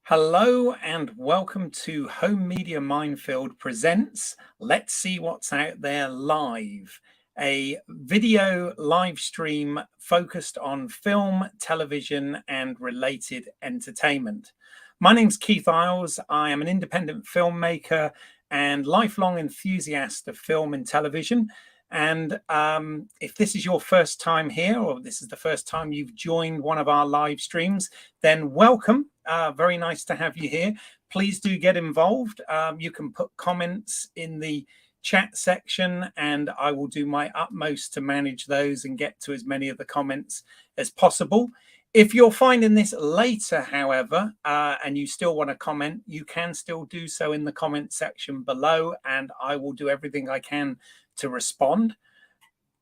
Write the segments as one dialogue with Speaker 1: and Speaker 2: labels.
Speaker 1: Hello and welcome to Home Media Minefield presents Let's See What's Out There Live, a video live stream focused on film, television, and related entertainment. My name's Keith Isles. I am an independent filmmaker and lifelong enthusiast of film and television. And if this is your first time here, or this is the first time you've joined one of our live streams, then welcome. Very nice to have you here. Please do get involved. You can put comments in the chat section and I will do my utmost to manage those and get to as many of the comments as possible. If you're finding this later, however, and you still want to comment, you can still do so in the comment section below and I will do everything I can to respond.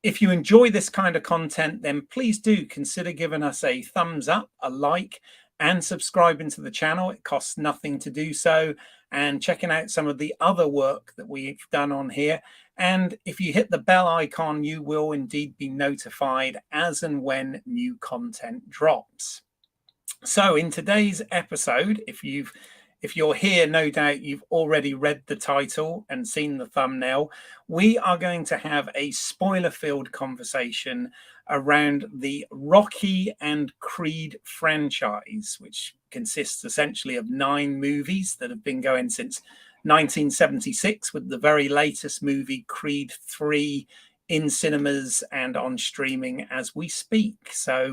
Speaker 1: If you enjoy this kind of content, then please do consider giving us a thumbs up, a like, and subscribing to the channel. It costs nothing to do so, and checking out some of the other work that we've done on here. And if you hit the bell icon, you will indeed be notified as and when new content drops. So in today's episode, if you're here, no doubt you've already read the title and seen the thumbnail. We are going to have a spoiler-filled conversation around the Rocky and Creed franchise, which consists essentially of 9 movies that have been going since 1976, with the very latest movie, Creed 3, in cinemas and on streaming as we speak. So,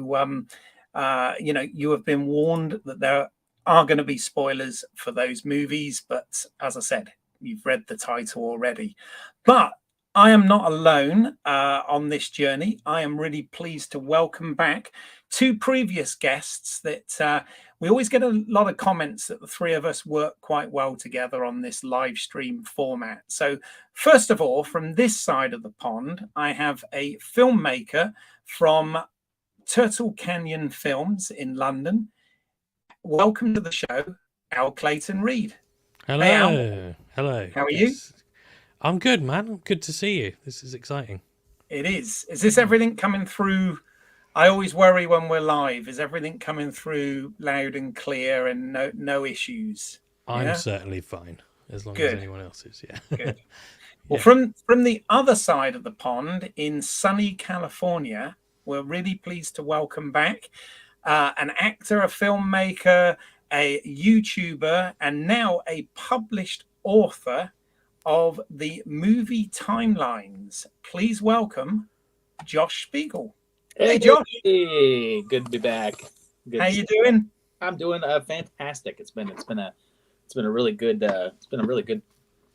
Speaker 1: you have been warned that there are going to be spoilers for those movies, but as I said, you've read the title already. But I am not alone on this journey. I am really pleased to welcome back 2 previous guests that we always get a lot of comments that the 3 of us work quite well together on this live stream format. So first of all, from this side of the pond, I have a filmmaker from Turtle Canyon Films in London. Welcome to the show, Al Clayton Reid.
Speaker 2: Hello.
Speaker 1: Hey, Al.
Speaker 2: Hello.
Speaker 1: How are you?
Speaker 2: I'm good, man. Good to see you. This is exciting.
Speaker 1: It is. Is this everything coming through? I always worry when we're live. Is everything coming through loud and clear and no issues?
Speaker 2: I'm certainly fine, as long as anyone else is. Yeah.
Speaker 1: Good. Well, from the other side of the pond in sunny California, we're really pleased to welcome back an actor, a filmmaker, a YouTuber, and now a published author of the movie timelines. Please welcome Josh Spiegel. Hey, Josh.
Speaker 3: Hey, good to be back. Good.
Speaker 1: How you doing?
Speaker 3: I'm doing fantastic. It's been a really good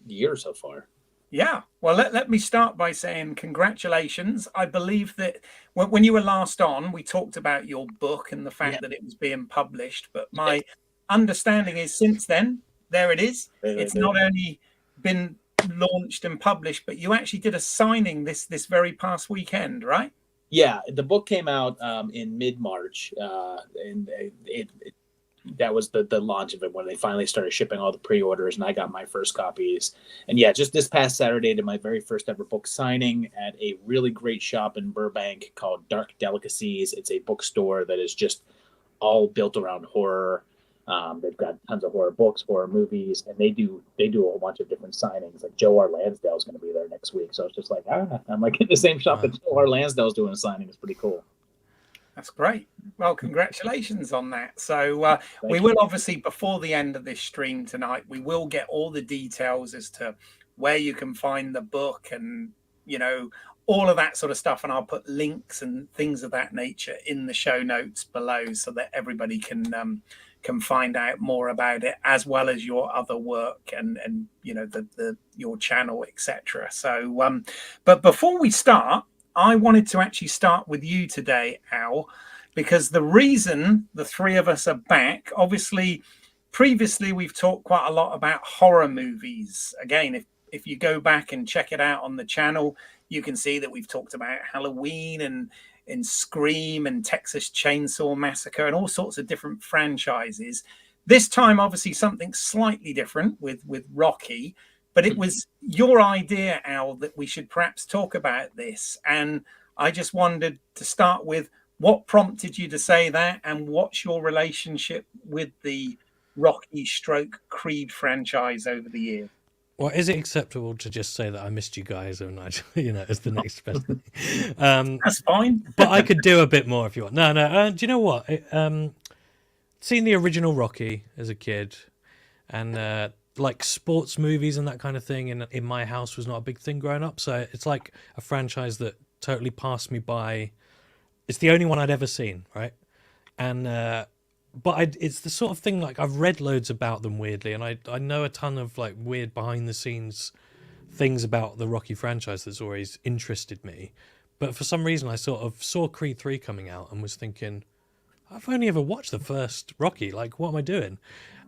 Speaker 3: year so far.
Speaker 1: Yeah. Well, let me start by saying congratulations. I believe that when you were last on, we talked about your book and the fact that it was being published. But my understanding is since then, there it is. It's not only been launched and published, but you actually did a signing this very past weekend, right?
Speaker 3: Yeah, the book came out in mid-March, and that was the launch of it when they finally started shipping all the pre-orders, and I got my first copies. And yeah, just this past Saturday did my very first ever book signing at a really great shop in Burbank called Dark Delicacies. It's a bookstore that is just all built around horror. They've got tons of horror books, horror movies, and they do a whole bunch of different signings. Like Joe R. Lansdale is going to be there next week, so it's just like I'm like in the same shop that Joe R. Lansdale's doing a signing. It's pretty cool.
Speaker 1: That's great. Well, congratulations on that. So we will obviously, before the end of this stream tonight, we will get all the details as to where you can find the book and, all of that sort of stuff. And I'll put links and things of that nature in the show notes below so that everybody can find out more about it, as well as your other work and your channel, etc. So, but before we start, I wanted to actually start with you today, Al, because the reason the 3 of us are back, obviously, previously we've talked quite a lot about horror movies. Again, if you go back and check it out on the channel, you can see that we've talked about Halloween and Scream and Texas Chainsaw Massacre and all sorts of different franchises. This time, obviously, something slightly different with Rocky. But it was your idea, Al, that we should perhaps talk about this. And I just wanted to start with what prompted you to say that and what's your relationship with the Rocky stroke Creed franchise over the years?
Speaker 2: Well, is it acceptable to just say that I missed you guys, and I, as the next best thing?
Speaker 1: That's fine.
Speaker 2: But I could do a bit more if you want. No. Do you know what? Seen the original Rocky as a kid, and like sports movies and that kind of thing in my house was not a big thing growing up. So it's like a franchise that totally passed me by. It's the only one I'd ever seen, right? And it's the sort of thing, like, I've read loads about them weirdly, and I know a ton of like weird behind the scenes things about the Rocky franchise that's always interested me. But for some reason I sort of saw Creed 3 coming out and was thinking, I've only ever watched the first Rocky, like, what am I doing?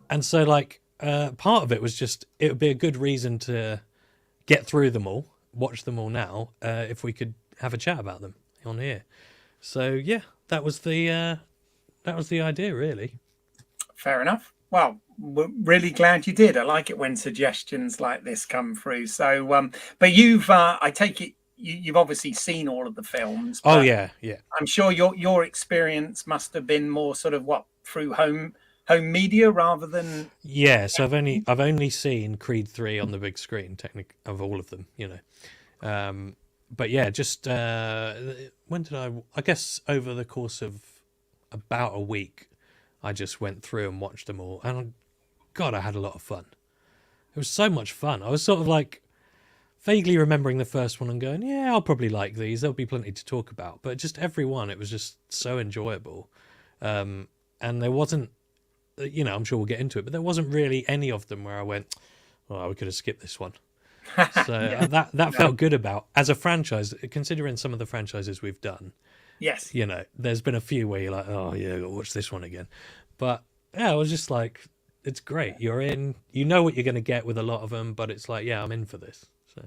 Speaker 2: And so, like, part of it was just, it would be a good reason to get through them all, watch them all now, if we could have a chat about them on here. So yeah, that was the idea, really.
Speaker 1: Fair enough. Well, we're really glad you did. I like it when suggestions like this come through. So, but you've, I take it, you've obviously seen all of the films.
Speaker 2: Oh yeah.
Speaker 1: I'm sure your experience must have been more sort of through home media rather than.
Speaker 2: Yeah, so I've only seen Creed 3 on the big screen, of all of them, But yeah, just when did I guess over the course of about a week, I just went through and watched them all, and God, I had a lot of fun. It was so much fun. I was sort of like vaguely remembering the first one and going, yeah, I'll probably like these. There'll be plenty to talk about. But just every one, it was just so enjoyable. And there wasn't, I'm sure we'll get into it, but there wasn't really any of them where I went, oh, we could have skipped this one. So
Speaker 1: Yeah.
Speaker 2: that felt good about, as a franchise, considering some of the franchises we've done.
Speaker 1: Yes.
Speaker 2: There's been a few where you're like, oh yeah, I'll watch this one again. But yeah, I was just like, it's great. You're in, you know what you're going to get with a lot of them, but it's like, yeah, I'm in for this. So.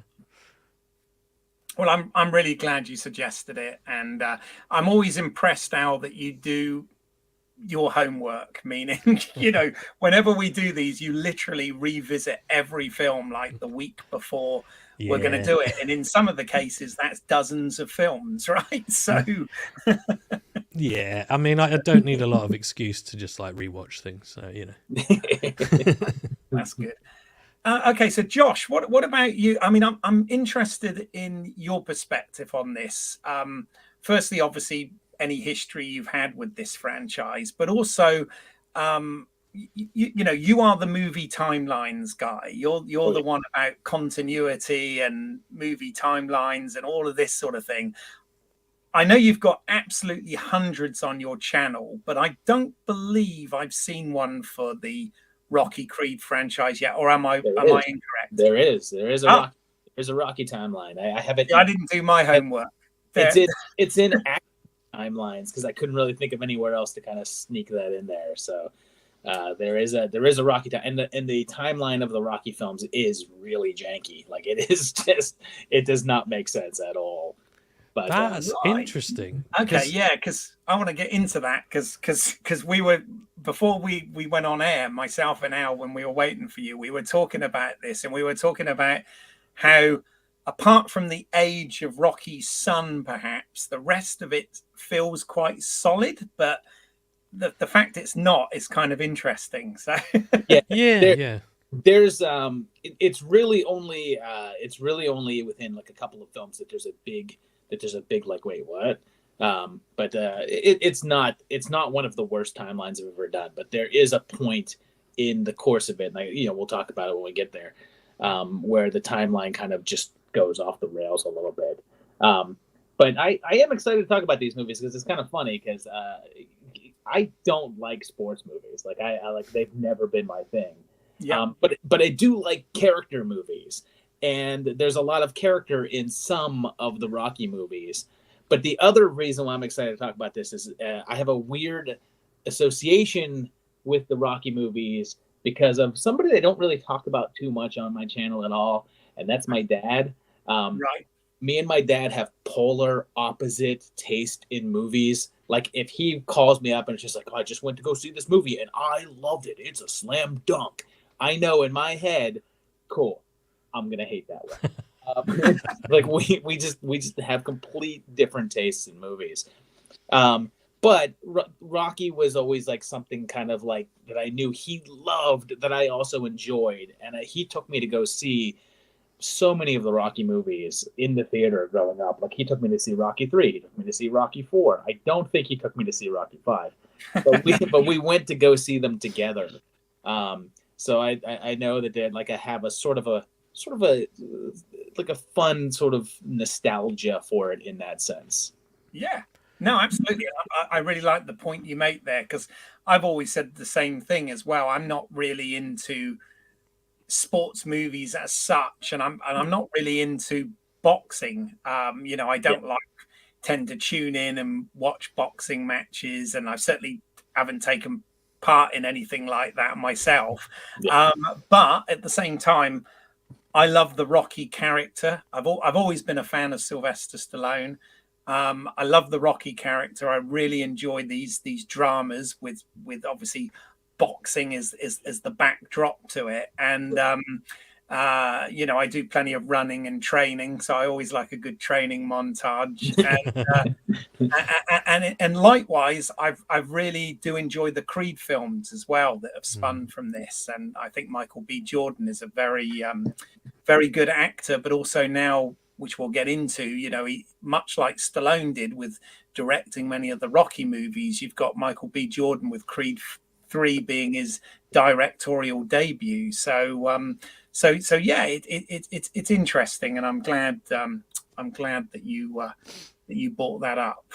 Speaker 1: Well, I'm really glad you suggested it, and I'm always impressed, Al, that you do your homework. Meaning, whenever we do these, you literally revisit every film like the week before we're going to do it, and in some of the cases, that's dozens of films, right? So,
Speaker 2: yeah, I mean, I don't need a lot of excuse to just like rewatch things. So
Speaker 1: that's good. Okay, so Josh, what about you? I mean, I'm interested in your perspective on this. Firstly, obviously, any history you've had with this franchise, but also, you are the movie timelines guy. You're the one about continuity and movie timelines and all of this sort of thing. I know you've got absolutely hundreds on your channel, but I don't believe I've seen one for the Rocky Creed franchise yet, or am I incorrect?
Speaker 3: There is a Rocky timeline. I haven't.
Speaker 1: I didn't do my homework.
Speaker 3: It's in timelines because I couldn't really think of anywhere else to kind of sneak that in there. So there is a Rocky time, and the timeline of the Rocky films is really janky. Like, it does not make sense at all. But
Speaker 2: that's interesting.
Speaker 1: Okay, yeah, because I want to get into that because we were, before we went on air, myself and Al, when we were waiting for you, we were talking about this, and we were talking about how, apart from the age of Rocky's son, perhaps the rest of it feels quite solid, but the fact it's not is kind of interesting. So
Speaker 2: yeah.
Speaker 3: There's it's really only within like a couple of films that there's a big like, wait, what? But it's not one of the worst timelines I've ever done. But there is a point in the course of it, and we'll talk about it when we get there, where the timeline kind of just goes off the rails a little bit. But I am excited to talk about these movies because it's kind of funny because I don't like sports movies. Like I like, they've never been my thing.
Speaker 1: Yeah.
Speaker 3: But I do like character movies. And there's a lot of character in some of the Rocky movies. But the other reason why I'm excited to talk about this is I have a weird association with the Rocky movies because of somebody they don't really talk about too much on my channel at all, and that's my dad.
Speaker 1: Right.
Speaker 3: Me and my dad have polar opposite taste in movies. Like, if he calls me up and it's just like, oh, I just went to go see this movie and I loved it, it's a slam dunk, I know in my head, cool, I'm gonna hate that one. Like we just have complete different tastes in movies. but Rocky was always like something kind of like that I knew he loved, that I also enjoyed, and he took me to go see so many of the Rocky movies in the theater growing up. Like he took me to see Rocky 3, he took me to see Rocky 4. I don't think he took me to see Rocky 5, but we went to go see them together. So I know that they like I have a sort of a like a fun sort of nostalgia for it in that sense.
Speaker 1: Yeah, no, absolutely. I really like the point you make there, because I've always said the same thing as well. I'm not really into sports movies as such, and I'm not really into boxing. I don't tend to tune in and watch boxing matches, and I certainly haven't taken part in anything like that myself. But at the same time, I love the Rocky character. I've always been a fan of Sylvester Stallone. I love the Rocky character. I really enjoy these dramas with obviously boxing is the backdrop to it, and I do plenty of running and training, so I always like a good training montage. And likewise, I've really do enjoy the Creed films as well that have spun from this, and I think Michael B. Jordan is a very very good actor, but also now, which we'll get into, he, much like Stallone did with directing many of the Rocky movies, you've got Michael B. Jordan with Creed 3 being his directorial debut. So yeah, it's interesting, and I'm glad that you brought that up.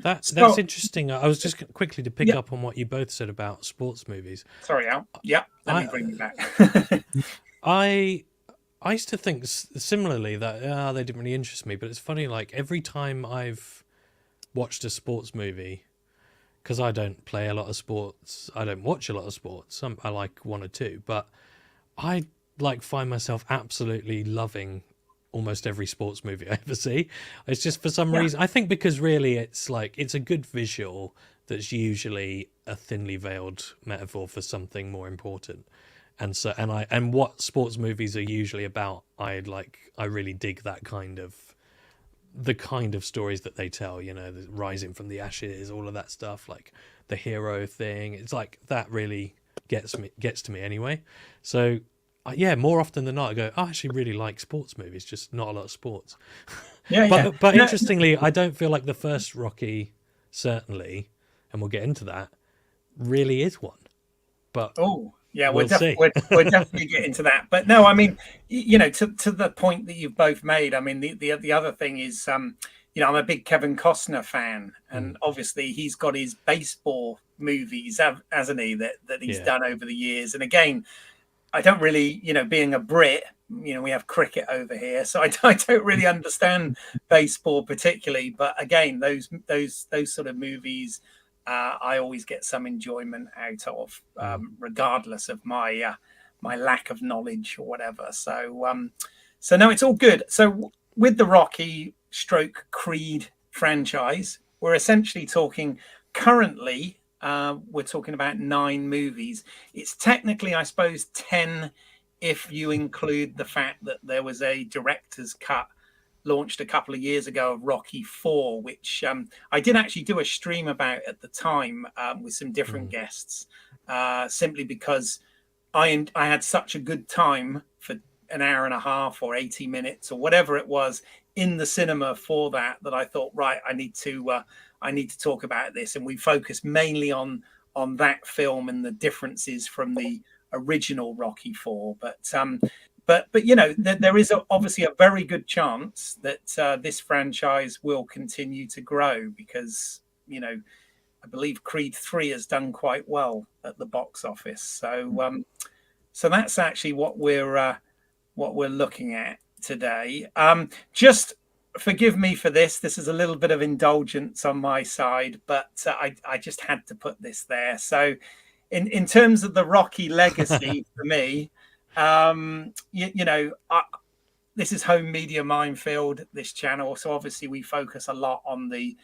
Speaker 2: That's interesting. I was just quickly to pick up on what you both said about sports movies.
Speaker 1: Sorry, Al. Yeah, let me bring you back.
Speaker 2: I used to think similarly that they didn't really interest me, but it's funny, like every time I've watched a sports movie, because I don't play a lot of sports, I don't watch a lot of sports, I like one or two, but I find myself absolutely loving almost every sports movie I ever see. It's just for some reason, I think because really it's a good visual that's usually a thinly veiled metaphor for something more important. And so, and what sports movies are usually about, I really dig that the kind of stories that they tell, the rising from the ashes, all of that stuff, like the hero thing. It's like that really gets to me anyway. So more often than not, I go, I actually really like sports movies, just not a lot of sports. But interestingly, I don't feel like the first Rocky, certainly, and we'll get into that, really is one. But
Speaker 1: yeah, we'll definitely get into that. But no, I mean, to the point that you've both made, I mean, the other thing is, I'm a big Kevin Costner fan, and obviously he's got his baseball movies, hasn't he, that he's done over the years. And again, I don't really, being a Brit, we have cricket over here, so I don't really understand baseball particularly. But again, those sort of movies, I always get some enjoyment out of, regardless of my my lack of knowledge or whatever. So no, it's all good. So with the Rocky / Creed franchise, we're essentially talking currently. We're talking about 9 movies. It's technically, I suppose, 10 if you include the fact that there was a director's cut launched a couple of years ago of Rocky 4, which I did actually do a stream about at the time with some different guests, simply because I had such a good time for an hour and a half or 80 minutes or whatever it was in the cinema for that I thought, right, I need to talk about this. And we focused mainly on that film and the differences from the original Rocky 4. But there is obviously a very good chance that this franchise will continue to grow, because I believe Creed 3 has done quite well at the box office. So that's actually what we're looking at today. Just forgive me for this. This is a little bit of indulgence on my side, but I just had to put this there. So in terms of the Rocky legacy for me, this is Home Media Minefield, this channel. So obviously we focus a lot on the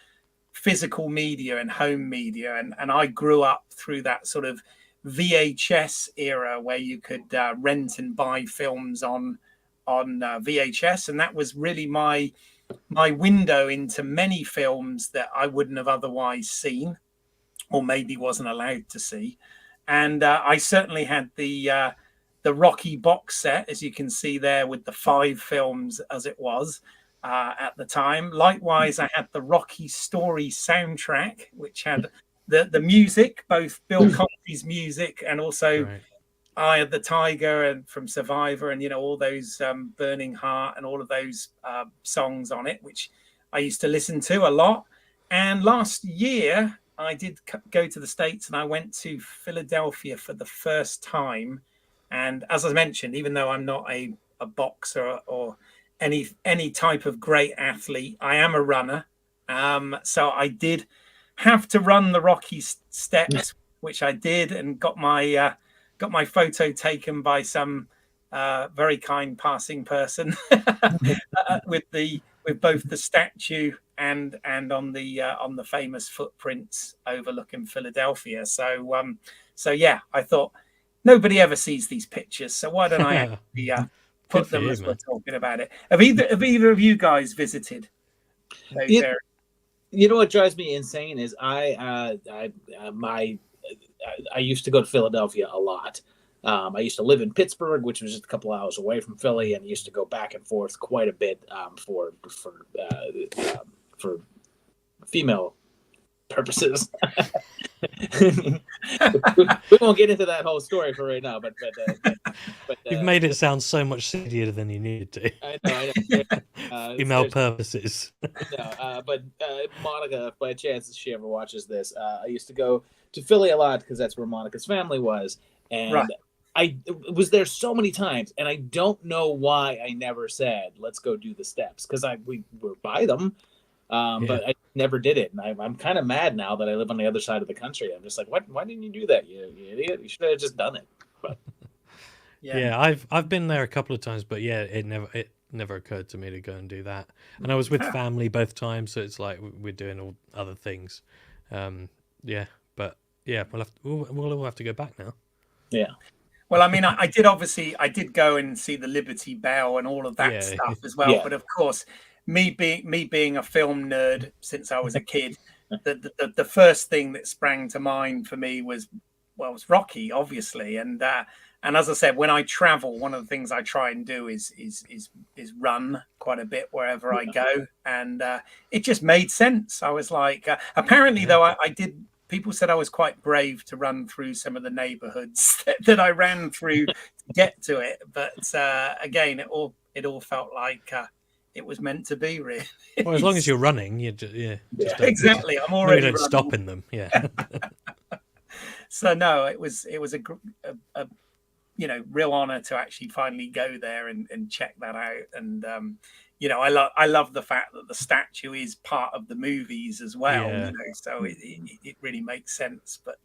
Speaker 1: physical media and home media. And I grew up through that sort of VHS era where you could rent and buy films on VHS. And that was really my my window into many films that I wouldn't have otherwise seen, or maybe wasn't allowed to see. And I certainly had the Rocky box set, as you can see there, with the 5 films as it was at the time. Likewise, I had the Rocky Story soundtrack, which had the music, both Bill Conti's music and also
Speaker 2: Right.
Speaker 1: Eye of the Tiger and from Survivor, and all those Burning Heart and all of those songs on it, which I used to listen to a lot. And last year, I did go to the States, and I went to Philadelphia for the first time. And as I mentioned, even though I'm not a boxer or any type of great athlete, I am a runner. So I did have to run the Rocky steps, which I did, and got my photo taken by some very kind passing person with both the statue and on the famous footprints overlooking Philadelphia. So yeah, I thought nobody ever sees these pictures, so why don't I actually put them as we're talking about it? Have either of you guys visited those areas?
Speaker 3: You know what drives me insane is I used to go to Philadelphia a lot. I used to live in Pittsburgh, which was just a couple hours away from Philly, and used to go back and forth quite a bit for female purposes. We won't get into that whole story for right now, but
Speaker 2: you've made it sound so much seedier than you needed to.
Speaker 3: I know.
Speaker 2: Female purposes.
Speaker 3: No, but Monica, if by chance she ever watches this, I used to go to Philly a lot because that's where Monica's family was, and
Speaker 1: right.
Speaker 3: I was there so many times, and I don't know why I never said, let's go do the steps, because we were by them, but I never did it. And I'm kind of mad now that I live on the other side of the country. I'm just like, why didn't you do that, you idiot? You should have just done it. But
Speaker 2: yeah, I've been there a couple of times, but yeah, it never occurred to me to go and do that. And I was with family both times, so it's like we're doing all other things. But yeah, we'll all have to go back now.
Speaker 3: Yeah.
Speaker 1: Well, I mean, I did go and see the Liberty Bell and all of that stuff as well. Yeah. But of course, me being a film nerd since I was a kid, the first thing that sprang to mind for me was Rocky, obviously. And as I said, when I travel, one of the things I try and do is run quite a bit wherever I go, and it just made sense. I was like, apparently though, I did. People said I was quite brave to run through some of the neighborhoods that I ran through to get to it. But again, it all felt like it was meant to be, really.
Speaker 2: Well, as long as you're running, you just
Speaker 1: exactly. I'm already
Speaker 2: don't stop in them. Yeah.
Speaker 1: So no, it was a real honor to actually finally go there and check that out. And I love the fact that the statue is part of the movies as well.
Speaker 2: Yeah.
Speaker 1: So it really makes sense. But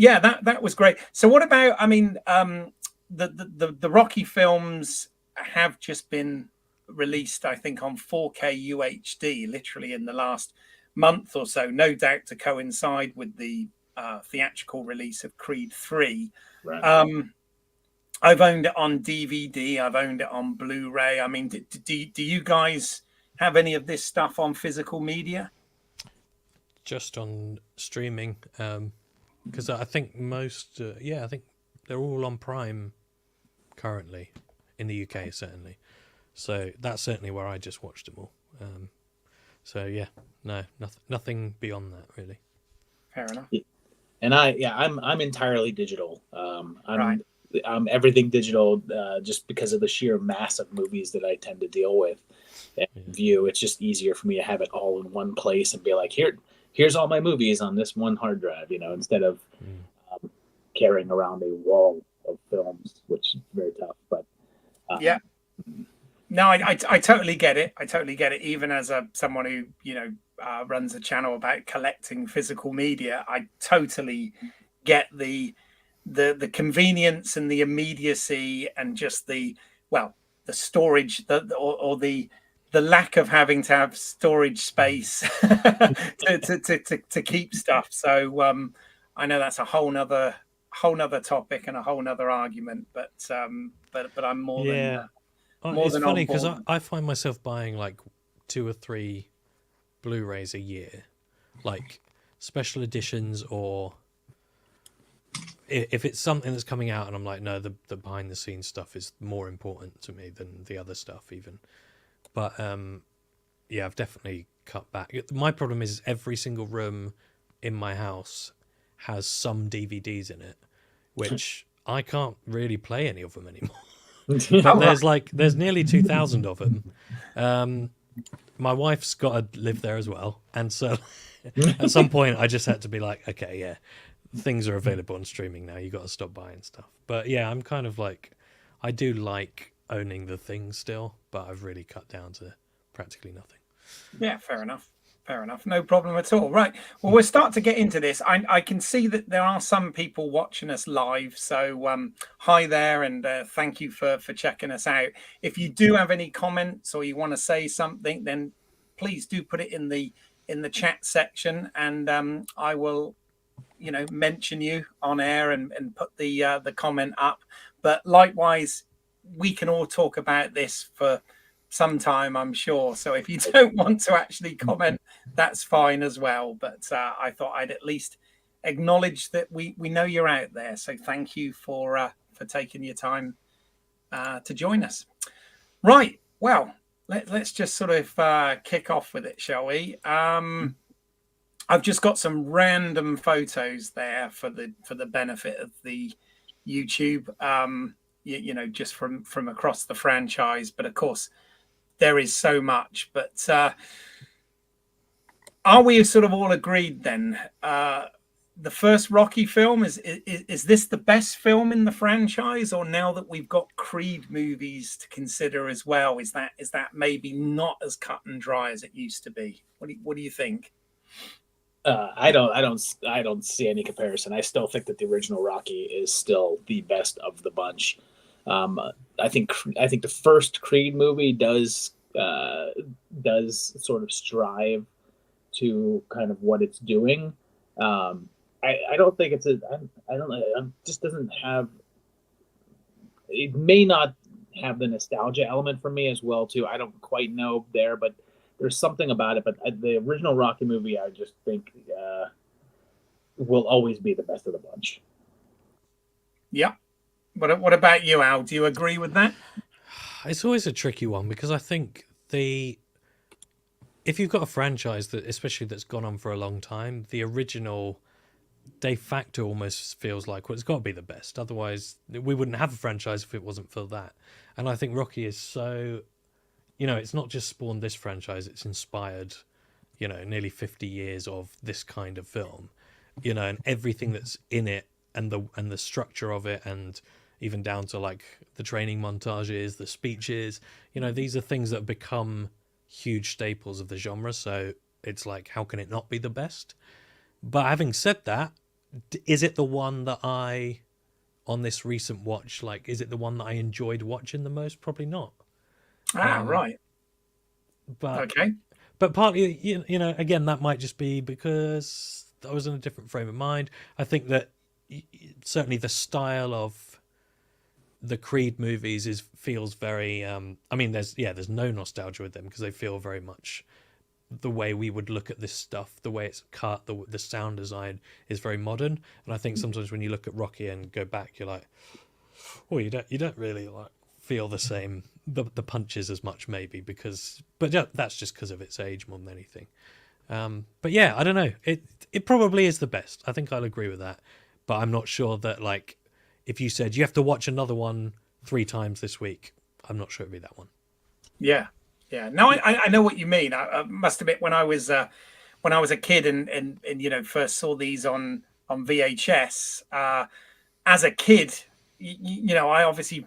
Speaker 1: yeah, that was great. So what about? I mean, the Rocky films have just been released, I think, on 4K UHD, literally in the last month or so. No doubt to coincide with the theatrical release of Creed 3.
Speaker 3: Right.
Speaker 1: I've owned it on DVD. I've owned it on Blu-ray. I mean, do you guys have any of this stuff on physical media?
Speaker 2: Just on streaming, because I think most, I think they're all on Prime currently in the UK, certainly. So that's certainly where I just watched them all. So yeah, no, nothing beyond that really.
Speaker 1: Fair enough.
Speaker 3: And I'm entirely digital.
Speaker 1: Right.
Speaker 3: I'm everything digital, just because of the sheer mass of movies that I tend to deal with and view. It's just easier for me to have it all in one place and be like, here's all my movies on this one hard drive, instead of carrying around a wall of films, which is very tough. But
Speaker 1: yeah. No, I totally get it. I totally get it. Even as someone who runs a channel about collecting physical media, I totally get the convenience and the immediacy and just the storage or the lack of having to have storage space to keep stuff. So I know that's a whole nother topic and a whole nother argument. But I'm more than.
Speaker 2: It's funny because I find myself buying like 2 or 3 Blu-rays a year, like special editions, or if it's something that's coming out and I'm like, no, the behind the scenes stuff is more important to me than the other stuff even. But yeah, I've definitely cut back. My problem is every single room in my house has some DVDs in it, which I can't really play any of them anymore. And there's nearly 2,000 of them. My wife's got to live there as well, and so at some point I just had to be like, okay, yeah, things are available on streaming now, you got to stop buying stuff. But yeah, I'm kind of like, I do like owning the things still, but I've really cut down to practically nothing.
Speaker 1: Yeah, fair enough. Fair enough. No problem at all. Right. Well, we'll start to get into this. I can see that there are some people watching us live. So hi there, and thank you for checking us out. If you do have any comments or you want to say something, then please do put it in the chat section, and I will, mention you on air and put the comment up. But likewise, we can all talk about this for some time, I'm sure. So if you don't want to actually comment, that's fine as well. But I thought I'd at least acknowledge that we know you're out there. So thank you for taking your time to join us. Right. Well, let's just sort of kick off with it, shall we? I've just got some random photos there for the benefit of the YouTube, just from across the franchise. But of course, there is so much. But are we sort of all agreed then? The first Rocky film, is this the best film in the franchise, or now that we've got Creed movies to consider as well, is that maybe not as cut and dry as it used to be? What do you think?
Speaker 3: I don't see any comparison. I still think that the original Rocky is still the best of the bunch. I think the first Creed movie does sort of strive to kind of what it's doing. I don't think it's I don't know. It just doesn't have. It may not have the nostalgia element for me as well too. I don't quite know there, but there's something about it. But the original Rocky movie, I just think will always be the best of the bunch.
Speaker 1: Yeah. What about you, Al? Do you agree with that?
Speaker 2: It's always a tricky one, because I think if you've got a franchise that, especially that's gone on for a long time, the original de facto almost feels like, well, it's got to be the best. Otherwise, we wouldn't have a franchise if it wasn't for that. And I think Rocky is so, it's not just spawned this franchise; it's inspired, nearly 50 years of this kind of film, and everything that's in it, and the structure of it, and even down to like the training montages, the speeches, these are things that have become huge staples of the genre. So it's like, how can it not be the best? But having said that, is it the one that on this recent watch, like, is it the one that I enjoyed watching the most? Probably not.
Speaker 1: Right.
Speaker 2: But
Speaker 1: okay.
Speaker 2: But partly, again, that might just be because I was in a different frame of mind. I think that certainly the style of the Creed movies feels very there's no nostalgia with them, because they feel very much the way we would look at this stuff, the way it's cut, the sound design is very modern. And I think sometimes when you look at Rocky and go back, you're like, oh, you don't really like feel the same the punches as much, maybe, but that's just because of its age more than anything. But yeah, I don't know, it probably is the best. I think I'll agree with that, but I'm not sure that, like, if you said you have to watch another one 3 times this week, I'm not sure it'd be that one.
Speaker 1: Yeah. No, I know what you mean. I must admit, when I was a kid and first saw these on VHS, as a kid, I obviously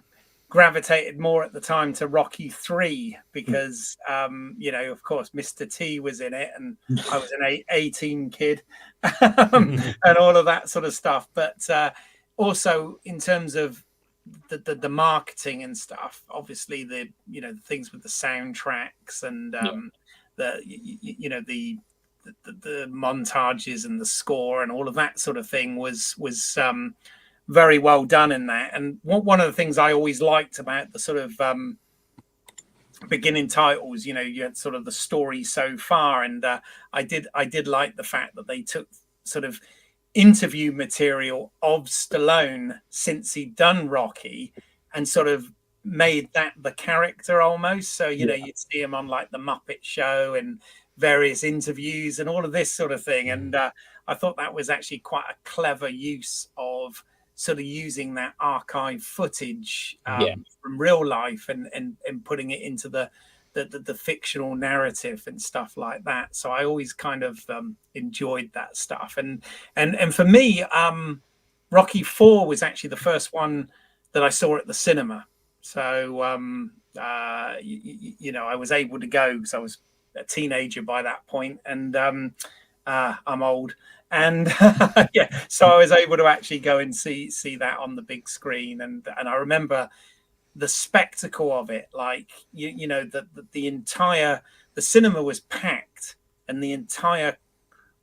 Speaker 1: gravitated more at the time to Rocky 3 because of course Mr. T was in it, and I was an 18 kid and all of that sort of stuff. But also in terms of the marketing and stuff, obviously the things with the soundtracks and the montages and the score and all of that sort of thing was very well done in that. And one of the things I always liked about the sort of beginning titles, you know, you had sort of the story so far, and I did like the fact that they took sort of interview material of Stallone since he'd done Rocky and sort of made that the character almost. So, you know, you'd see him on like the Muppet Show and various interviews and all of this sort of thing. And I thought that was actually quite a clever use of sort of using that archive footage from real life and putting it into the fictional narrative and stuff like that. So I always kind of enjoyed that stuff. And for me, Rocky IV was actually the first one that I saw at the cinema. So you know, I was able to go because I was a teenager by that point, and I'm old. And yeah, so I was able to actually go and see that on the big screen, and I remember the spectacle of it. Like you know, the entire the cinema was packed, and the entire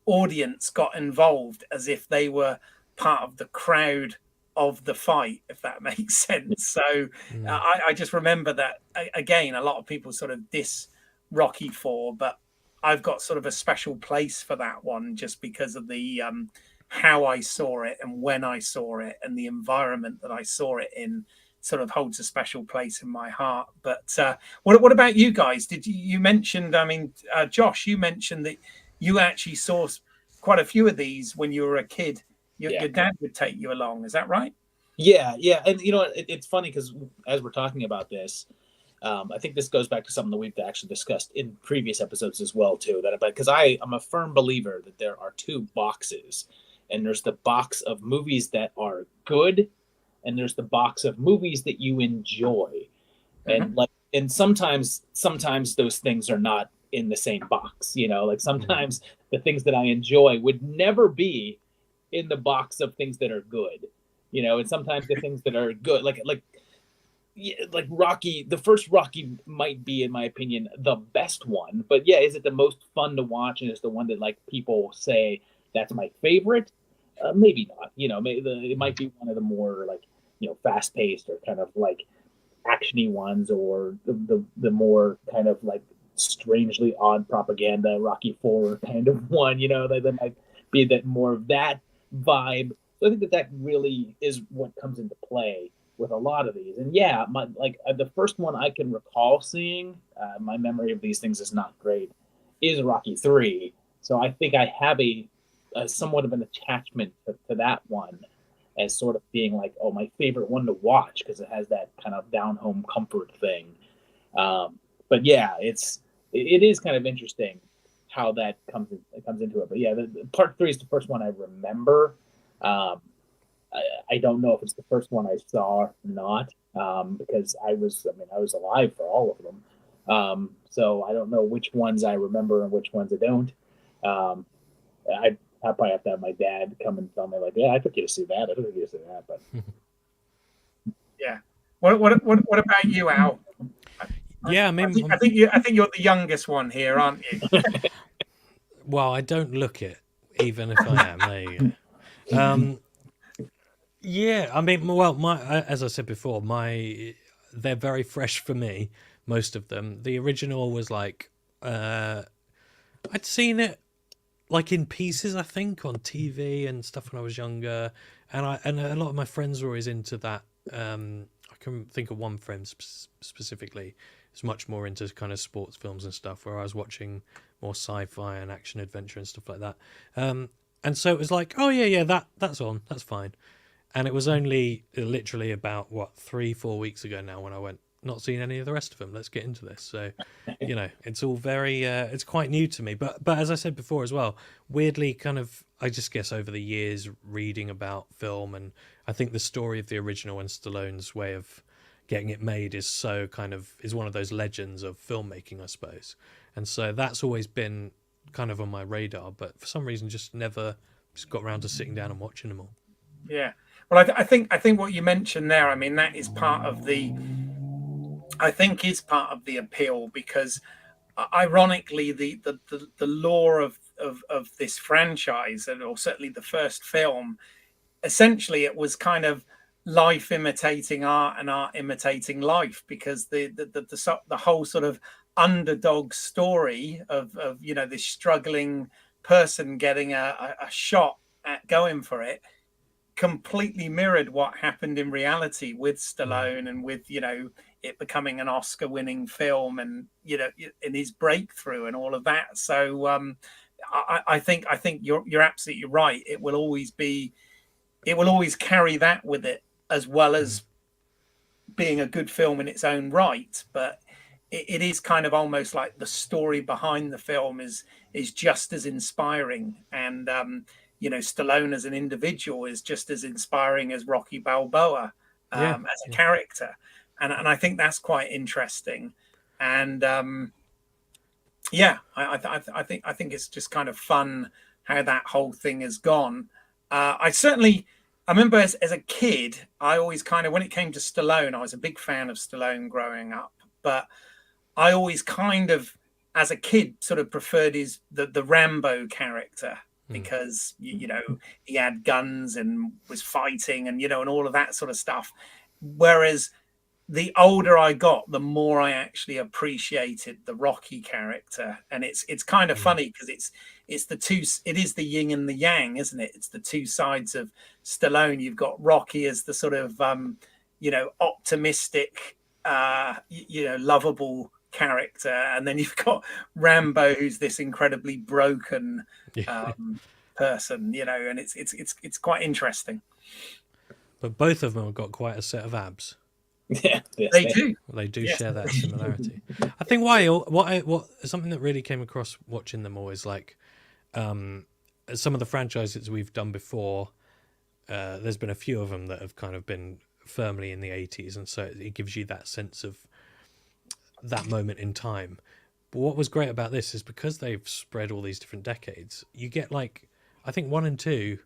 Speaker 1: audience got involved as if they were part of the crowd of the fight, if that makes sense. So I just remember that again. A lot of people sort of diss Rocky IV, but I've got sort of a special place for that one just because of the how I saw it and when I saw it and the environment that I saw it in sort of holds a special place in my heart. But what about you guys? Did you mentioned? I mean, Josh, you mentioned that you actually saw quite a few of these when you were a kid. Your dad would take you along. Is that right?
Speaker 3: Yeah. And you know, it's funny because as we're talking about this. I think this goes back to something that we've actually discussed in previous episodes as well, too. That because I'm a firm believer that there are two boxes, and there's the box of movies that are good, and there's the box of movies that you enjoy, and sometimes those things are not in the same box. You know, like sometimes the things that I enjoy would never be in the box of things that are good. You know, and sometimes the things that are good, like Rocky, the first Rocky might be, in my opinion, the best one. But yeah, is it the most fun to watch, and is the one that like people say that's my favorite? Maybe not. You know, it might be one of the more like, you know, fast paced or kind of like actiony ones, or the more kind of like strangely odd propaganda Rocky IV kind of one. You know, that might be that more of that vibe. So I think that really is what comes into play with a lot of these. And yeah, the first one I can recall seeing, my memory of these things is not great, is Rocky III. So I think I have a somewhat of an attachment to that one as sort of being like, oh, my favorite one to watch because it has that kind of down home comfort thing. But yeah, it is kind of interesting how that comes into it. But yeah, the part 3 is the first one I remember. I don't know if it's the first one I saw or not, because I was alive for all of them. So I don't know which ones I remember and which ones I don't. I probably have to have my dad come and tell me like, yeah, I took you to see that. I took you to see that. But
Speaker 1: yeah. What about you, Al?
Speaker 2: Yeah, I mean,
Speaker 1: I think you're the youngest one here, aren't you?
Speaker 2: Well, I don't look it, even if I am. There you go. Yeah, I mean, well, as I said before, they're very fresh for me. Most of them. The original was like, I'd seen it like in pieces, I think, on TV and stuff when I was younger, and a lot of my friends were always into that. I can think of one friend specifically who's much more into kind of sports films and stuff, where I was watching more sci-fi and action adventure and stuff like that. And so it was like, oh yeah, that's on, that's fine. And it was only literally about 3-4 weeks ago now when I went, not seen any of the rest of them. Let's get into this. So, you know, it's all very, it's quite new to me. But as I said before as well, weirdly kind of, I just guess over the years reading about film, and I think the story of the original and Stallone's way of getting it made is one of those legends of filmmaking, I suppose. And so that's always been kind of on my radar, but for some reason just never got around to sitting down and watching them all.
Speaker 1: Yeah. Well, I think what you mentioned there, I mean, that is part of the appeal, because ironically the lore of this franchise, or certainly the first film, essentially it was kind of life imitating art and art imitating life, because the whole sort of underdog story of you know, this struggling person getting a shot at going for it completely mirrored what happened in reality with Stallone, and with, you know, it becoming an Oscar winning film, and, you know, in his breakthrough and all of that. So I think you're absolutely right. It will always carry that with it, as well as being a good film in its own right. But it is kind of almost like the story behind the film is just as inspiring, and you know, Stallone as an individual is just as inspiring as Rocky Balboa as a character, and I think that's quite interesting. And yeah, I think it's just kind of fun how that whole thing has gone. I remember as a kid, I always kind of, when it came to Stallone, I was a big fan of Stallone growing up, but I always kind of, as a kid, sort of preferred the Rambo character, because you know, he had guns and was fighting, and, you know, and all of that sort of stuff. Whereas the older I got, the more I actually appreciated the Rocky character, and it's kind of funny, because it's the two. It is the yin and the yang, isn't it? It's the two sides of Stallone. You've got Rocky as the sort of you know, optimistic, you know, lovable character, and then you've got Rambo, who's this incredibly broken person, you know, and it's quite interesting.
Speaker 2: But both of them have got quite a set of abs.
Speaker 3: Yeah, yes,
Speaker 1: They do.
Speaker 2: They do
Speaker 1: Yes.
Speaker 2: share that similarity. I think what something that really came across watching them all is like some of the franchises we've done before. There's been a few of them that have kind of been firmly in the 80s, and so it gives you that sense of that moment in time. But what was great about this is because they've spread all these different decades, you get like, I think 1 and 2.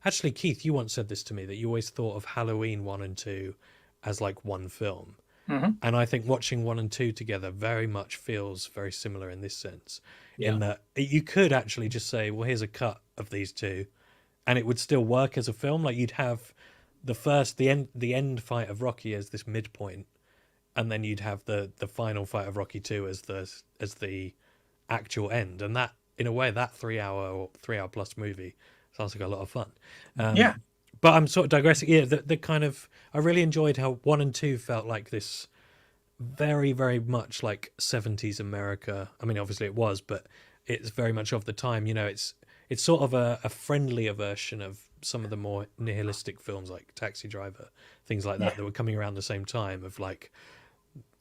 Speaker 2: Actually, Keith, you once said this to me, that you always thought of Halloween 1 and 2 as like one film. And I think watching 1 and 2 together very much feels very similar in this sense, in that you could actually just say, well, here's a cut of these two, and it would still work as a film. Like, you'd have the end fight of Rocky as this midpoint, and then you'd have the final fight of Rocky 2 as the actual end. And that, in a way, that 3 hour or 3 hour plus movie sounds like a lot of fun. But I'm sort of digressing. Yeah, the kind of, I really enjoyed how 1 and 2 felt like this very, very much like 70s America. I mean, obviously it was, but it's very much of the time. You know, it's sort of a friendlier version of some of the more nihilistic films like Taxi Driver, things like that were coming around the same time, of like,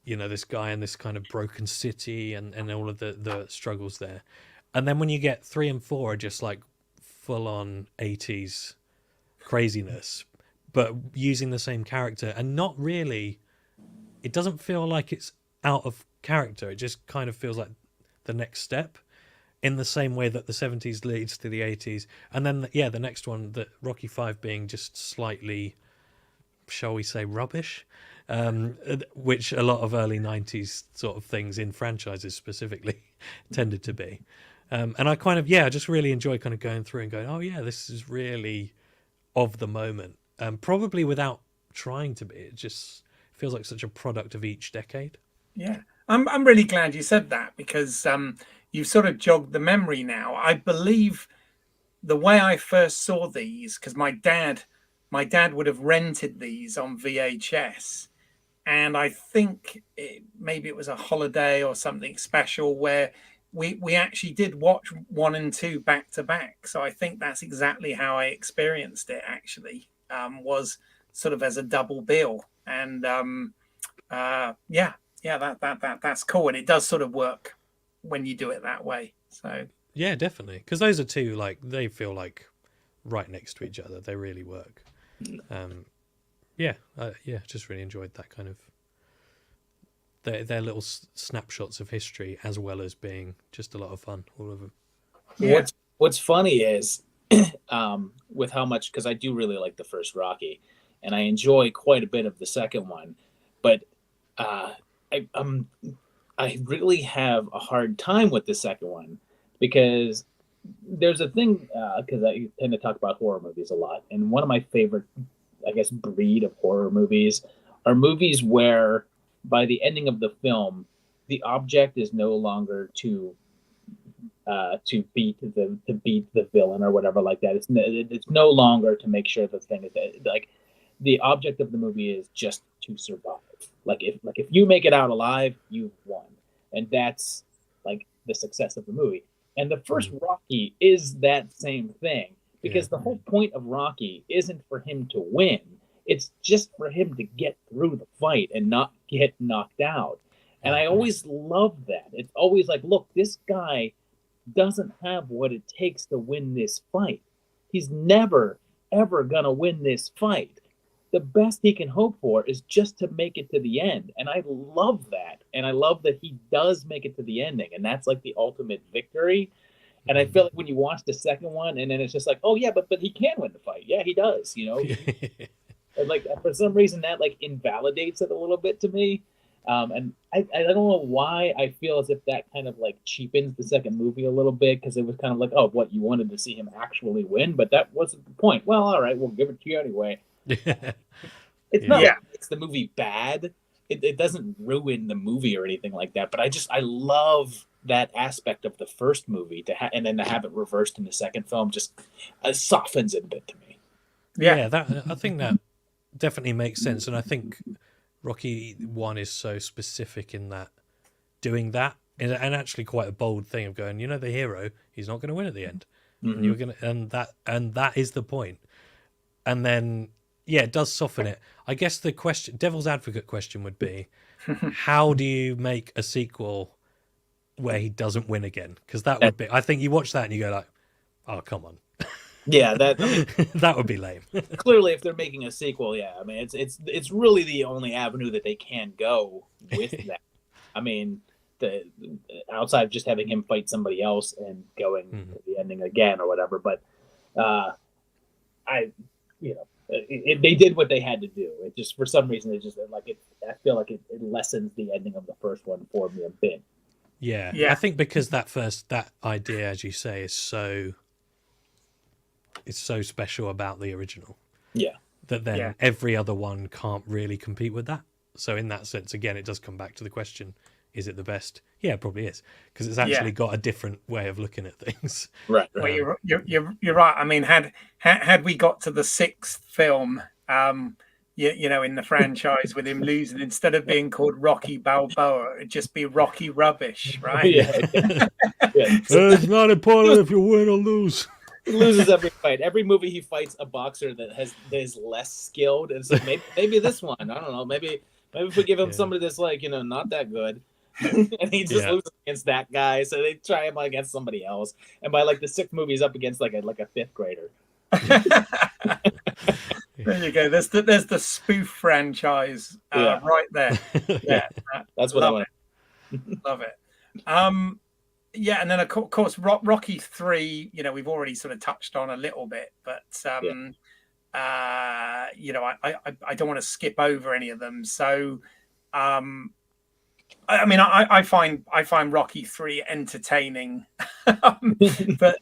Speaker 2: you know, this guy in this kind of broken city and all of the struggles there. And then when you get 3 and 4 are just like full on 80s craziness, but using the same character, and not really, it doesn't feel like it's out of character. It just kind of feels like the next step, in the same way that the 70s leads to the 80s. And then the next one, that Rocky 5 being just slightly, shall we say, rubbish, which a lot of early 90s sort of things in franchises specifically tended to be. And I kind of, I just really enjoy kind of going through and going, oh yeah, this is really of the moment, probably without trying to be. It just feels like such a product of each decade.
Speaker 1: Yeah, I'm really glad you said that, because you've sort of jogged the memory now. I believe the way I first saw these, because my dad would have rented these on VHS, and I think maybe it was a holiday or something special where we actually did watch 1 and 2 back to back. So I think that's exactly how I experienced it, actually, was sort of as a double bill. And that's cool. And it does sort of work when you do it that way. So
Speaker 2: yeah, definitely. Because those are two, like, they feel like right next to each other. They really work. Just really enjoyed that kind of, their little snapshots of history, as well as being just a lot of fun, all of them.
Speaker 3: Yeah. What's funny is with how much, because I do really like the first Rocky, and I enjoy quite a bit of the second one, but I really have a hard time with the second one, because there's a thing, because I tend to talk about horror movies a lot, and one of my favorite I guess, breed of horror movies are movies where by the ending of the film, the object is no longer to beat the villain or whatever like that. It's no longer to make sure the thing is like the object of the movie is just to survive. If you make it out alive, you've won, and that's like the success of the movie. And the first Rocky is that same thing because the whole point of Rocky isn't for him to win. It's just for him to get through the fight and not get knocked out. And I always love that. It's always like, look, this guy doesn't have what it takes to win this fight. He's never, ever going to win this fight. The best he can hope for is just to make it to the end. And I love that. And I love that he does make it to the ending. And that's like the ultimate victory. And I feel like when you watch the second one and then it's just like, oh yeah, but he can win the fight. Yeah, he does, you know. And like for some reason that like invalidates it a little bit to me. And I don't know why I feel as if that kind of like cheapens the second movie a little bit because it was kind of like, oh, what, you wanted to see him actually win, but that wasn't the point. Well, all right, we'll give it to you anyway. It's not like it's the movie bad. It doesn't ruin the movie or anything like that. But I love that aspect of the first movie and then to have it reversed in the second film just softens it a bit to me.
Speaker 2: Yeah, I think that definitely makes sense, and I think Rocky 1 is so specific in that doing that, and actually quite a bold thing of going, you know, the hero, he's not going to win at the end, and you're gonna, and that is the point. And then it does soften it. I guess the devil's advocate question would be, how do you make a sequel where he doesn't win again? Because that would be, I think you watch that and you go like, oh come on.
Speaker 3: Yeah, that
Speaker 2: would be lame.
Speaker 3: Clearly, if they're making a sequel, I mean, it's really the only avenue that they can go with that. I mean, outside of just having him fight somebody else and going to the ending again or whatever. But they did what they had to do. It just for some reason it just like it. I feel like it lessens the ending of the first one for me a bit.
Speaker 2: Yeah. I think because that idea, as you say, is so. It's so special about the original. Yeah. That then every other one can't really compete with that. So in that sense, again, it does come back to the question, is it the best? Yeah, it probably is. Because it's actually got a different way of looking at things.
Speaker 3: Right.
Speaker 1: Well, you're right. I mean, had we got to the sixth film, you know, in the franchise with him losing, instead of being called Rocky Balboa, it'd just be Rocky Rubbish, right?
Speaker 2: It's not important if you win or lose.
Speaker 3: He loses every fight. Every movie he fights a boxer that is less skilled. And so maybe this one, I don't know. Maybe if we give him somebody that's like, you know, not that good, and he just loses against that guy. So they try him against somebody else, and by like the sixth movie, he's up against like a fifth grader.
Speaker 1: There you go. There's the spoof franchise right there. Yeah,
Speaker 3: that's what I want.
Speaker 1: Love it. Yeah, and then of course Rocky 3, you know, we've already sort of touched on a little bit, but you know, I don't want to skip over any of them. So I mean I find Rocky 3 entertaining. But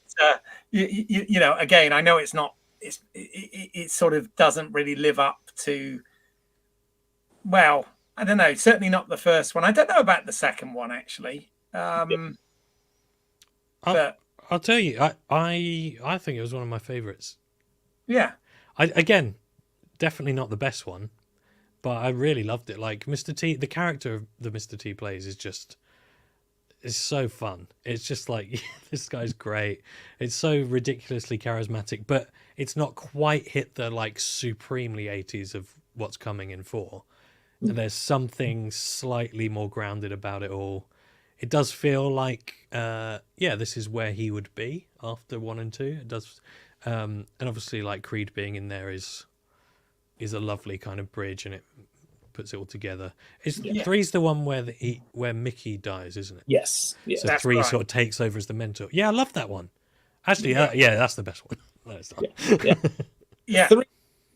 Speaker 1: you know, again, I know it sort of doesn't really live up to, well, I don't know, certainly not the first one. I don't know about the second one actually.
Speaker 2: But I'll tell you, I think it was one of my favorites.
Speaker 1: Yeah.
Speaker 2: Again, definitely not the best one, but I really loved it. Like Mr. T, the character that Mr. T plays is so fun. It's just like, this guy's great. It's so ridiculously charismatic, but it's not quite hit the like supremely 80s of what's coming in 4. And there's something slightly more grounded about it all. It does feel like, this is where he would be after 1 and 2. It does, and obviously, like Creed being in there is a lovely kind of bridge, and it puts it all together. 3's the one where Mickey dies, isn't it?
Speaker 3: Yes.
Speaker 2: So that's 3 sort of takes over as the mentor. Yeah, I love that one. Actually, that's the best one. No, it's not.
Speaker 3: Yeah.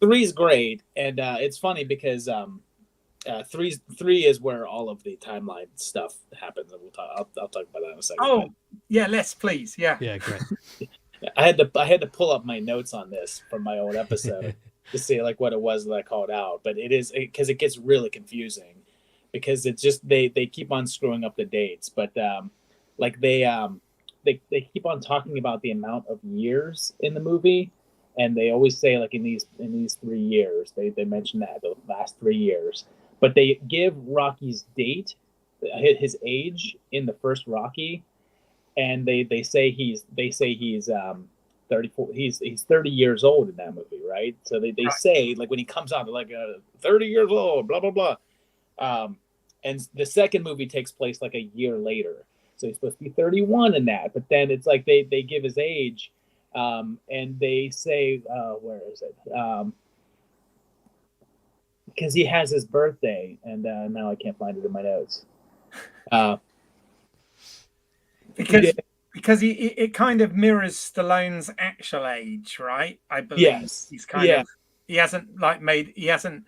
Speaker 3: 3's great, and it's funny because. 3 is where all of the timeline stuff happens, and I'll talk about that in a second.
Speaker 1: Oh, yeah, let's please, yeah,
Speaker 2: great.
Speaker 3: I had to pull up my notes on this from my old episode. to see like what it was that I called out, but it is because it gets really confusing because it's just they keep on screwing up the dates, but like they keep on talking about the amount of years in the movie, and they always say like in these 3 years they mention that the last 3 years, but they give Rocky's date, his age in the first Rocky, and they say he's 34. He's 30 years old in that movie, right? So they say like when he comes out, they're like 30 years old, blah blah blah. And the second movie takes place like a year later, so he's supposed to be 31 in that. But then it's like they give his age, and they say where is it? Because he has his birthday, and now I can't find it in my notes.
Speaker 1: Because it kind of mirrors Stallone's actual age, right? I believe.
Speaker 3: Yes.
Speaker 1: He's kind of he hasn't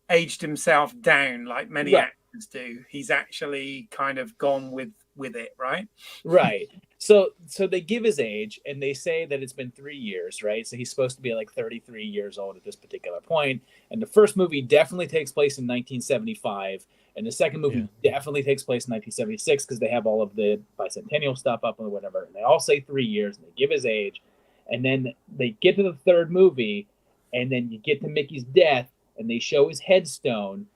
Speaker 1: aged himself down like many actors do. He's actually kind of gone with it, right?
Speaker 3: Right. So they give his age and they say that it's been 3 years, right? So he's supposed to be like 33 years old at this particular point. And the first movie definitely takes place in 1975. And the second movie definitely takes place in 1976 because they have all of the bicentennial stuff up and whatever. And they all say 3 years and they give his age. And then they get to the third movie and then you get to Mickey's death and they show his headstone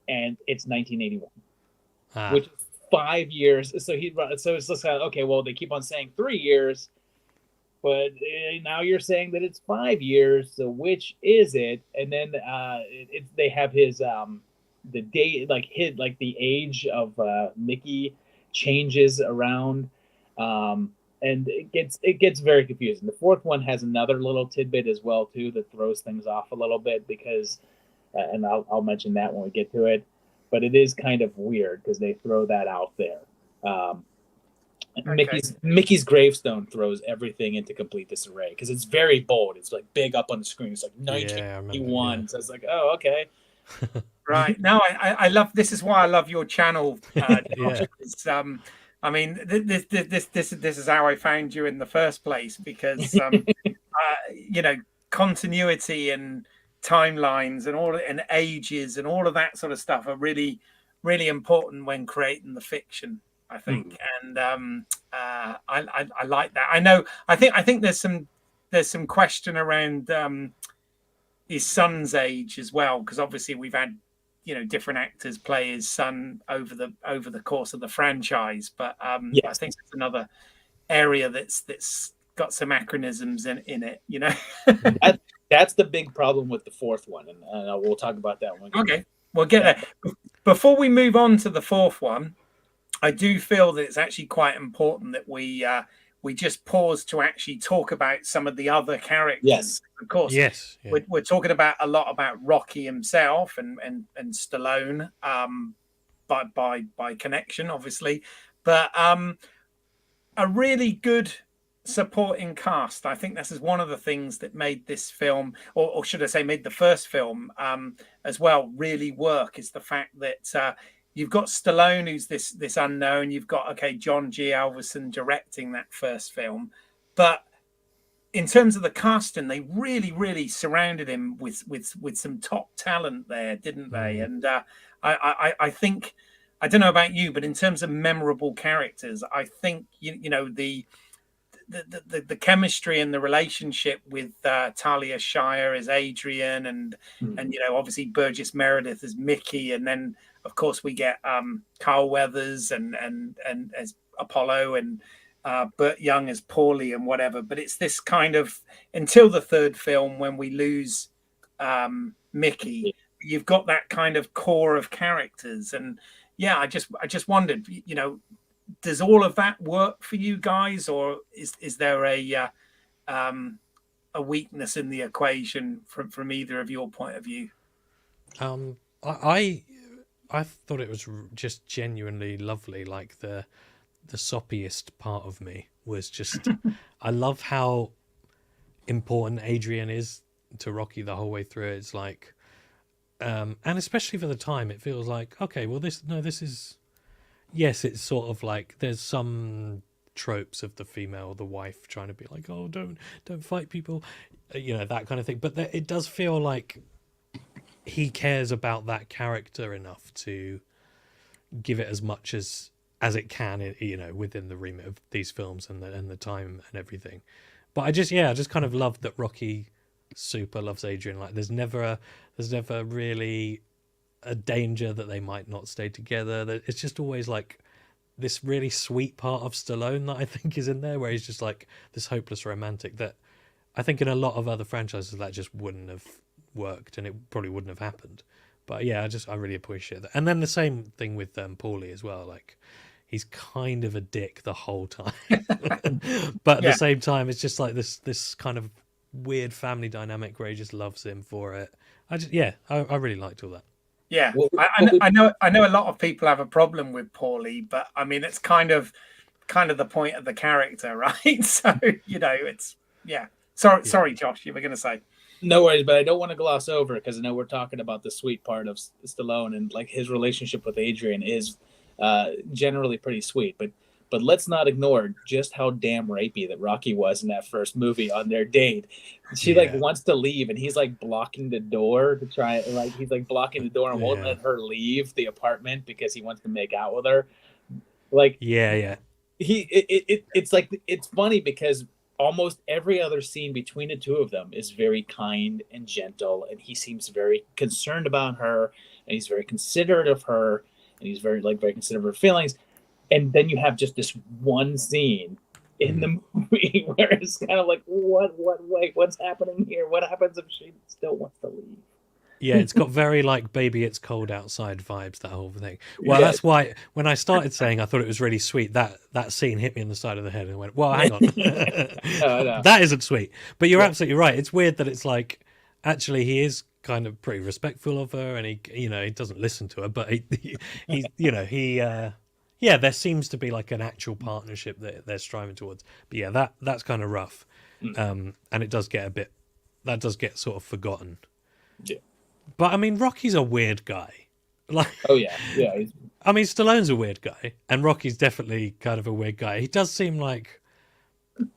Speaker 3: and it's 1981, which is 5 years. So it's just like, okay, well, they keep on saying 3 years, but now you're saying that it's 5 years. So which is it? And then they have his the date, like the age of Mickey changes around, and it gets very confusing. The fourth one has another little tidbit as well too that throws things off a little bit because, and I'll mention that when we get to it. But it is kind of weird because they throw that out there. Mickey's gravestone throws everything into complete disarray because it's very bold. It's like big up on the screen. It's like 1981. Yeah. So it's like, oh, okay.
Speaker 1: Right. No, I love. This is why I love your channel. I mean, this is how I found you in the first place because continuity and timelines and all and ages and all of that sort of stuff are really, really important when creating the fiction, I think. And I like that. I think there's some question around his son's age as well, because obviously we've had different actors play his son over the course of the franchise, but I think it's another area that's got some acronyms in it.
Speaker 3: That's the big problem with the fourth one, and we'll talk about that one.
Speaker 1: Okay, we'll get there. Before we move on to the fourth one, I do feel that it's actually quite important that we just pause to actually talk about some of the other characters.
Speaker 3: Yes,
Speaker 1: of course.
Speaker 2: Yes,
Speaker 1: we're talking about a lot about Rocky himself and Stallone, by connection, obviously, but a really good supporting cast. I think this is one of the things that made this film, or should I say, made the first film as well, really work. Is the fact that you've got Stallone, who's this unknown. You've got John G. Alverson directing that first film, but in terms of the casting, they really, really surrounded him with some top talent there, didn't they? And I think, I don't know about you, but in terms of memorable characters, I think the chemistry and the relationship with Talia Shire as Adrian and obviously Burgess Meredith as Mickey, and then of course we get Carl Weathers and as Apollo and Burt Young as Paulie and whatever. But it's this kind of, until the third film when we lose Mickey, you've got that kind of core of characters. And I just wondered, does all of that work for you guys, or is there a weakness in the equation from either of your point of view?
Speaker 2: I thought it was just genuinely lovely. Like the soppiest part of me was just I love how important Adrian is to Rocky the whole way through. It's like and especially for the time, it feels like, okay, well this is, yes, it's sort of like there's some tropes of the female, the wife trying to be like, oh, don't fight people, that kind of thing. But it does feel like he cares about that character enough to give it as much as it can, within the remit of these films and the time and everything. But I just kind of love that Rocky super loves Adrian. Like there's never really a danger that they might not stay together. It's just always like this really sweet part of Stallone that I think is in there, where he's just like this hopeless romantic that I think in a lot of other franchises that just wouldn't have worked and it probably wouldn't have happened. But yeah, I really appreciate that. And then the same thing with Paulie as well. Like he's kind of a dick the whole time, but at the same time, it's just like this kind of weird family dynamic where he just loves him for it. I really liked all that.
Speaker 1: Yeah, I know a lot of people have a problem with Paulie, but I mean it's kind of the point of the character, right? So it's Sorry, Josh, you were going to say.
Speaker 3: No worries, but I don't want to gloss over because I know we're talking about the sweet part of Stallone, and like his relationship with Adrian is generally pretty sweet, but let's not ignore just how damn rapey that Rocky was in that first movie on their date. She wants to leave and he's like blocking the door to try, like he's like blocking the door and won't let her leave the apartment because he wants to make out with her. Like it's like, it's funny because almost every other scene between the two of them is very kind and gentle, and he seems very concerned about her, and he's very considerate of her, and he's very considerate of her feelings. And then you have just this one scene in the movie where it's kind of like, what's happening here? What happens if she still wants to leave?
Speaker 2: Yeah, it's got very like Baby It's Cold Outside vibes, that whole thing. Well, that's why when I started saying I thought it was really sweet, that scene hit me in the side of the head and I went, well, hang on. No. That isn't sweet. But you're absolutely right. It's weird that it's like, actually, he is kind of pretty respectful of her and he doesn't listen to her, but there seems to be like an actual partnership that they're striving towards. But yeah, that's kind of rough. And it does get sort of forgotten.
Speaker 3: Yeah.
Speaker 2: But I mean, Rocky's a weird guy. Like, I mean, Stallone's a weird guy, and Rocky's definitely kind of a weird guy. He does seem like,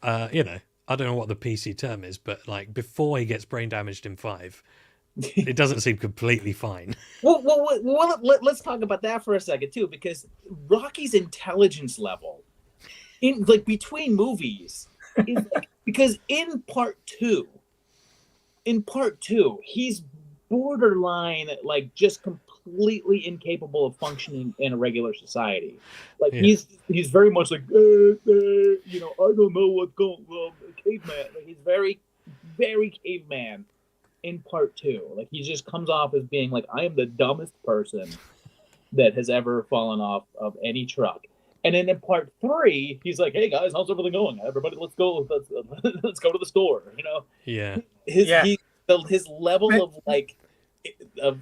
Speaker 2: I don't know what the PC term is, but like before he gets brain damaged in 5, it doesn't seem completely fine.
Speaker 3: Well, let's talk about that for a second too, because Rocky's intelligence level in like between movies is because in part two, he's borderline like just completely incapable of functioning in a regular society. Like he's very much like I don't know what's going on, caveman. Like he's very, very caveman in part 2. Like he just comes off as being like, I am the dumbest person that has ever fallen off of any truck. And then in part 3, he's like, hey guys, how's everything going? Everybody, let's go to the store. His level of like of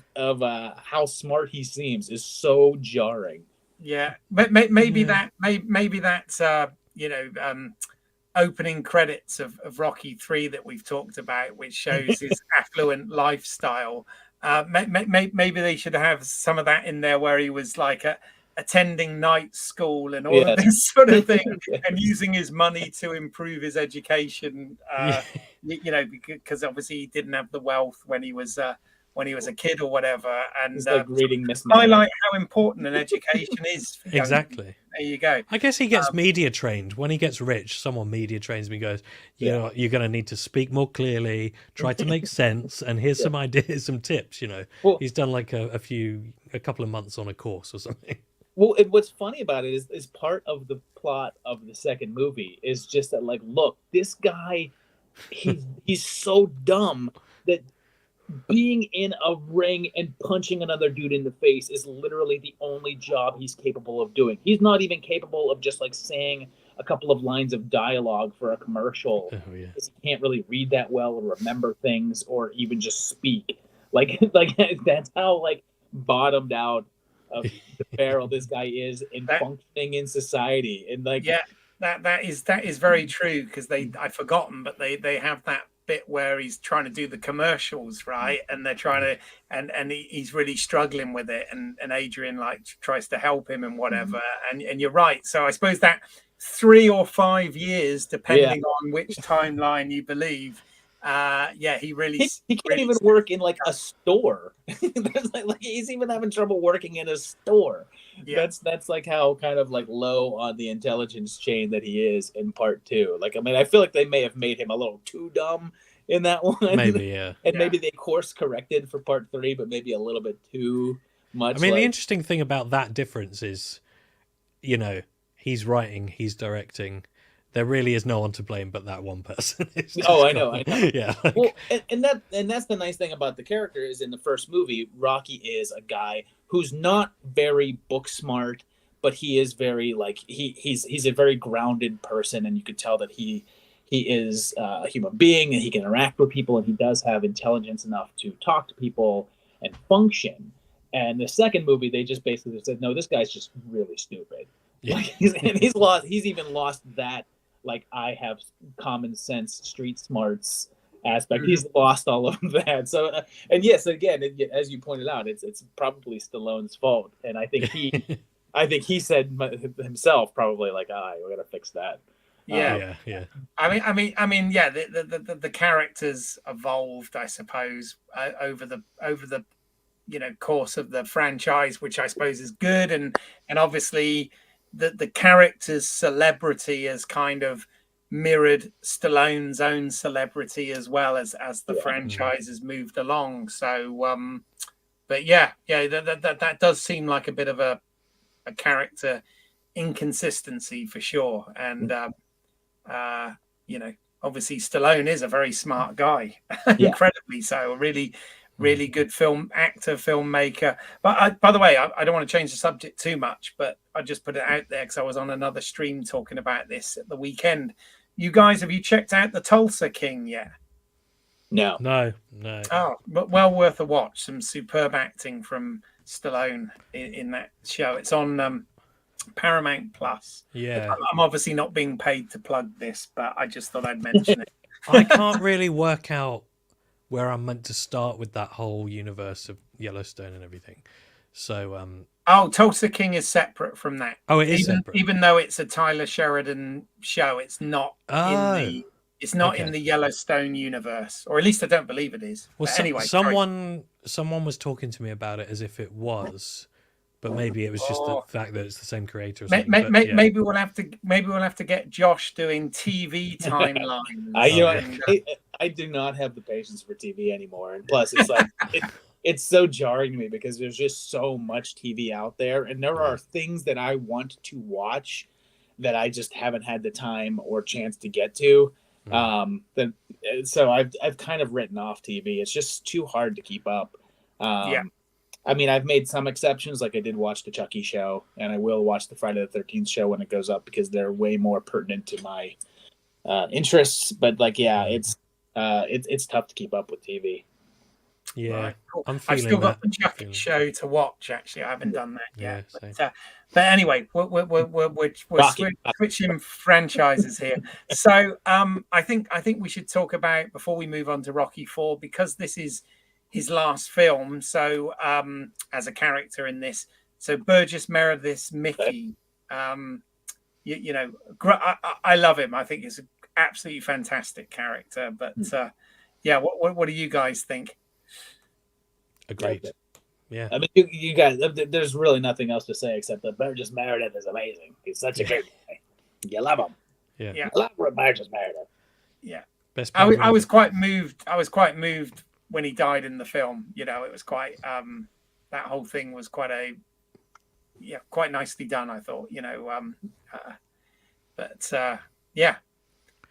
Speaker 3: how smart he seems is so jarring.
Speaker 1: Yeah, maybe that's opening credits of Rocky 3 that we've talked about, which shows his affluent lifestyle. Maybe they should have some of that in there where he was like attending night school and all of this sort of thing, and using his money to improve his education. Because obviously he didn't have the wealth when he was a kid or whatever, and
Speaker 3: like reading Miss
Speaker 1: highlight how important an education is. For
Speaker 2: exactly.
Speaker 1: There you go.
Speaker 2: I guess he gets media trained. When he gets rich, someone media trains him and goes, you're going to need to speak more clearly, try to make sense, and here's some ideas, some tips. Well, he's done like a couple of months on a course or something.
Speaker 3: Well, and what's funny about it is part of the plot of the second movie is just that, like, look, this guy, he's so dumb that being in a ring and punching another dude in the face is literally the only job he's capable of doing. He's not even capable of just like saying a couple of lines of dialogue for a commercial.
Speaker 2: Oh, yeah.
Speaker 3: He can't really read that well or remember things or even just speak. Like that's how like bottomed out of the barrel this guy is in functioning in society. And like
Speaker 1: that is very true, because I've forgotten, but they have that bit where he's trying to do the commercials, right? And they're trying to and he's really struggling with it, and Adrian like tries to help him and whatever. And you're right. So I suppose that 3 or 5 years,
Speaker 3: Yeah.
Speaker 1: depending on which timeline you believe. Yeah, he really
Speaker 3: He can't
Speaker 1: really
Speaker 3: even work in like a store. like he's even having trouble working in a store.
Speaker 1: Yeah.
Speaker 3: That's like how kind of like low on the intelligence chain that he is in part 2. Like, I mean, I feel like they may have made him a little too dumb in that one.
Speaker 2: Maybe, yeah.
Speaker 3: And
Speaker 1: Yeah.
Speaker 3: maybe they course corrected for part 3, but maybe a little bit too much.
Speaker 2: I mean,
Speaker 3: like,
Speaker 2: the interesting thing about that difference is, you know, he's writing, he's directing. There really is no one to blame but that one person. It's just
Speaker 3: I know.
Speaker 2: Yeah. Like,
Speaker 3: Well, and that's the nice thing about the character is in the first movie, Rocky is a guy who's not very book smart, but he is very like he's a very grounded person, and you could tell that he is a human being and he can interact with people, and he does have intelligence enough to talk to people and function. And the second movie, they just basically said, no, this guy's just really stupid.
Speaker 2: Yeah.
Speaker 3: Like, he's even lost that, like, I have common sense, street smarts aspect. He's lost all of that. So, and yes, again, as you pointed out, it's probably Stallone's fault, and I think he said himself probably like, we gotta fix that.
Speaker 1: Yeah.
Speaker 2: Yeah.
Speaker 1: I mean, yeah. The characters evolved, I suppose, over the course of the franchise, which I suppose is good, and obviously the character's celebrity has kind of mirrored Stallone's own celebrity as well as the franchise has moved along. So, but yeah, that does seem like a bit of a character inconsistency for sure. And obviously Stallone is a very smart guy, incredibly so. Really good filmmaker. But by the way, I don't want to change the subject too much, but I just put it out there because I was on another stream talking about this at the weekend. You guys, have you checked out The Tulsa King yet?
Speaker 3: No.
Speaker 1: Oh, but well worth a watch. Some superb acting from Stallone in that show. It's on Paramount Plus.
Speaker 2: Yeah.
Speaker 1: I'm obviously not being paid to plug this, but I just thought I'd mention it.
Speaker 2: I can't really work out where I'm meant to start with that whole universe of Yellowstone and everything. So,
Speaker 1: Tulsa King is separate from that.
Speaker 2: Oh, it is separate.
Speaker 1: Even though it's a Tyler Sheridan show, it's not in the Yellowstone universe, or at least I don't believe it is.
Speaker 2: Well,
Speaker 1: anyway,
Speaker 2: someone was talking to me about it as if it was, but maybe it was just the fact that it's the same creator. Or something.
Speaker 1: Maybe we'll have to get Josh doing TV timelines.
Speaker 3: I do not have the patience for TV anymore, and plus, it's like it's so jarring to me because there's just so much TV out there, and there are things that I want to watch that I just haven't had the time or chance to get to. So I've kind of written off TV. It's just too hard to keep up. I mean, I've made some exceptions, like I did watch the Chucky show, and I will watch the Friday the 13th show when it goes up because they're way more pertinent to my interests. But like, it's tough to keep up with TV.
Speaker 2: Yeah,
Speaker 1: right, cool.
Speaker 2: I've
Speaker 1: still got the Chucky show to watch. Actually, I haven't done that yet. But anyway, we're switching franchises here. So I think we should talk about, before we move on to Rocky IV, because this is his last film. So as a character in this, so Burgess Meredith's Mickey. I love him. I think he's an absolutely fantastic character. But what do you guys think?
Speaker 2: Agreed. Yeah.
Speaker 3: I mean, you guys, there's really nothing else to say except that Burgess Meredith is amazing. He's such a great guy. You love him.
Speaker 2: Yeah.
Speaker 3: You love Burgess Meredith.
Speaker 1: Yeah.
Speaker 2: Best
Speaker 1: I was quite moved. I was quite moved when he died in the film. You know, it was quite that whole thing was quite nicely done, I thought. You know,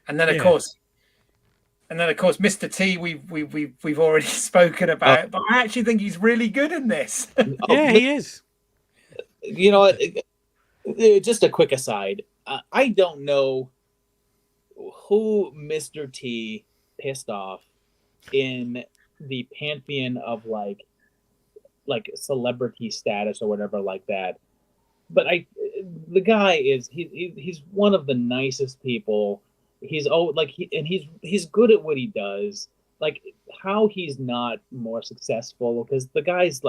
Speaker 1: and then of course. Mr. T, we've already spoken about, but I actually think he's really good in this.
Speaker 2: He is.
Speaker 3: You know, just a quick aside. I don't know who Mr. T pissed off in the pantheon of like celebrity status or whatever like that. But the guy is he's one of the nicest people. He's he's good at what he does. Like, how he's not more successful, because the guy's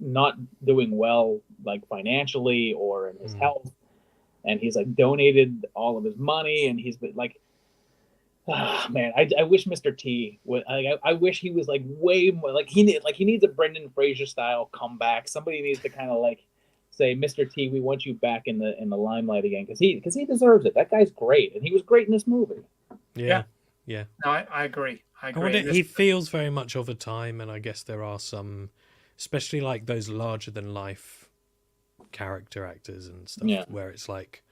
Speaker 3: not doing well, like financially or in his health. and he's like donated all of his money, and he's been like, ah, man, I wish Mr. T would. I wish he was like way more like he needs a Brendan Fraser style comeback. Somebody needs to kind of like say, Mr. T, we want you back in the limelight again, because he deserves it. That guy's great, and he was great in this movie.
Speaker 2: Yeah.
Speaker 1: No, I agree. I agree.
Speaker 2: wonder, he feels very much of a time, and I guess there are some, especially like those larger than life character actors and stuff, where it's like,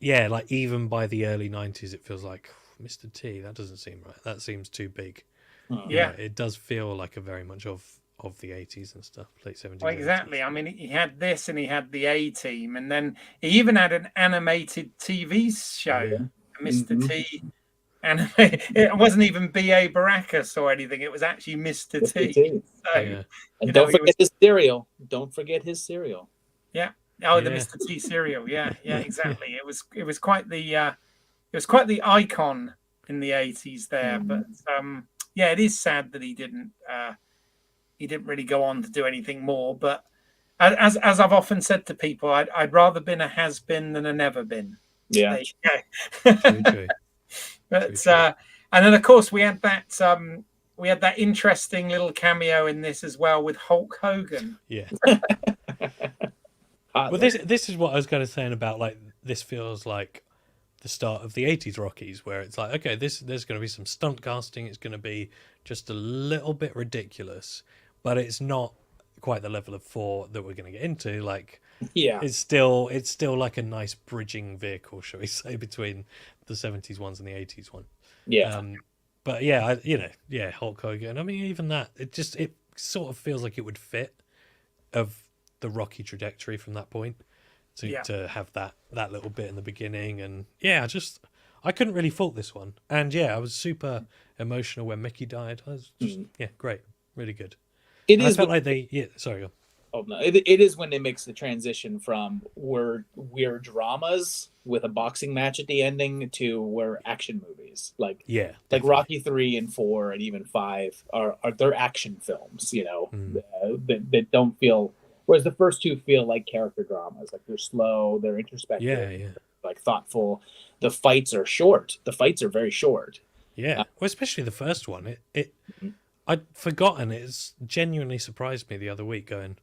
Speaker 2: yeah, like even by the early 90s, it feels like, Mr. T, that doesn't seem right. That seems too big.
Speaker 1: Yeah,
Speaker 2: it does feel like a very much of the 80s and stuff, late 70s.
Speaker 1: well, exactly.
Speaker 2: 80s.
Speaker 1: I mean, he had this, and he had the A-Team, and then he even had an animated TV show, Mr. T. And it wasn't even B.A. Baracus or anything. It was actually Mr. T. So,
Speaker 3: and don't forget his cereal. Don't forget his cereal.
Speaker 1: Yeah. Oh, the Mr. T cereal. Yeah, exactly. It was quite the icon in the 80s there. But it is sad that he didn't really go on to do anything more. But as I've often said to people, I'd rather been a has been than a never been.
Speaker 3: Yeah.
Speaker 2: True.
Speaker 1: But and then of course we had that interesting little cameo in this as well with Hulk Hogan.
Speaker 2: Yeah. Well, this is what I was kind of saying about, like, this feels like the start of the 80s Rockies, where it's like, okay, there's going to be some stunt casting. It's going to be just a little bit ridiculous, but it's not quite the level of 4 that we're going to get into. Like, it's still like a nice bridging vehicle, shall we say, between the 70s ones and the 80s one. But Hulk Hogan, I mean, even that, it sort of feels like it would fit of the Rocky trajectory from that point to have that little bit in the beginning. And I couldn't really fault this one. And I was super emotional when Mickey died. I was just great, really good. I felt like sorry, go on.
Speaker 3: Oh no! It is when it makes the transition from we're dramas with a boxing match at the ending to we're action movies. Like Rocky 3 and 4 and even 5 are they're action films. That don't feel. Whereas the first 2 feel like character dramas. Like they're slow, they're introspective, like thoughtful. The fights are short. The fights are very short.
Speaker 2: Yeah, well, especially the first one. I'd forgotten. It's genuinely surprised me the other week. Going,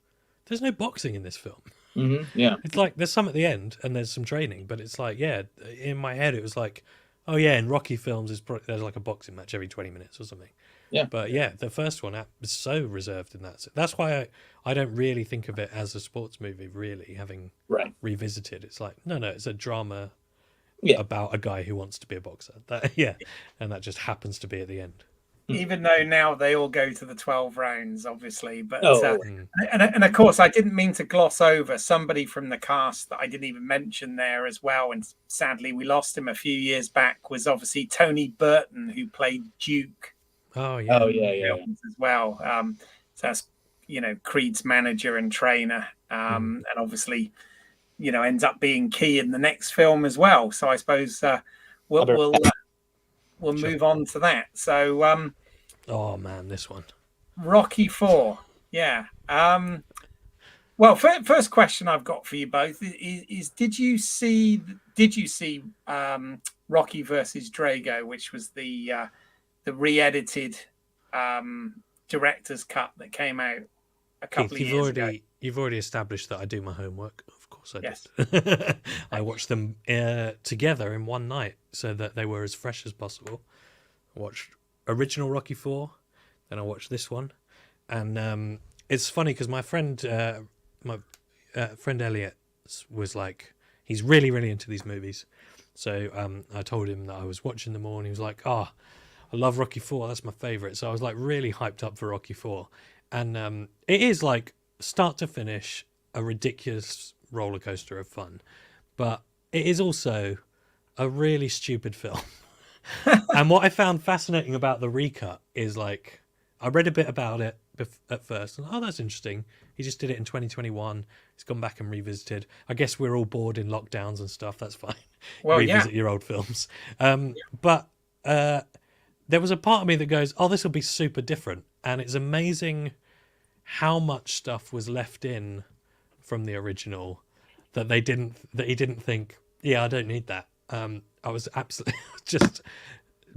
Speaker 2: there's no boxing in this film. It's like there's some at the end and there's some training, but it's like, in my head it was like, oh yeah, in Rocky films there's like a boxing match every 20 minutes or something. But the first one is so reserved in that. That's why I don't really think of it as a sports movie, really, having revisited. It's like, no, it's a drama about a guy who wants to be a boxer. And that just happens to be at the end.
Speaker 1: Even though now they all go to the 12 rounds, obviously. But and of course, I didn't mean to gloss over somebody from the cast that I didn't even mention there as well. And sadly, we lost him a few years back, was obviously Tony Burton, who played Duke.
Speaker 3: Yeah.
Speaker 1: As well. So that's, Creed's manager and trainer. And obviously, ends up being key in the next film as well. So I suppose we'll move on to that. So,
Speaker 2: oh man, this one,
Speaker 1: Rocky 4. Yeah. Well, first question I've got for you both is did you see Rocky versus Drago, which was the re-edited director's cut that came out a couple of years ago?
Speaker 2: You've already established that I do my homework. Of course I
Speaker 1: Yes.
Speaker 2: did. I watched them together in one night so that they were as fresh as possible. I watched original Rocky 4, then I watched this one. And it's funny because my friend Elliot was like, he's really, really into these movies. So I told him that I was watching them all, and he was like, I love Rocky 4. That's my favorite. So I was like really hyped up for Rocky 4. And it is like start to finish a ridiculous roller coaster of fun, but it is also a really stupid film. And what I found fascinating about the recut is, like, I read a bit about it at first, and that's interesting. He just did it in 2021. He's gone back and revisited. I guess we're all bored in lockdowns and stuff. That's fine.
Speaker 1: Well,
Speaker 2: revisit your old films. But there was a part of me that goes, this will be super different. And it's amazing how much stuff was left in from the original that he didn't think, yeah, I don't need that. I was absolutely just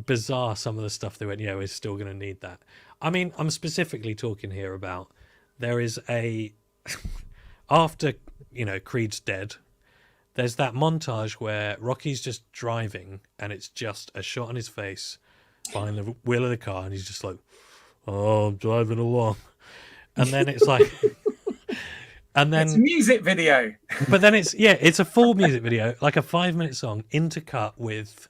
Speaker 2: bizarre, some of the stuff they went, yeah, we're still going to need that. I mean, I'm specifically talking here about, there is a after, you know, Creed's dead, there's that montage where Rocky's just driving and it's just a shot on his face behind the wheel of the car, and he's just like, oh, I'm driving along. And then it's like, and then
Speaker 1: it's a music video.
Speaker 2: But then it's a full music video, like a 5-minute song, intercut with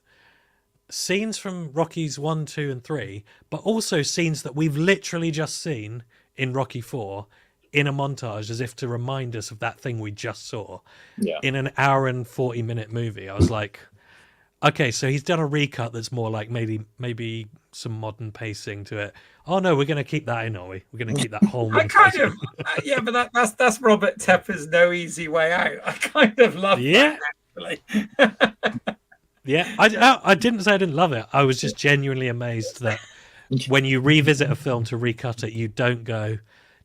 Speaker 2: scenes from Rocky's 1, 2, and 3, but also scenes that we've literally just seen in Rocky 4 in a montage, as if to remind us of that thing we just saw in an hour and 40-minute movie. I was like, okay, so he's done a recut that's more like maybe some modern pacing to it. Oh no, we're going to keep that in, are we? We're going to keep that whole
Speaker 1: I kind of, yeah, but that's Robert Tepper's No Easy Way Out. I kind of love that, actually.
Speaker 2: Yeah, I didn't say I didn't love it. I was just genuinely amazed that when you revisit a film to recut it, you don't go,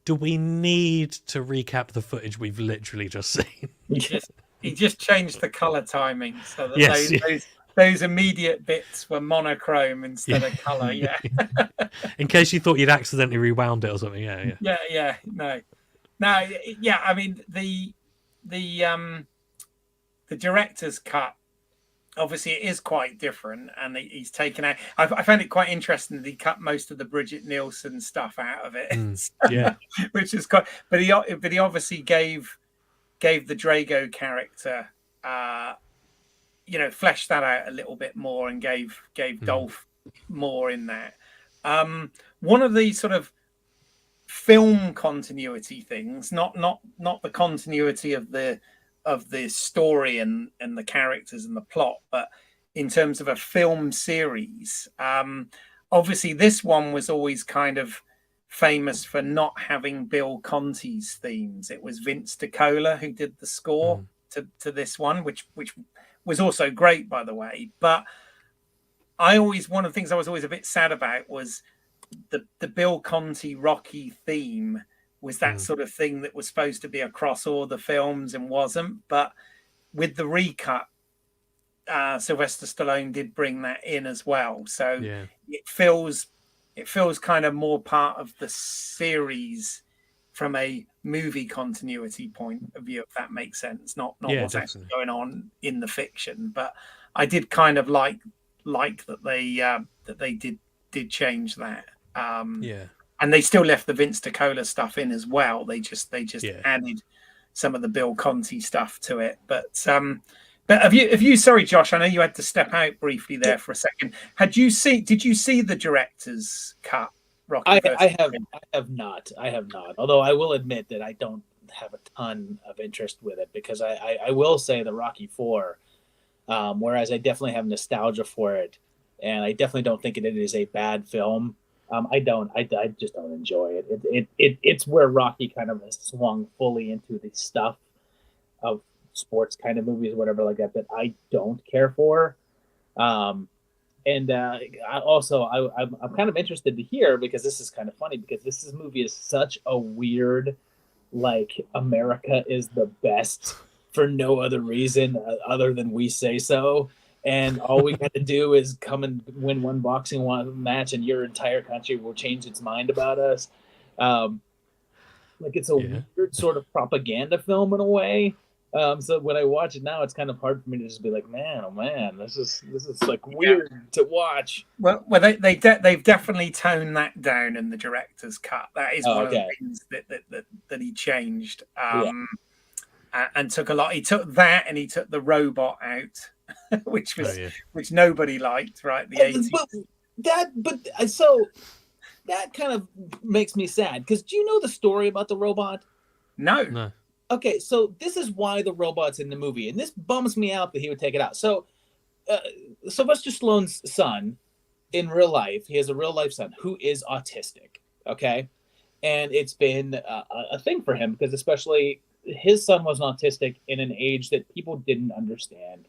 Speaker 2: do we need to recap the footage we've literally just seen?
Speaker 1: He just changed the color timing so that those immediate bits were monochrome instead of color. Yeah.
Speaker 2: In case you thought you'd accidentally rewound it or something.
Speaker 1: Yeah. No. Yeah. I mean, the director's cut, obviously it is quite different, and he's taken out. I found it quite interesting that he cut most of the Bridget Nielsen stuff out of it. Which is quite. But he obviously gave the Drago character, fleshed that out a little bit more, and gave Dolph more in that. One of the sort of film continuity things, not the continuity of the story and the characters and the plot, but in terms of a film series, obviously this one was always kind of famous for not having Bill Conti's themes. It was Vince DiCola who did the score to this one, which was also great, by the way. But one of the things I was always a bit sad about was the Bill Conti Rocky theme was that sort of thing that was supposed to be across all the films and wasn't. But with the recut, Sylvester Stallone did bring that in as well. So it feels kind of more part of the series from a movie continuity point of view, if that makes sense. Not what's actually going on in the fiction. But I did kind of like that they did change that. And they still left the Vince DiCola stuff in as well. They just added some of the Bill Conti stuff to it. But have you? Sorry, Josh, I know you had to step out briefly there for a second. Did you see the director's cut? Rocky
Speaker 3: I have not. Although I will admit that I don't have a ton of interest with it, because I will say the Rocky 4, whereas I definitely have nostalgia for it, and I definitely don't think it is a bad film. I just don't enjoy it. It's where Rocky kind of has swung fully into the stuff of sports kind of movies, whatever like that I don't care for. I'm kind of interested to hear, because this is kind of funny, because this movie is such a weird, like, America is the best for no other reason other than we say so. And all we got to do is come and win one boxing match, and your entire country will change its mind about us. Like, it's a weird sort of propaganda film in a way. So when I watch it now, it's kind of hard for me to just be like, man, oh man, this is like weird to watch.
Speaker 1: Well, they've definitely toned that down in the director's cut. That is one of the things that he changed, and took a lot. He took that, and he took the robot out. which nobody liked, right? The 80s.
Speaker 3: So that kind of makes me sad, because do you know the story about the robot?
Speaker 1: No.
Speaker 3: Okay, so this is why the robot's in the movie, and this bums me out that he would take it out. So Sylvester Stallone's son, in real life, he has a real life son who is autistic, okay? And it's been a thing for him, because especially his son was autistic in an age that people didn't understand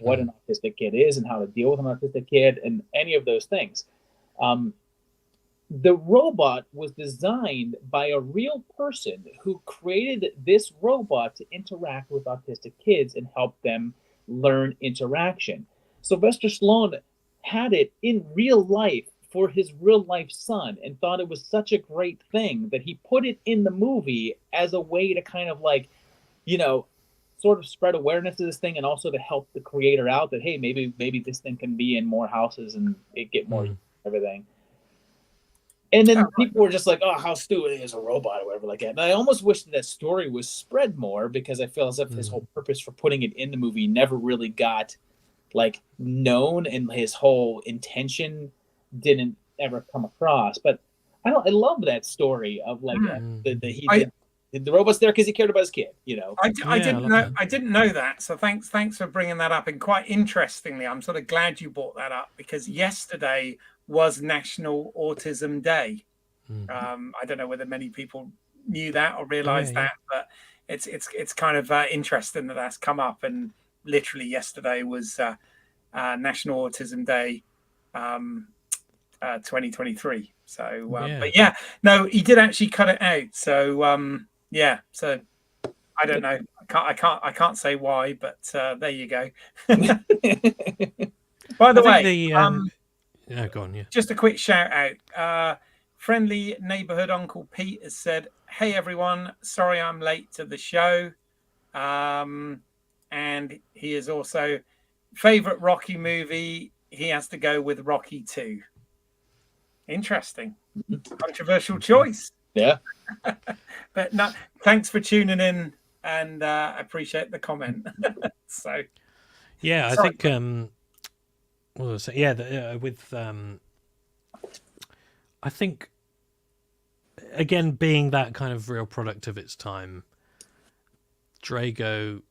Speaker 3: what an autistic kid is and how to deal with an autistic kid and any of those things. the robot was designed by a real person who created this robot to interact with autistic kids and help them learn interaction. Sylvester Stallone had it in real life for his real life son and thought it was such a great thing that he put it in the movie as a way to kind of like, you know, sort of spread awareness of this thing and also to help the creator out that, hey, maybe this thing can be in more houses and it get more everything. And then people were just like, oh, how stupid, he is a robot or whatever like that. And I almost wish that story was spread more because I feel as if his whole purpose for putting it in the movie never really got like known and his whole intention didn't ever come across. But I love that story of like the robot's there because he cared about his kid, you know.
Speaker 1: I didn't know that. So thanks for bringing that up. And quite interestingly, I'm sort of glad you brought that up because yesterday was National Autism Day. I don't know whether many people knew that or realized that, but it's kind of interesting that that's come up. And literally yesterday was National Autism Day 2023. So but yeah, no, he did actually cut it out. So yeah, so I don't know. I can't say why, but there you go. By the way,
Speaker 2: go on,
Speaker 1: just a quick shout out. Friendly neighborhood Uncle Pete has said, "Hey everyone, sorry I'm late to the show." And he is also favorite Rocky movie. He has to go with Rocky 2. Interesting, controversial choice.
Speaker 3: Yeah,
Speaker 1: but no, thanks for tuning in, and I appreciate the comment. So,
Speaker 2: yeah, I think what was I say? Yeah, with I think again being that kind of real product of its time, Drago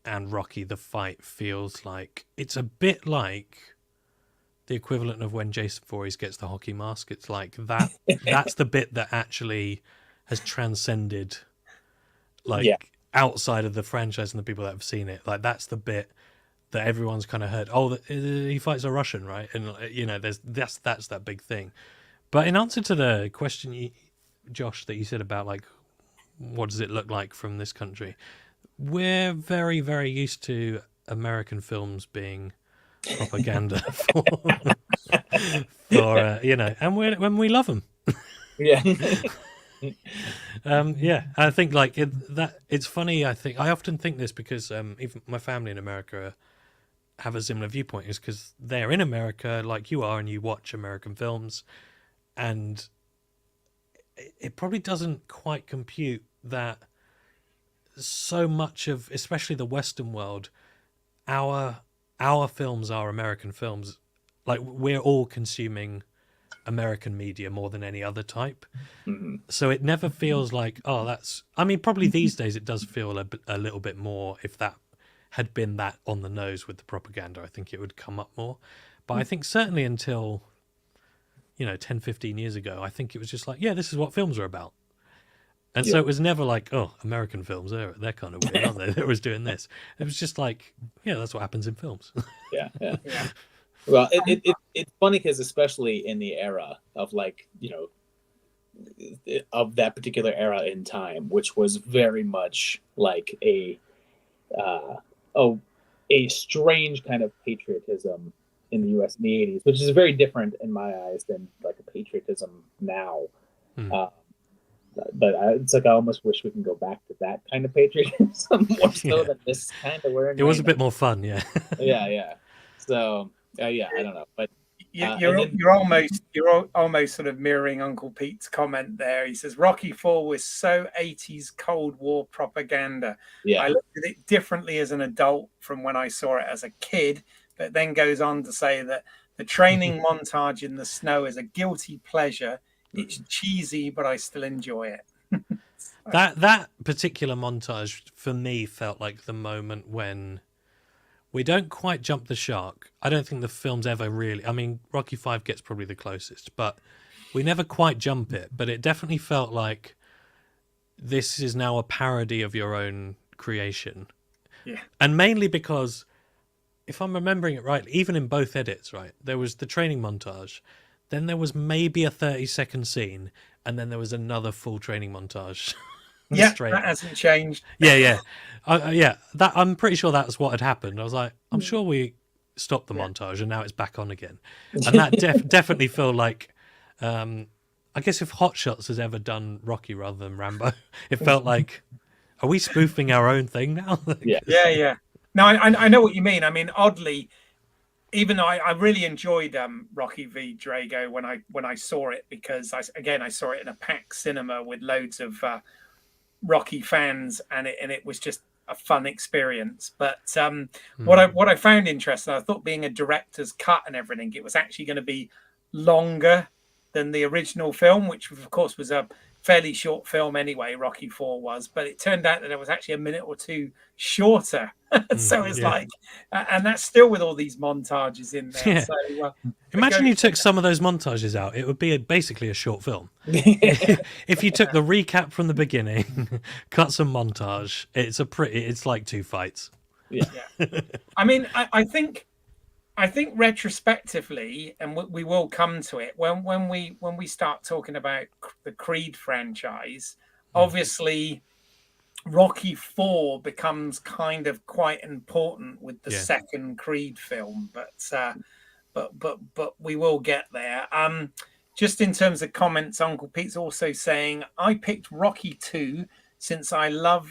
Speaker 2: and Rocky the fight feels like it's a bit like the equivalent of when Jason Voorhees gets the hockey mask. It's like that. That's the bit that actually has transcended, like outside of the franchise and the people that have seen it. Like that's the bit that everyone's kind of heard. Oh, he fights a Russian, right? And you know, that's that big thing. But in answer to the question, Josh, that you said about like, what does it look like from this country? We're very, very used to American films being propaganda for you know, and when we love them.
Speaker 3: Yeah.
Speaker 2: I think like it's funny. I often think this because even my family in America have a similar viewpoint, is because they're in America like you are and you watch American films, and it probably doesn't quite compute that so much of, especially the Western world, our films are American films. Like we're all consuming American media more than any other type. So it never feels like, oh, that's, I mean, probably these days it does feel a little bit more. If that had been that on the nose with the propaganda, I think it would come up more. But I think certainly until, 10, 15 years ago, I think it was just like, yeah, this is what films are about. And so it was never like, oh, American films, they're kind of weird, aren't they? They was doing this. It was just like, yeah, that's what happens in films.
Speaker 3: Yeah. Well, it's funny because especially in the era of like, of that particular era in time, which was very much like a strange kind of patriotism in the U.S. in the 80s, which is very different in my eyes than like a patriotism now. But it's like I almost wish we can go back to that kind of patriotism more so than this kind of we're in.
Speaker 2: It was a bit more fun, yeah.
Speaker 3: Yeah. So I don't know, but
Speaker 1: you're almost sort of mirroring Uncle Pete's comment there. He says Rocky IV was so 80s Cold War propaganda.
Speaker 3: Yeah.
Speaker 1: I looked at it differently as an adult from when I saw it as a kid, but then goes on to say that the training montage in the snow is a guilty pleasure. It's cheesy, but I still enjoy it.
Speaker 2: That particular montage for me felt like the moment when we don't quite jump the shark. I don't think the film's ever really, I mean, Rocky V gets probably the closest, but we never quite jump it. But it definitely felt like this is now a parody of your own creation.
Speaker 1: Yeah.
Speaker 2: And mainly because, if I'm remembering it right, even in both edits, right, there was the training montage, then there was maybe a 30-second scene, and then there was another full training montage.
Speaker 1: Yeah,
Speaker 2: Straight
Speaker 1: that
Speaker 2: up.
Speaker 1: hasn't changed.
Speaker 2: Yeah. That I'm pretty sure that's what had happened. I was like, I'm sure we stopped the montage, and now it's back on again. And that definitely felt like, I guess if Hot Shots has ever done Rocky rather than Rambo, it felt like, are we spoofing our own thing now?
Speaker 1: Yeah. No, I know what you mean. I mean, oddly, even though I really enjoyed Rocky v Drago when I saw it, because I saw it in a packed cinema with loads of Rocky fans, and it was just a fun experience. But what I found interesting, I thought, being a director's cut and everything, it was actually going to be longer than the original film, which of course was a fairly short film anyway. Rocky 4 was, but it turned out that it was actually a minute or two shorter. So it's like, and that's still with all these montages in there.
Speaker 2: Yeah.
Speaker 1: So
Speaker 2: imagine you took some of those montages out, it would be basically a short film. If you took the recap from the beginning, cut some montage, it's like 2 fights.
Speaker 1: Yeah. I mean, I think retrospectively, and we will come to it when we start talking about the Creed franchise, obviously Rocky 4 becomes kind of quite important with the second Creed film, but we will get there. Just in terms of comments, Uncle Pete's also saying, I picked Rocky 2 since I love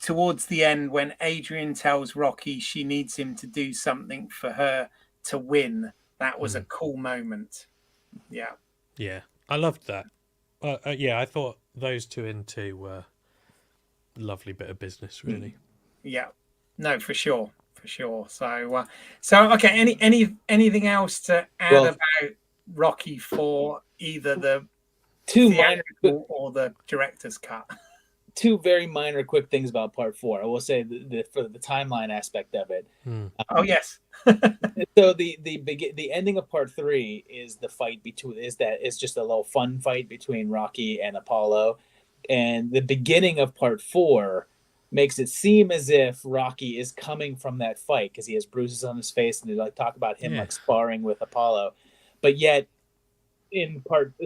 Speaker 1: towards the end when Adrian tells Rocky she needs him to do something for her to win. That was a cool moment. Yeah,
Speaker 2: I loved that. I thought those 2 in 2 were a lovely bit of business, really.
Speaker 1: Yeah, no, for sure. So okay, anything else to add about Rocky 4, either the theatrical or the director's cut?
Speaker 3: 2 very minor quick things about part 4. I will say for the timeline aspect of it.
Speaker 1: Oh yes.
Speaker 3: So the ending of part 3 is the fight it's just a little fun fight between Rocky and Apollo, and the beginning of part 4 makes it seem as if Rocky is coming from that fight because he has bruises on his face, and they like talk about him like sparring with Apollo, but yet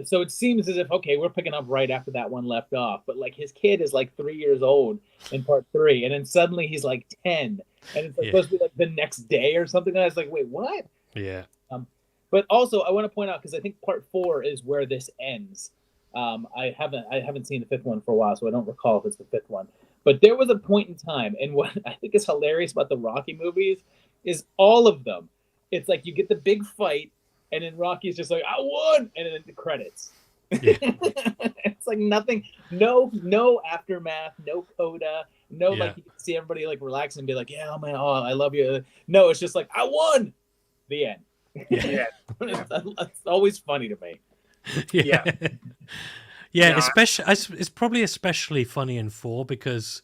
Speaker 3: so it seems as if, okay, we're picking up right after that one left off, but like his kid is like 3 years old in part 3, and then suddenly he's like 10, and it's supposed to be like the next day or something, and I was like, wait, what? But also I want to point out, because I think part 4 is where this ends. I haven't seen the 5th one for a while, so I don't recall if it's the 5th one, but there was a point in time, and what I think is hilarious about the Rocky movies is all of them, it's like you get the big fight, and then Rocky's just like, I won! And then the credits. It's like nothing, no aftermath, no coda, like you can see everybody like relax and be like, yeah, man, I love you. No, it's just like, I won! The end. It's always funny to me.
Speaker 2: It's probably especially funny in 4 because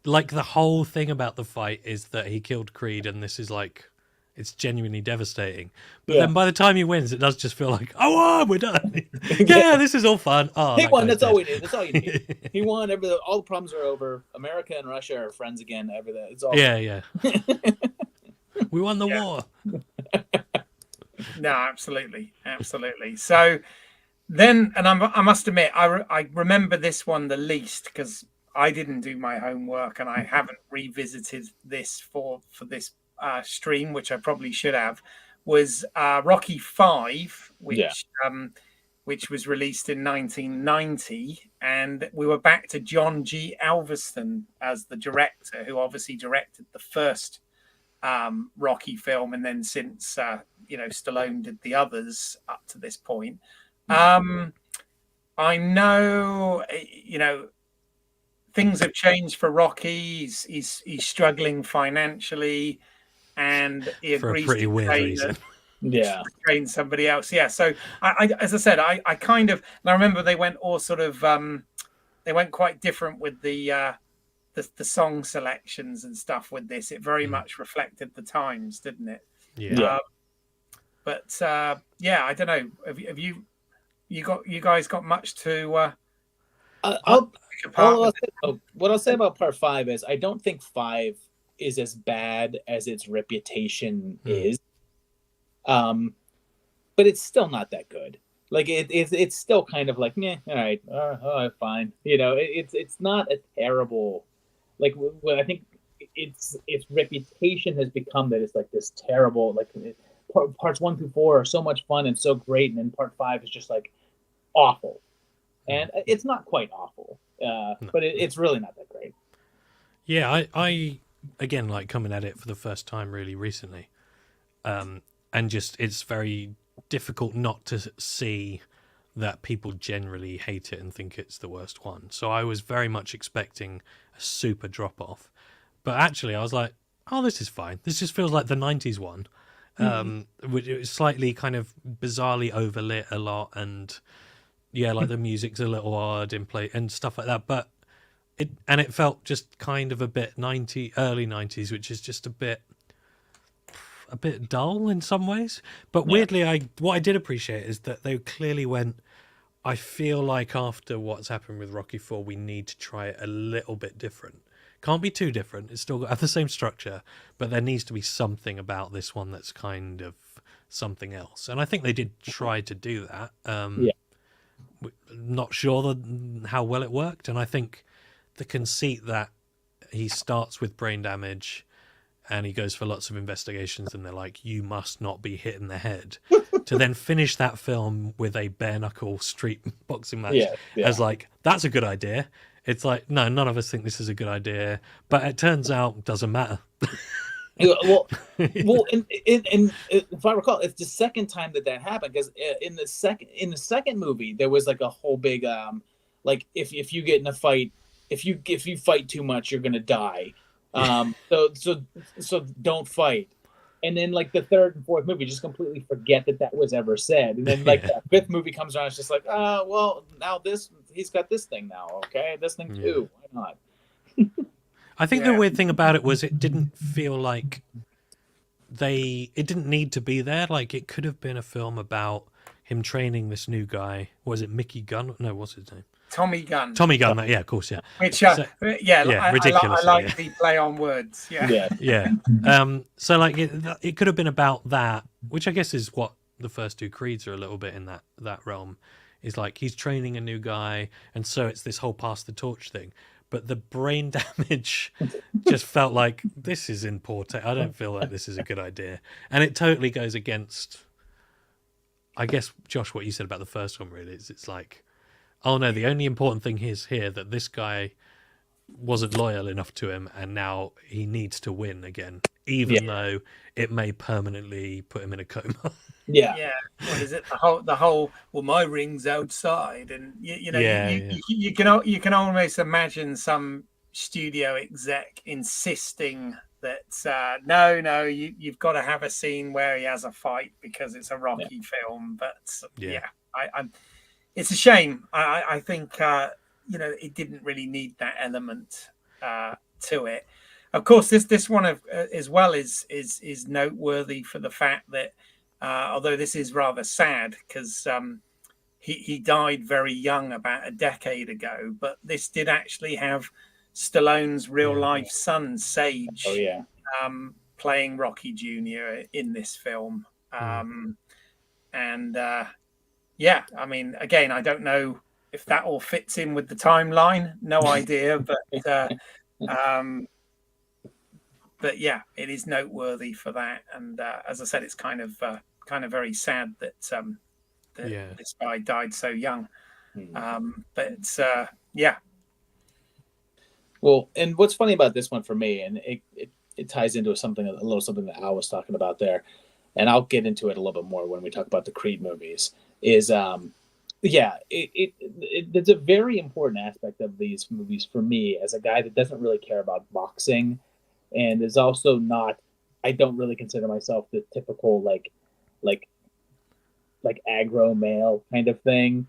Speaker 2: like the whole thing about the fight is that he killed Creed, and this is like, it's genuinely devastating. But then by the time he wins, it does just feel like, oh, we're done. This is all fun. Oh,
Speaker 3: he won. That's all we need. That's all you need. He won. All the problems are over. America and Russia are friends again. Everything. It's all.
Speaker 2: Yeah. We won the war.
Speaker 1: No, absolutely. So then, and I must admit, I remember this one the least because I didn't do my homework, and I haven't revisited this for this stream, which I probably should have, was Rocky 5, which was released in 1990, and we were back to John G. Elverston as the director, who obviously directed the first Rocky film, and then since Stallone did the others up to this point. I know, things have changed for Rocky. He's struggling financially, and he agrees
Speaker 2: for a pretty weird reason.
Speaker 1: Train somebody else. Yeah. So I as I said, I kind of, and I remember they went all sort of they went quite different with the song selections and stuff with this. It very much reflected the times, didn't it?
Speaker 3: Yeah.
Speaker 1: But I don't know. Have you guys got much to?
Speaker 3: What I'll say about part 5 is I don't think 5 is as bad as its reputation is. but it's still not that good. Like it's still kind of like, yeah, all right, fine. You know, it's not a terrible. Like what I think its reputation has become that it's like this terrible. Like parts 1 through 4 are so much fun and so great, and then part 5 is just like awful. And it's not quite awful, but it's really not that great.
Speaker 2: Yeah, I again, like, coming at it for the first time really recently, and just it's very difficult not to see that people generally hate it and think it's the worst one. So I was very much expecting a super drop off, but actually I was like, oh, this is fine. This just feels like the 90s one, which is slightly kind of bizarrely overlit a lot, and yeah, like the music's a little odd in play and stuff like that, but it felt just kind of a bit early 90s, which is just a bit dull in some ways. But weirdly, what I did appreciate is that they clearly went, I feel like after what's happened with Rocky 4, we need to try it a little bit different. Can't be too different. It's still got to have the same structure, but there needs to be something about this one that's kind of something else. And I think they did try to do that. Not sure how well it worked. And I think the conceit that he starts with brain damage and he goes for lots of investigations and they're like, you must not be hit in the head, to then finish that film with a bare knuckle street boxing match as like, that's a good idea. It's like, no, none of us think this is a good idea, but it turns out it doesn't matter.
Speaker 3: well, and if I recall, it's the second time that happened, because in the second movie there was like a whole big like if you get in a fight, if you fight too much, you're gonna die. So don't fight. And then like the third and fourth movie just completely forget that was ever said. And then like the fifth movie comes around, it's just like, well, now he's got this thing now, okay, this thing too. Why not?
Speaker 2: I think the weird thing about it was it didn't feel like it didn't need to be there. Like, it could have been a film about him training this new guy. Was it Mickey Gunn? No, what's his name?
Speaker 1: Tommy Gunn.
Speaker 2: Tommy Gunn. Yeah, of course. Yeah.
Speaker 1: Which,
Speaker 2: ridiculous.
Speaker 1: I like the play on words.
Speaker 2: Yeah. So like it could have been about that, which I guess is what the first two Creeds are a little bit in that realm. Is like he's training a new guy, and so it's this whole pass the torch thing. But the brain damage just felt like, this is in poor taste. I don't feel like this is a good idea. And it totally goes against, I guess, Josh, what you said about the first one, really. It's like, oh no, the only important thing is here that this guy wasn't loyal enough to him, and now he needs to win again, even though it may permanently put him in a coma.
Speaker 1: Yeah. What is it? The whole. Well, my ring's outside, and you can almost imagine some studio exec insisting that no, you've got to have a scene where he has a fight because it's a Rocky film. But I'm. It's a shame. I think it didn't really need that element to it. Of course, this one as well is noteworthy for the fact that. Although this is rather sad because he died very young, about a decade ago, but this did actually have Stallone's real life son, Sage, playing Rocky Jr. in this film. I mean, again, I don't know if that all fits in with the timeline. No idea, but yeah, it is noteworthy for that. And as I said, it's kind of very sad that this guy died so young.
Speaker 3: Well, and what's funny about this one for me, and it ties into something that Al was talking about there, and I'll get into it a little bit more when we talk about the Creed movies, is it's a very important aspect of these movies for me as a guy that doesn't really care about boxing, and is also not, I don't really consider myself the typical like aggro male kind of thing.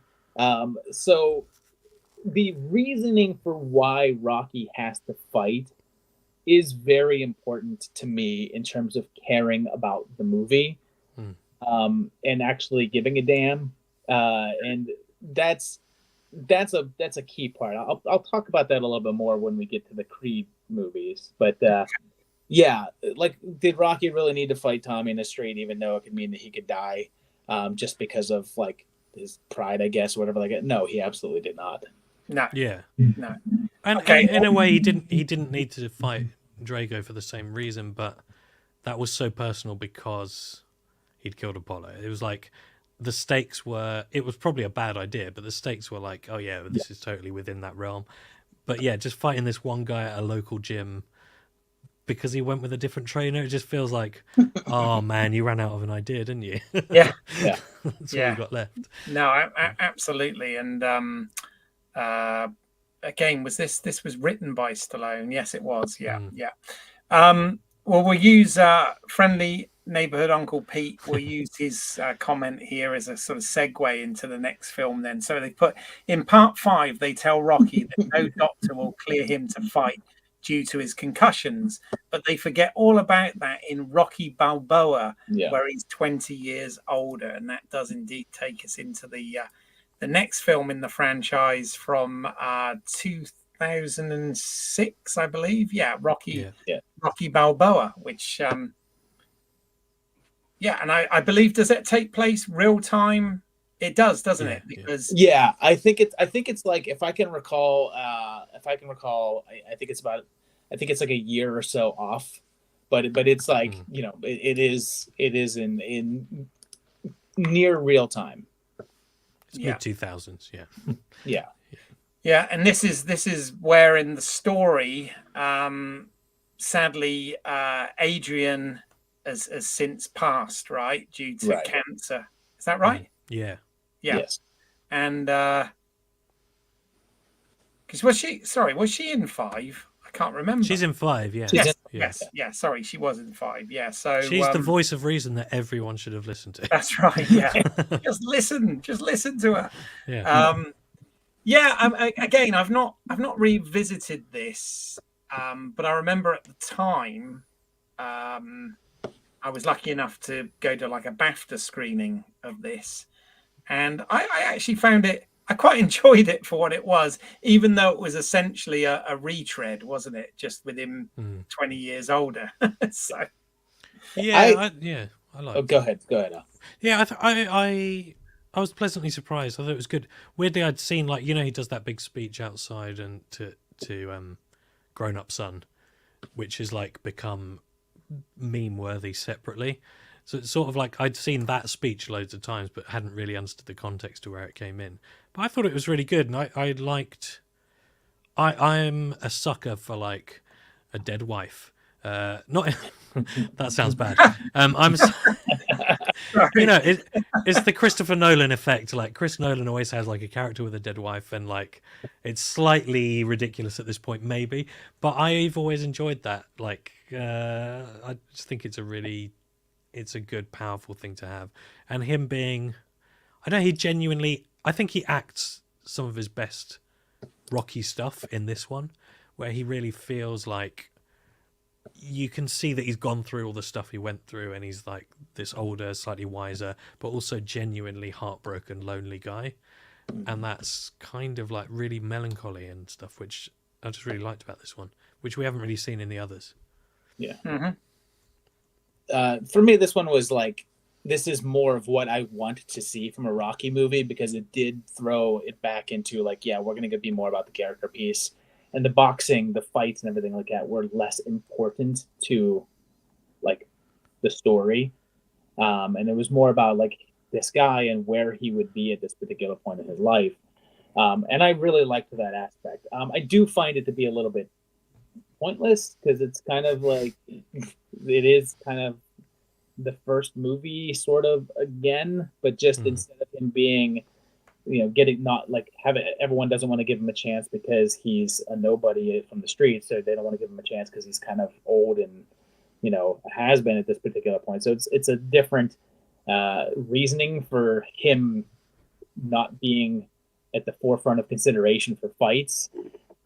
Speaker 3: So the reasoning for why Rocky has to fight is very important to me in terms of caring about the movie, and actually giving a damn. And that's a key part. I'll talk about that a little bit more when we get to the Creed movies. But like, did Rocky really need to fight Tommy in the street, even though it could mean that he could die? just because of like his pride, I guess, or whatever. Like, no, he absolutely did not.
Speaker 1: No,
Speaker 2: Yeah.
Speaker 1: no.
Speaker 2: And
Speaker 1: Okay.
Speaker 2: in a way, he didn't need to fight Drago for the same reason, but that was so personal because he'd killed Apollo. It was like the stakes were. It was probably a bad idea, but the stakes were like, oh yeah, this is totally within that realm. But yeah, just fighting this one guy at a local gym because he went with a different trainer, it just feels like, oh man, you ran out of an idea, didn't you?
Speaker 1: Yeah.
Speaker 3: Yeah.
Speaker 2: That's all you got left.
Speaker 1: No, absolutely. And again, was this was written by Stallone? Yes, it was. Yeah, yeah. Well, we'll use friendly neighborhood Uncle Pete. We'll use his comment here as a sort of segue into the next film. Then, so they put in part 5. They tell Rocky that no doctor will clear him to fight due to his concussions, but they forget all about that in Rocky Balboa, where he's 20 years older, and that does indeed take us into the next film in the franchise from 2006, I believe. Yeah, Rocky Balboa, which and I believe, does it take place real time? It does, doesn't it? Because
Speaker 3: I think it's like, if I can recall, I think it's like a year or so off, but it's like, you know, it is in near real time.
Speaker 2: It's mid 2000s,
Speaker 1: yeah, and this is where in the story, sadly, Adrian has since passed, right, due to cancer. Is that right?
Speaker 2: Yeah.
Speaker 3: Yes.
Speaker 1: And because was she in 5? I can't remember.
Speaker 2: She's in 5, yeah.
Speaker 1: Yes. Sorry, she was in 5. Yeah, so
Speaker 2: she's the voice of reason that everyone should have listened to.
Speaker 1: That's right. Yeah, just listen to her. Yeah. Again, I've not revisited this, but I remember at the time, I was lucky enough to go to like a BAFTA screening of this, and I actually found it. I quite enjoyed it for what it was, even though it was essentially a retread, wasn't it? Just with him 20 years older. So
Speaker 2: I like.
Speaker 3: Oh, go ahead.
Speaker 2: Yeah, I was pleasantly surprised. I thought it was good. Weirdly, I'd seen, like, you know, he does that big speech outside and to Grown Up Son, which has like become meme worthy separately. So it's sort of like I'd seen that speech loads of times, but hadn't really understood the context to where it came in. But I thought it was really good, and I liked. I'm a sucker for like a dead wife. Not that sounds bad. I'm, you know, it's the Christopher Nolan effect. Like, Chris Nolan always has like a character with a dead wife, and like it's slightly ridiculous at this point, maybe. But I've always enjoyed that. Like, I just think it's a good, powerful thing to have. And him being, I know I think he acts some of his best Rocky stuff in this one, where he really feels like you can see that he's gone through all the stuff he went through, and he's like this older, slightly wiser, but also genuinely heartbroken, lonely guy. And that's kind of like really melancholy and stuff, which I just really liked about this one, which we haven't really seen in the others.
Speaker 3: Yeah. For me, this one was like, this is more of what I wanted to see from a Rocky movie, because it did throw it back into like, yeah, we're going to be more about the character piece, and the boxing, the fights and everything like that were less important to like the story. And it was more about like this guy and where he would be at this particular point in his life. And I really liked that aspect. I do find it to be a little bit pointless, because it's kind of like, it is kind of the first movie sort of again, but just instead of him being, you know, getting not like everyone doesn't want to give him a chance because he's a nobody from the street, so they don't want to give him a chance because he's kind of old and, you know, has been at this particular point. So it's a different reasoning for him not being at the forefront of consideration for fights,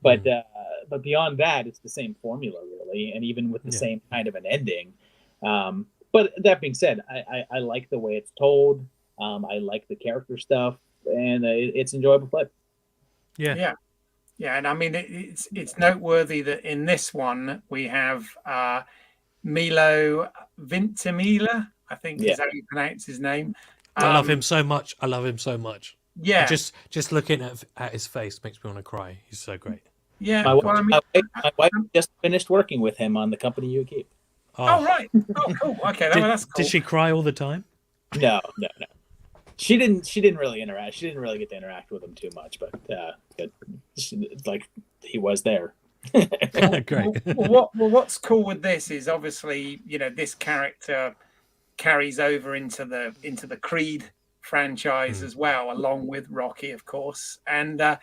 Speaker 3: but beyond that, it's the same formula really, and even with the same kind of an ending. But that being said, I like the way it's told. I like the character stuff, and it's enjoyable play.
Speaker 1: Yeah. And I mean, it's noteworthy that in this one we have Milo Ventimiglia, I think is how you pronounce his name,
Speaker 2: I love him so much. I love him so much.
Speaker 1: Yeah,
Speaker 2: Just looking at his face makes me want to cry. He's so great.
Speaker 1: yeah.
Speaker 3: My,
Speaker 1: Well, I mean,
Speaker 3: my wife just finished working with him on The Company You Keep.
Speaker 1: oh right. Oh, cool. Okay, that's cool.
Speaker 2: Did she cry all the time?
Speaker 3: No. She didn't really interact. She didn't really get to interact with him too much, but like he was there.
Speaker 2: Great.
Speaker 1: What's cool with this is obviously, this character carries over into the Creed franchise as well, along with Rocky, of course, and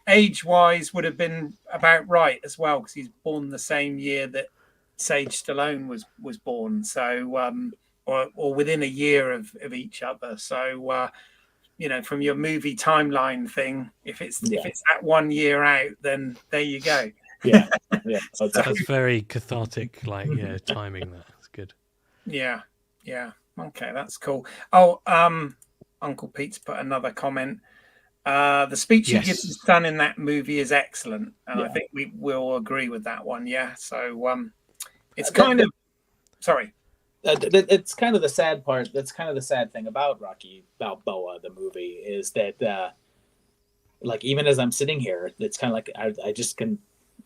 Speaker 1: age-wise would have been about right as well, because he's born the same year that Sage Stallone was born, so or within a year of each other. So from your movie timeline thing, if it's that 1 year out, then there you go.
Speaker 3: Yeah.
Speaker 2: That's very cathartic, timing. That's good.
Speaker 1: Yeah. Okay, that's cool. Oh, Uncle Pete's put another comment. The speech he gives his son in that movie is excellent, and I think we will agree with that one. Yeah. So it's kind of sorry.
Speaker 3: It's kind of the sad part. That's kind of the sad thing about Rocky Balboa, the movie, is that even as I'm sitting here, it's kind of like I just can.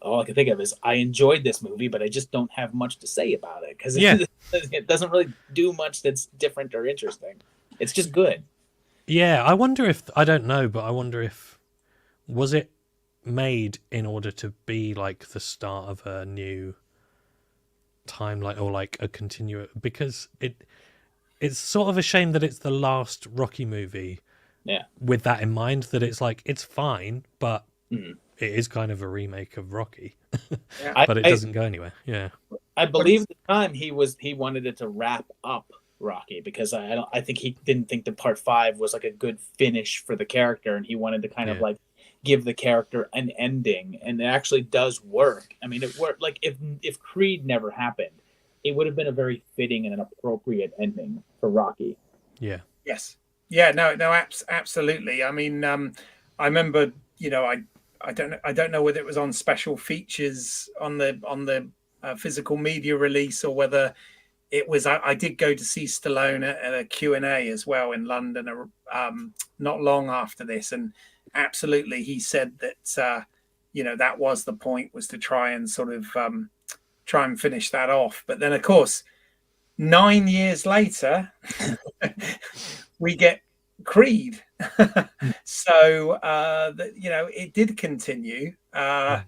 Speaker 3: All I can think of is I enjoyed this movie, but I just don't have much to say about it because it doesn't really do much that's different or interesting. It's just good.
Speaker 2: Yeah, I wonder if I don't know, but I wonder if was it made in order to be like the start of a new timeline or like a continuous, because it's sort of a shame that it's the last Rocky movie.
Speaker 3: Yeah.
Speaker 2: With that in mind, that it's like it's fine, but it is kind of a remake of Rocky, but it doesn't go anywhere. Yeah,
Speaker 3: I believe at the time he wanted it to wrap up Rocky because I think he didn't think that part 5 was like a good finish for the character, and he wanted to kind of like give the character an ending, and it actually does work. I mean, it worked. Like if Creed never happened, it would have been a very fitting and an appropriate ending for Rocky.
Speaker 2: Yeah.
Speaker 1: Yes. Yeah. No. Absolutely. I mean, I remember. I don't know whether it was on special features on the physical media release or whether it was. I did go to see Stallone at a Q&A as well in London, not long after this, and absolutely he said that that was the point, was to try and sort of try and finish that off. But then, of course, 9 years later, we get Creed. So it did continue. So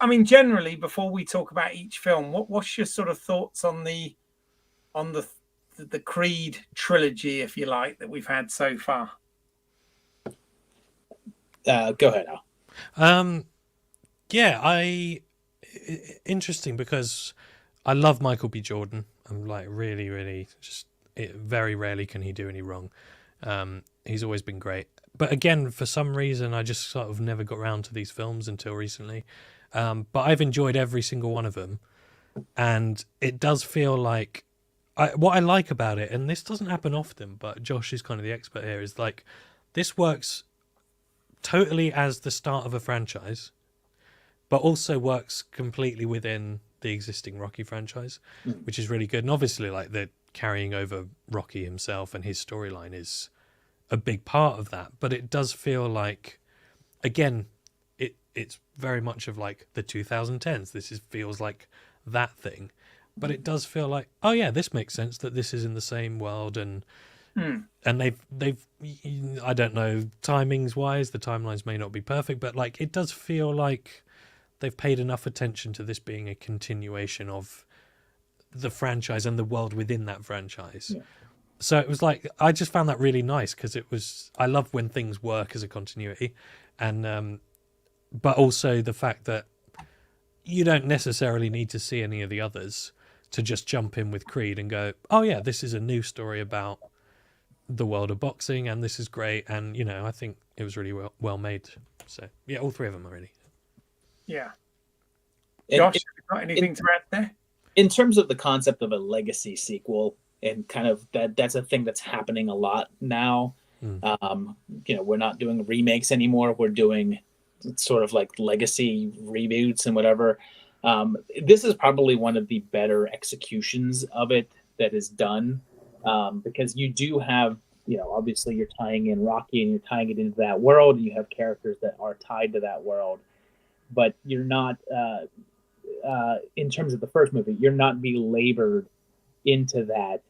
Speaker 1: I mean, generally, before we talk about each film, what's your sort of thoughts on the Creed trilogy, if you like, that we've had so far?
Speaker 3: Go ahead, Al.
Speaker 2: Interesting, because I love Michael B. Jordan. I'm like really, really just. Very rarely can he do any wrong. He's always been great. But again, for some reason, I just sort of never got around to these films until recently. But I've enjoyed every single one of them. And it does feel like... what I like about it, and this doesn't happen often, but Josh is kind of the expert here, is like this works totally as the start of a franchise, but also works completely within the existing Rocky franchise, which is really good. And obviously, like the carrying over Rocky himself and his storyline is a big part of that, but it does feel like, again, it's very much of like the 2010s. Feels like that thing, but it does feel like, oh yeah, this makes sense that this is in the same world, and they've I don't know, timings wise, the timelines may not be perfect, but like it does feel like they've paid enough attention to this being a continuation of the franchise and the world within that franchise. Yeah. So it was like, I just found that really nice, because I love when things work as a continuity, and but also the fact that you don't necessarily need to see any of the others to just jump in with Creed and go, oh yeah, this is a new story about the world of boxing, and this is great. And I think it was really well made. So yeah, all three of them are really.
Speaker 1: Yeah. Josh, have you got anything to add there?
Speaker 3: In terms of the concept of a legacy sequel, and kind of that's a thing that's happening a lot now. We're not doing remakes anymore. We're doing sort of like legacy reboots and whatever. This is probably one of the better executions of it that is done. because you do have, obviously you're tying in Rocky and you're tying it into that world, and you have characters that are tied to that world, but you're not, in terms of the first movie, you're not belabored into that,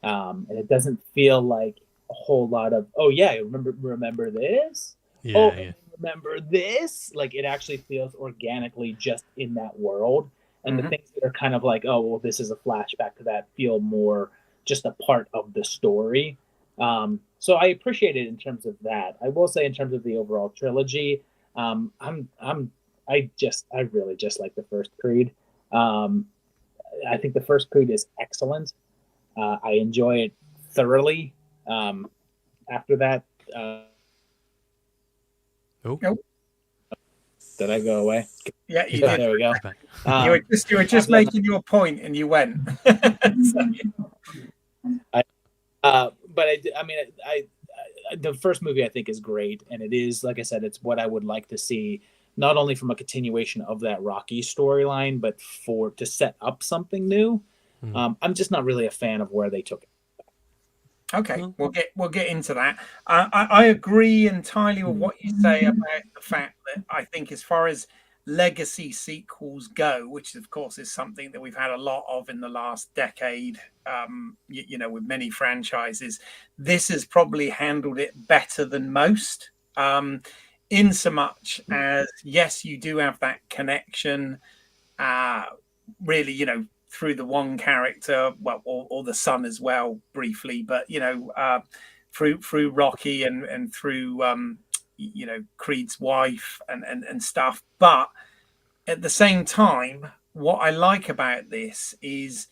Speaker 3: and it doesn't feel like a whole lot of, oh yeah, remember this, remember this. Like, it actually feels organically just in that world, and the things that are kind of like, oh well, this is a flashback to that, feel more just a part of the story. So I appreciate it in terms of that. I will say, in terms of the overall trilogy, I really just like the first Creed. I think the first Creed is excellent. I enjoy it thoroughly. After that, did I go away?
Speaker 1: Yeah, you did.
Speaker 3: There we go.
Speaker 1: You were just making your point, and you went.
Speaker 3: The first movie I think is great, and it is, like I said, it's what I would like to see, not only from a continuation of that Rocky storyline, but to set up something new. I'm just not really a fan of where they took it.
Speaker 1: Okay, we'll get into that. I agree entirely with what you say about the fact that I think, as far as legacy sequels go, which of course is something that we've had a lot of in the last decade, with many franchises, this has probably handled it better than most. In so much as, yes, you do have that connection, really, through the one character, well, or the son as well, briefly, but through Rocky and through Creed's wife and stuff. But at the same time, what I like about this is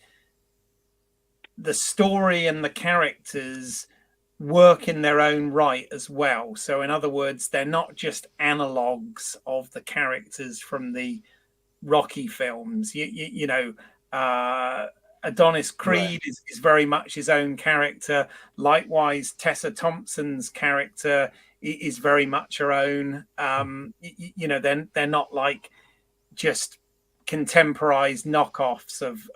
Speaker 1: the story and the characters work in their own right as well. So in other words, they're not just analogues of the characters from the Rocky films. Adonis Creed is very much his own character. Likewise, Tessa Thompson's character is very much her own. They're not like just contemporized knockoffs of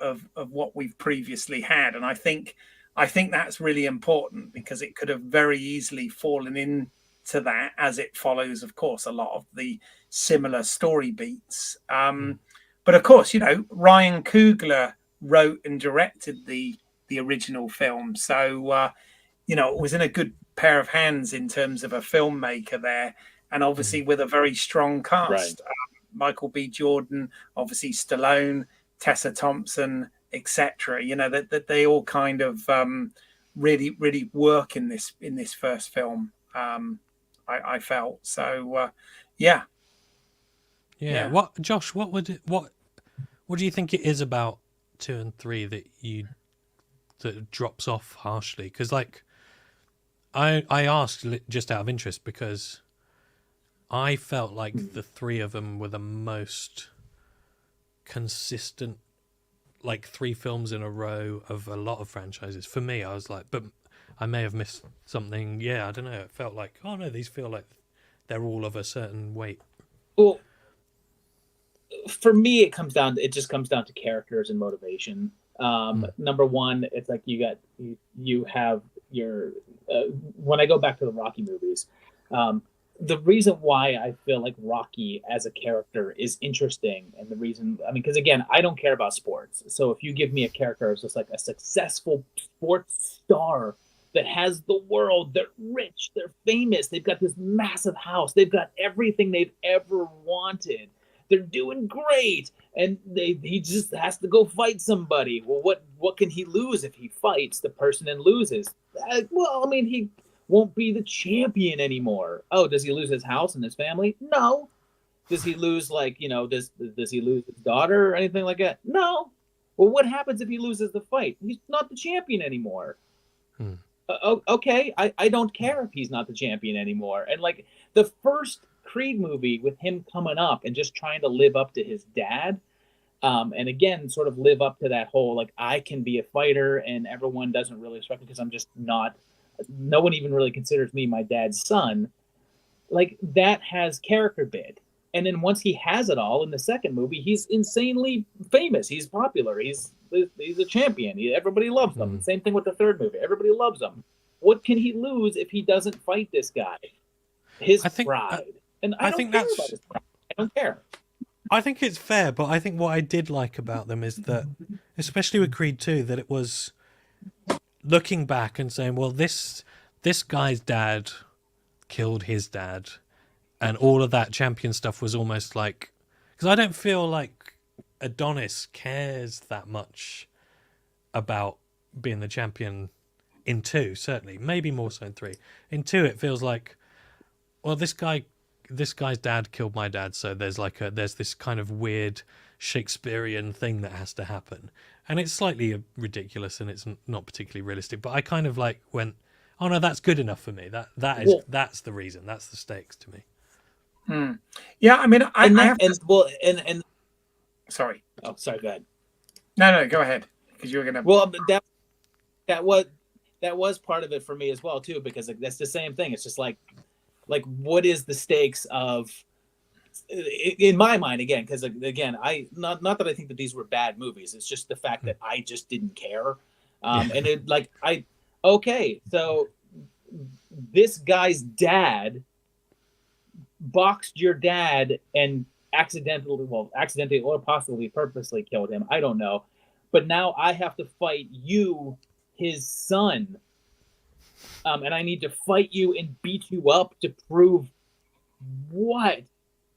Speaker 1: what we've previously had. And I think that's really important, because it could have very easily fallen into that, as it follows, of course, a lot of the similar story beats. But of course, Ryan Coogler wrote and directed the original film, so it was in a good pair of hands in terms of a filmmaker there, and obviously with a very strong cast. Michael B. Jordan, obviously Stallone, Tessa Thompson, etc. That they all kind of really, really work in this first film. I felt so. Yeah.
Speaker 2: What, Josh? What do you think it is about 2 and 3 that drops off harshly? Because, like, I asked just out of interest, because I felt like the 3 of them were the most consistent, like 3 films in a row of a lot of franchises. For me, I was like, but I may have missed something. Yeah, I don't know. It felt like, oh no, these feel like they're all of a certain weight.
Speaker 3: Well, for me, it just comes down to characters and motivation. Number one, it's like you have your when I go back to the Rocky movies, the reason why I feel like Rocky as a character is interesting, and the reason, because again, I don't care about sports. So if you give me a character as just like a successful sports star that has the world, they're rich, they're famous, they've got this massive house, they've got everything they've ever wanted, they're doing great, and he just has to go fight somebody. Well, what can he lose if he fights the person and loses? He won't be the champion anymore. Oh, does he lose his house and his family? No. Does he lose, does he lose his daughter or anything like that? No. Well, what happens if he loses the fight? He's not the champion anymore. Okay, I don't care if he's not the champion anymore. And like the first Creed movie, with him coming up and just trying to live up to his dad, and again, sort of live up to that whole, like, I can be a fighter and everyone doesn't really respect me because I'm just not, no one even really considers me my dad's son. Like, that has character bit. And then once he has it all in the second movie, he's insanely famous. He's popular. He's a champion. Everybody loves him. Same thing with the third movie. Everybody loves him. What can he lose if he doesn't fight this guy? His pride. And I don't care about his pride. I don't care.
Speaker 2: I think it's fair, but I think what I did like about them is that, especially with Creed 2, that it was looking back and saying, well, this guy's dad killed his dad, and all of that champion stuff was almost like, because I don't feel like Adonis cares that much about being the champion in 2, certainly, maybe more so in 3. In 2, it feels like, well, this guy's dad killed my dad, so there's this kind of weird Shakespearean thing that has to happen, and it's slightly ridiculous and it's not particularly realistic. But I kind of like went, oh no, that's good enough for me. That's the reason. That's the stakes to me.
Speaker 1: Yeah, I mean, sorry.
Speaker 3: Oh, sorry. Go ahead.
Speaker 1: No, go ahead, because you were gonna.
Speaker 3: Well, that was part of it for me as well too, because like, that's the same thing. It's just like what is the stakes of, in my mind, again, because again, I not that I think that these were bad movies. It's just the fact that I just didn't care, and it like so this guy's dad boxed your dad and accidentally or possibly purposely killed him. I don't know, but now I have to fight you, his son. And I need to fight you and beat you up to prove what?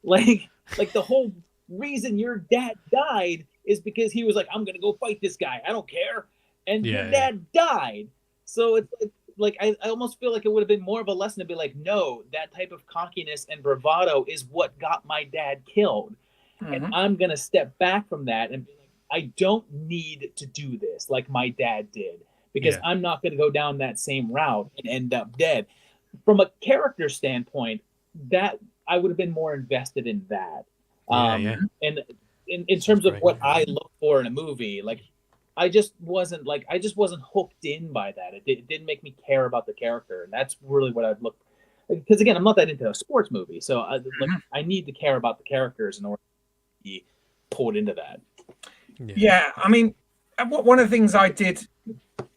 Speaker 3: Like the whole reason your dad died is because he was like, I'm gonna go fight this guy. I don't care. And your dad died. So it's like I almost feel like it would have been more of a lesson to be like, no, that type of cockiness and bravado is what got my dad killed. And I'm gonna step back from that and be like, I don't need to do this like my dad did. Because I'm not going to go down that same route and end up dead. From a character standpoint, that I would have been more invested in that. And in terms of what I look for in a movie, like I just wasn't hooked in by that. It didn't make me care about the character, and that's really what I'd look. Because again, I'm not that into a sports movie, so I need to care about the characters in order to be pulled into that.
Speaker 1: Yeah, I mean, one of the things I did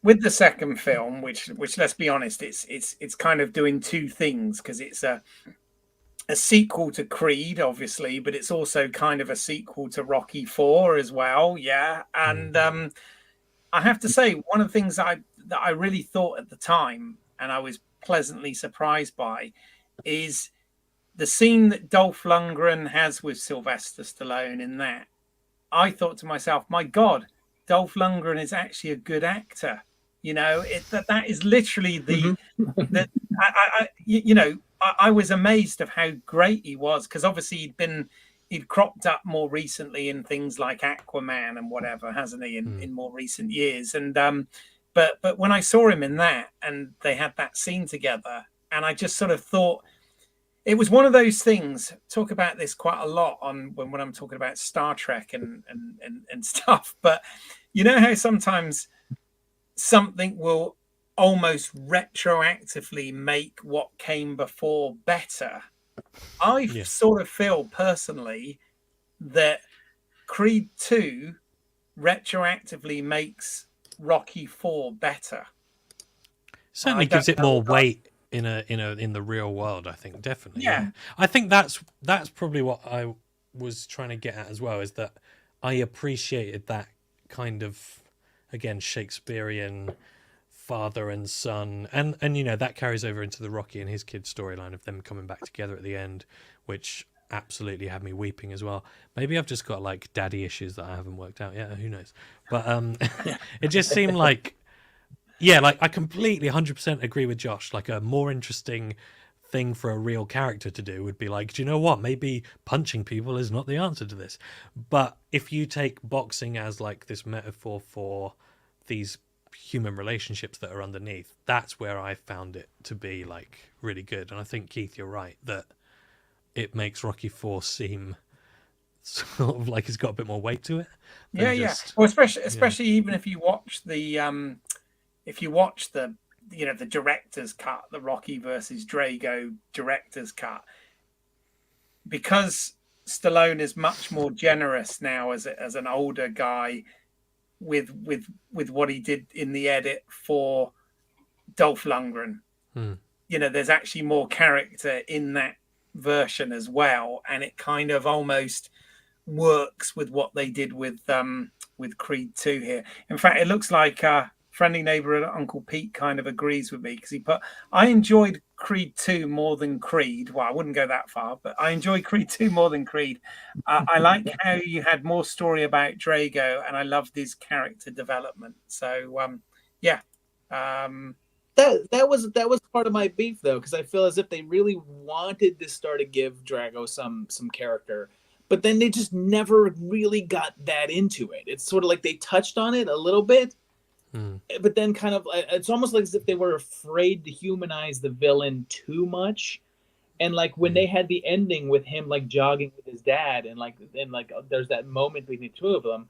Speaker 1: with the second film, which let's be honest, it's kind of doing two things, because it's a sequel to Creed, obviously, but it's also kind of a sequel to Rocky 4 as well. Yeah, and I have to say, one of the things that I really thought at the time, and I was pleasantly surprised by, is the scene that Dolph Lundgren has with Sylvester Stallone in that. I thought to myself, my God, Dolph Lundgren is actually a good actor. You know, that is literally I was amazed of how great he was, because obviously he'd cropped up more recently in things like Aquaman and whatever, hasn't he, in more recent years. And but when I saw him in that and they had that scene together, and I just sort of thought it was one of those things. Talk about this quite a lot when I'm talking about Star Trek and stuff. But you know how sometimes something will almost retroactively make what came before better. I sort of feel personally that Creed 2 retroactively makes Rocky 4 better.
Speaker 2: Certainly gives it more weight in the real world, I think, definitely. Yeah. I think that's probably what I was trying to get at as well, is that I appreciated that kind of, again, Shakespearean father and son, and that carries over into the Rocky and his kid storyline of them coming back together at the end, which absolutely had me weeping as well. Maybe I've just got like daddy issues that I haven't worked out yet, who knows. But it just seemed like I completely 100% agree with Josh. Like, a more interesting thing for a real character to do would be like, do you know what, maybe punching people is not the answer to this. But if you take boxing as like this metaphor for these human relationships that are underneath, that's where I found it to be like really good. And I think, Keith, you're right that it makes Rocky 4 seem sort of like it's got a bit more weight to it.
Speaker 1: Well, especially even if you watch the the director's cut, the Rocky versus Drago director's cut, because Stallone is much more generous now as an older guy with what he did in the edit for Dolph Lundgren. There's actually more character in that version as well, and it kind of almost works with what they did with Creed 2 here. In fact, it looks like friendly neighbor Uncle Pete kind of agrees with me, because I enjoyed Creed 2 more than Creed. Well, I wouldn't go that far, but I enjoyed Creed 2 more than Creed. I like how you had more story about Drago, and I loved his character development. So
Speaker 3: that was part of my beef, though, because I feel as if they really wanted to start to give Drago some character, but then they just never really got that into it. It's sort of like they touched on it a little bit, but then kind of, it's almost like as if they were afraid to humanize the villain too much. And like when they had the ending with him like jogging with his dad, and there's that moment between the two of them,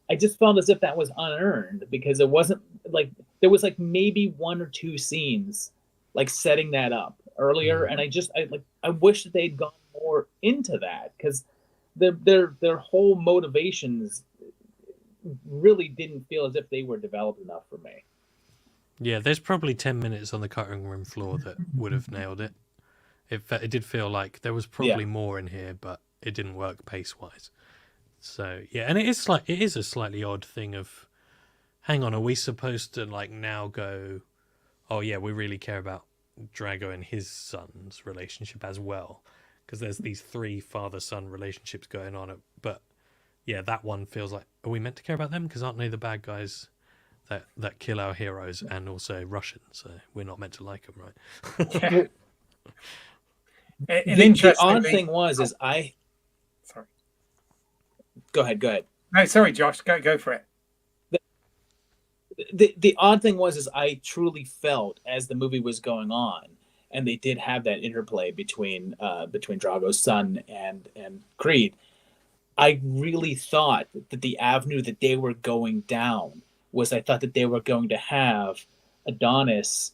Speaker 3: I just felt as if that was unearned, because it wasn't like, there was like maybe one or two scenes like setting that up earlier, and I wish that they'd gone more into that, because their whole motivations really didn't feel as if they were developed enough for me.
Speaker 2: Yeah, there's probably 10 minutes on the cutting room floor that would have nailed it. It did feel like there was probably more in here, but it didn't work pace-wise. So, yeah, and it is a slightly odd thing of, hang on, are we supposed to like now go, oh yeah, we really care about Drago and his son's relationship as well? Because there's these 3 father-son relationships going on. But yeah, that one feels like, are we meant to care about them? Because aren't they the bad guys that kill our heroes and also Russian? So we're not meant to like them, right?
Speaker 1: Yeah.
Speaker 3: The odd thing was, sorry. Go ahead.
Speaker 1: No, sorry, Josh. Go for it.
Speaker 3: The odd thing was I truly felt as the movie was going on, and they did have that interplay between Drago's son and Creed. I really thought that the avenue that they were going down was, I thought that they were going to have Adonis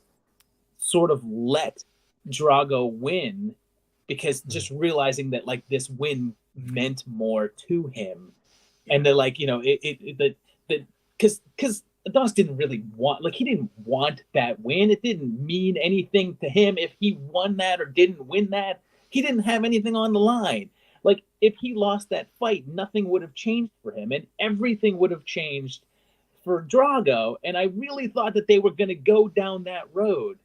Speaker 3: sort of let Drago win, because just realizing that like this win meant more to him, and that like, because Adonis didn't really want, like, he didn't want that win. It didn't mean anything to him if he won that or didn't win that. He didn't have anything on the line. Like, if he lost that fight, nothing would have changed for him, and everything would have changed for Drago. And I really thought that they were going to go down that road,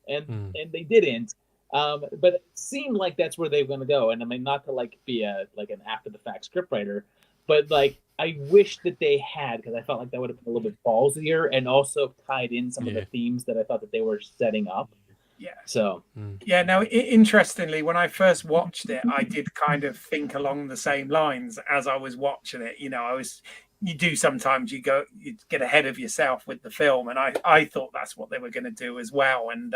Speaker 3: and they didn't. But it seemed like that's where they were going to go. And I mean, not to like be an after the fact scriptwriter, but like, I wish that they had, because I felt like that would have been a little bit ballsier and also tied in some of the themes that I thought that they were setting up.
Speaker 1: Yeah.
Speaker 3: So.
Speaker 1: Yeah. Now, interestingly, when I first watched it, I did kind of think along the same lines as I was watching it. You do sometimes, you get ahead of yourself with the film, and I thought that's what they were going to do as well. And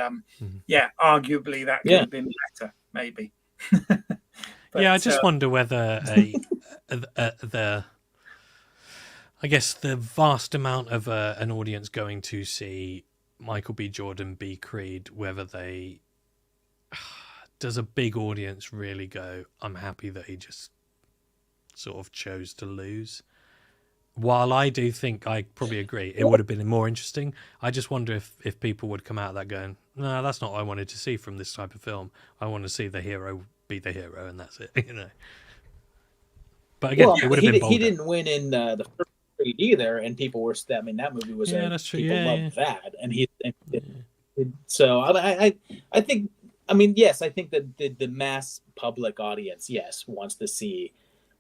Speaker 1: arguably that could have been better, maybe. But,
Speaker 2: I just wonder whether I guess the vast amount of an audience going to see Michael B. Jordan be Creed, whether does a big audience really go, I'm happy that he just sort of chose to lose? While I do think, I probably agree, it would have been more interesting. I just wonder if people would come out of that going, no, that's not what I wanted to see from this type of film. I want to see the hero be the hero, and that's it, But again, it would have been bolder.
Speaker 3: He didn't win in the first Creed either, and people were. I mean, that movie was.
Speaker 2: That's true.
Speaker 3: People loved that, and so I think. I mean, yes, I think that the mass public audience, yes, wants to see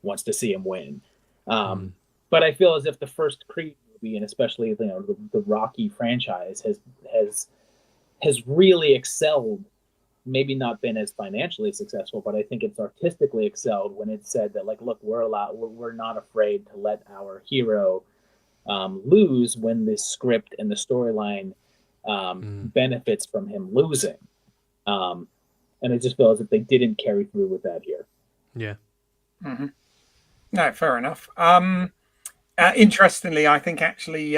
Speaker 3: him win. But I feel as if the first Creed movie, and especially the Rocky franchise, has really excelled. Maybe not been as financially successful, but I think it's artistically excelled when it said that, like, look, we're not afraid to let our hero lose when the script and the storyline benefits from him losing. And I just feel as if they didn't carry through with that here.
Speaker 2: Yeah.
Speaker 1: Mm-hmm. No, fair enough. Interestingly, I think actually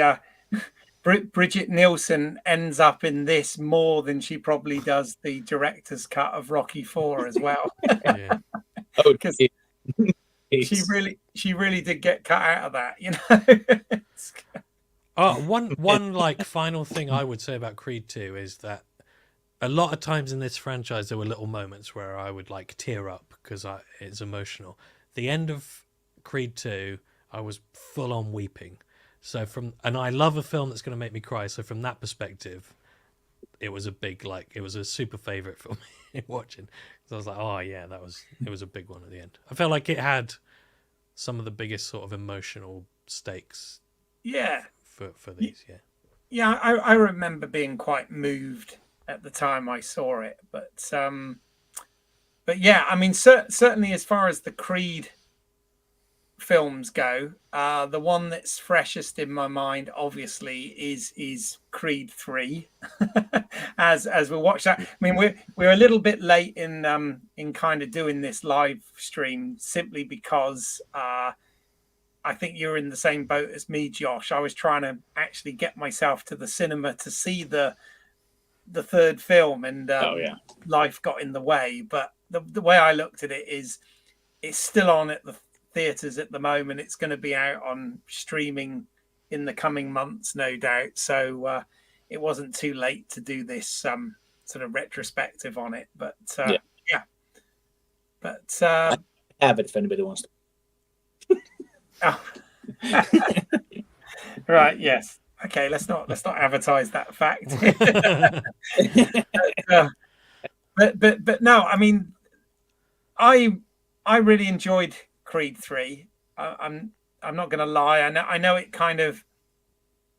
Speaker 1: Bridget Nielsen ends up in this more than she probably does the director's cut of Rocky IV as well.
Speaker 3: Oh,
Speaker 1: she really did get cut out of that, you know.
Speaker 2: One like final thing I would say about Creed 2 is that a lot of times in this franchise there were little moments where I would like tear up because it's emotional. The end of Creed 2, I was full on weeping. So and I love a film that's going to make me cry. So from that perspective, it was it was a super favorite for me watching. So I was like, oh yeah, it was a big one at the end. I felt like it had some of the biggest sort of emotional stakes.
Speaker 1: Yeah.
Speaker 2: For these, yeah.
Speaker 1: Yeah, I remember being quite moved at the time I saw it, but yeah, I mean, certainly as far as the Creed films go, the one that's freshest in my mind, obviously, is Creed 3. as we watch that, I mean, we're a little bit late in kind of doing this live stream simply because I think you're in the same boat as me, Josh. I was trying to actually get myself to the cinema to see the third film, and life got in the way. But the way I looked at it is, it's still on at the theaters at the moment. It's going to be out on streaming in the coming months, no doubt. So it wasn't too late to do this sort of retrospective on it. But yeah. But
Speaker 3: I have it if anybody wants to.
Speaker 1: Oh. Right. Yes. Okay. Let's not advertise that fact. but no. I mean, I really enjoyed Creed 3. I'm not going to lie. I know it kind of,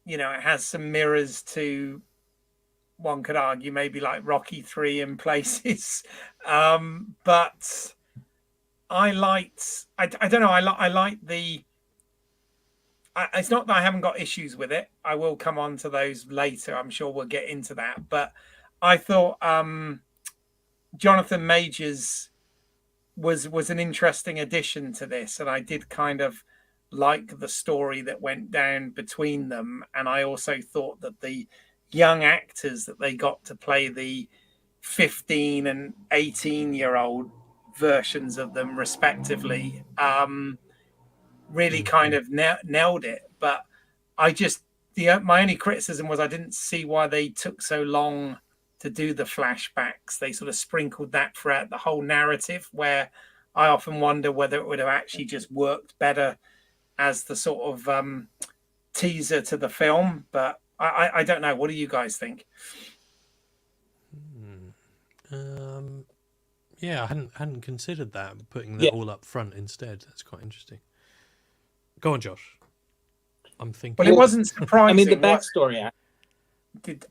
Speaker 1: it has some mirrors to, one could argue, maybe like Rocky 3 in places, but I liked. I don't know. I like the. It's not that I haven't got issues with it. I will come on to those later. I'm sure we'll get into that. But I thought Jonathan Majors was an interesting addition to this, and I did kind of like the story that went down between them. And I also thought that the young actors that they got to play the 15 and 18-year-old versions of them respectively really kind of nailed it. But I just, my only criticism was I didn't see why they took so long to do the flashbacks. They sort of sprinkled that throughout the whole narrative, where I often wonder whether it would have actually just worked better as the sort of teaser to the film. But I don't know. What do you guys think?
Speaker 2: Yeah, I hadn't considered that, putting that all up front instead. That's quite interesting. Go on, Josh. I'm thinking.
Speaker 1: Well, it wasn't surprising.
Speaker 3: I mean, the backstory.
Speaker 1: That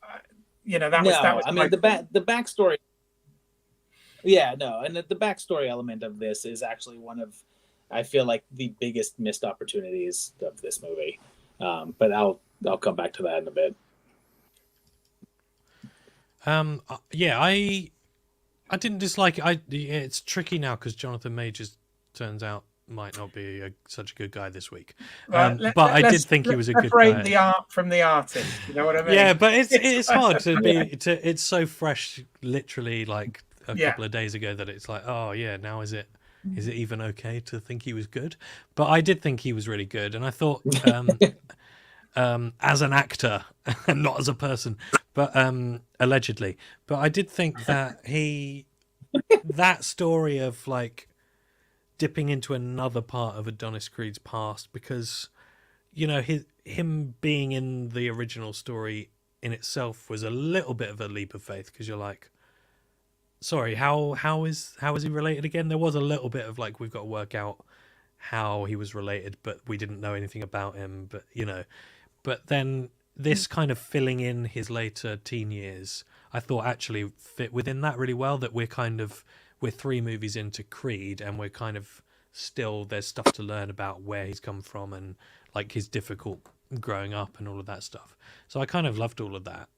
Speaker 1: was.
Speaker 3: I mean, the backstory. Yeah, no, and the backstory element of this is actually one of, I feel like, the biggest missed opportunities of this movie. But I'll come back to that in a bit.
Speaker 2: Yeah, I didn't dislike it. It's tricky now because Jonathan Majors turns out might not be such a good guy this week. But I did think he was a good guy.
Speaker 1: Separate the art from the artist. You know what I mean?
Speaker 2: Yeah, but it's hard to be. It's so fresh, literally like a couple of days ago, that it's like, oh yeah, now is it even okay to think he was good? But I did think he was really good, and I thought as an actor and not as a person, but allegedly. But I did think that that story of like dipping into another part of Adonis Creed's past, because him being in the original story in itself was a little bit of a leap of faith, because you're like, sorry, how is he related again? There was a little bit of like, we've got to work out how he was related, but we didn't know anything about him. But then this kind of filling in his later teen years, I thought actually fit within that really well. That we're 3 movies into Creed, and we're kind of still, there's stuff to learn about where he's come from and like his difficult growing up and all of that stuff. So I kind of loved all of that.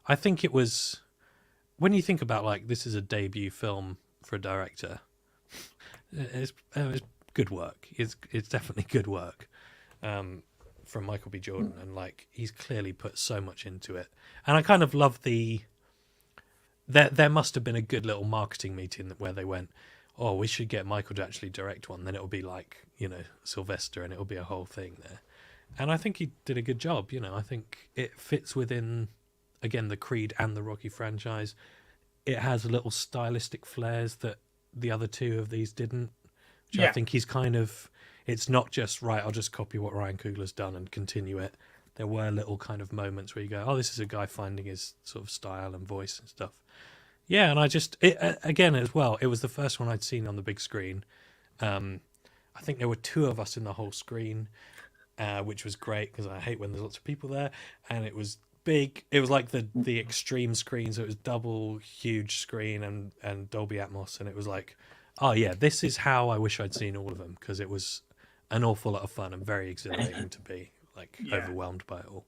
Speaker 2: I think it was, when you think about like, this is a debut film for a director, it's good work. It's definitely good work from Michael B. Jordan, and like he's clearly put so much into it. And I kind of love there must have been a good little marketing meeting where they went, oh, we should get Michael to actually direct one. Then it'll be like, Sylvester, and it'll be a whole thing there. And I think he did a good job. I think it fits within, again, the Creed and the Rocky franchise. It has little stylistic flares that the other two of these didn't, which I think he's kind of, it's not just, right, I'll just copy what Ryan Coogler's done and continue it. There were little kind of moments where you go, oh, this is a guy finding his sort of style and voice and stuff. Yeah, and again, as well, it was the first one I'd seen on the big screen. I think there were two of us in the whole screen, which was great because I hate when there's lots of people there. And it was big. It was like the extreme screen, so it was double huge screen and Dolby Atmos. And it was like, oh, yeah, this is how I wish I'd seen all of them, because it was an awful lot of fun and very exhilarating to be overwhelmed by it all.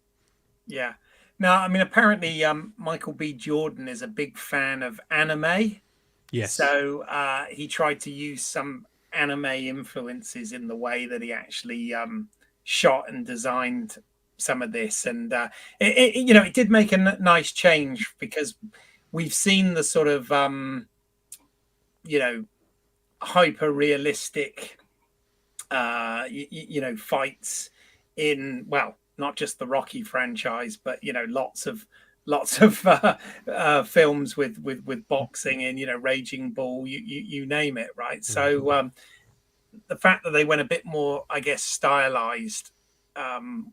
Speaker 1: Yeah. Now, I mean, apparently Michael B. Jordan is a big fan of anime.
Speaker 2: Yes.
Speaker 1: So he tried to use some anime influences in the way that he actually shot and designed some of this. And, it did make a nice change, because we've seen the sort of, hyper realistic, fights in, well, not just the Rocky franchise, but lots of films with boxing and Raging Bull, you name it, right? So the fact that they went a bit more, I guess, stylized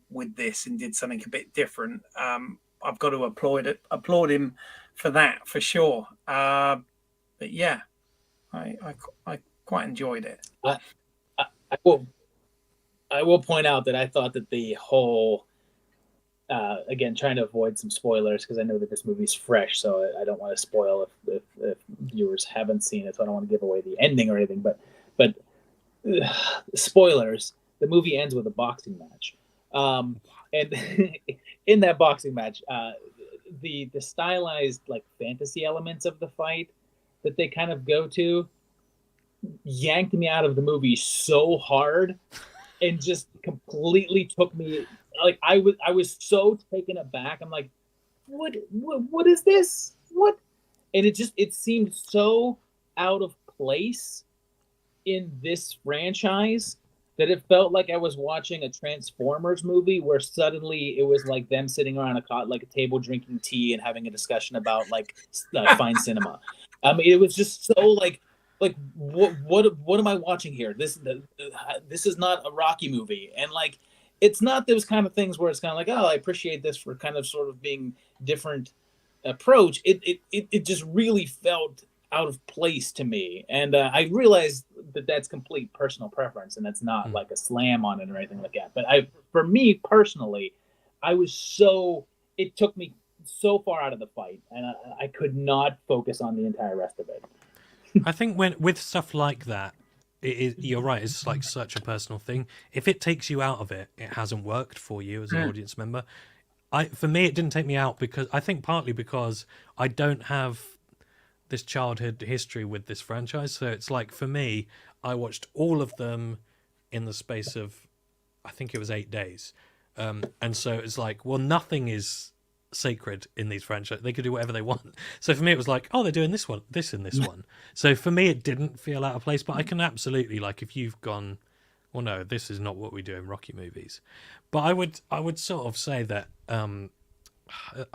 Speaker 1: with this and did something a bit different, I've got to applaud him for that, for sure. But yeah, I quite enjoyed it.
Speaker 3: I will point out that I thought that the whole, again, trying to avoid some spoilers, because I know that this movie's fresh, so I don't want to spoil if viewers haven't seen it, so I don't want to give away the ending or anything. But spoilers, the movie ends with a boxing match. And in that boxing match, the stylized like fantasy elements of the fight that they kind of go to yanked me out of the movie so hard. And just completely took me, like, I was so taken aback. I'm like, what is this? What? And it seemed so out of place in this franchise that it felt like I was watching a Transformers movie where suddenly it was like them sitting around a table drinking tea and having a discussion about like fine cinema. I mean, it was just so like what am I watching here? This is not a Rocky movie, and like it's not those kind of things where it's kind of like, oh, I appreciate this for kind of sort of being different approach. It just really felt out of place to me, and I realized that that's complete personal preference, and that's not like a slam on it or anything like that. But for me personally, it took me so far out of the fight, and I could not focus on the entire rest of it.
Speaker 2: I think with stuff like that, you're right. It's like such a personal thing. If it takes you out of it, it hasn't worked for you as an audience member. For me, it didn't take me out because I think partly because I don't have this childhood history with this franchise. So it's like for me, I watched all of them in the space of, I think it was 8 days, and so it's like, well, nothing is sacred in these franchises. They could do whatever they want. So for me it was like, oh, they're doing this one. So for me it didn't feel out of place, but I can absolutely, like, if you've gone, well, no, this is not what we do in Rocky movies. But I would sort of say that I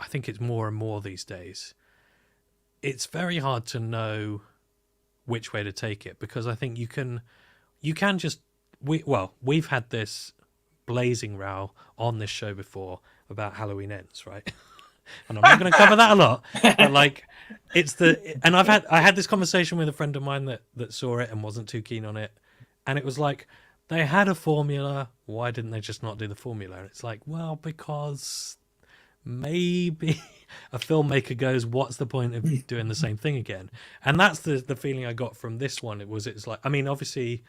Speaker 2: think it's more and more these days, it's very hard to know which way to take it, because I think you can just we've had this blazing row on this show before about Halloween Ends, right? And I'm not going to cover that a lot, but like I had this conversation with a friend of mine that saw it and wasn't too keen on it, and it was like, they had a formula, why didn't they just not do the formula? And it's like, well, because maybe a filmmaker goes, what's the point of doing the same thing again? And that's the feeling I got from this one. It's like, I mean, obviously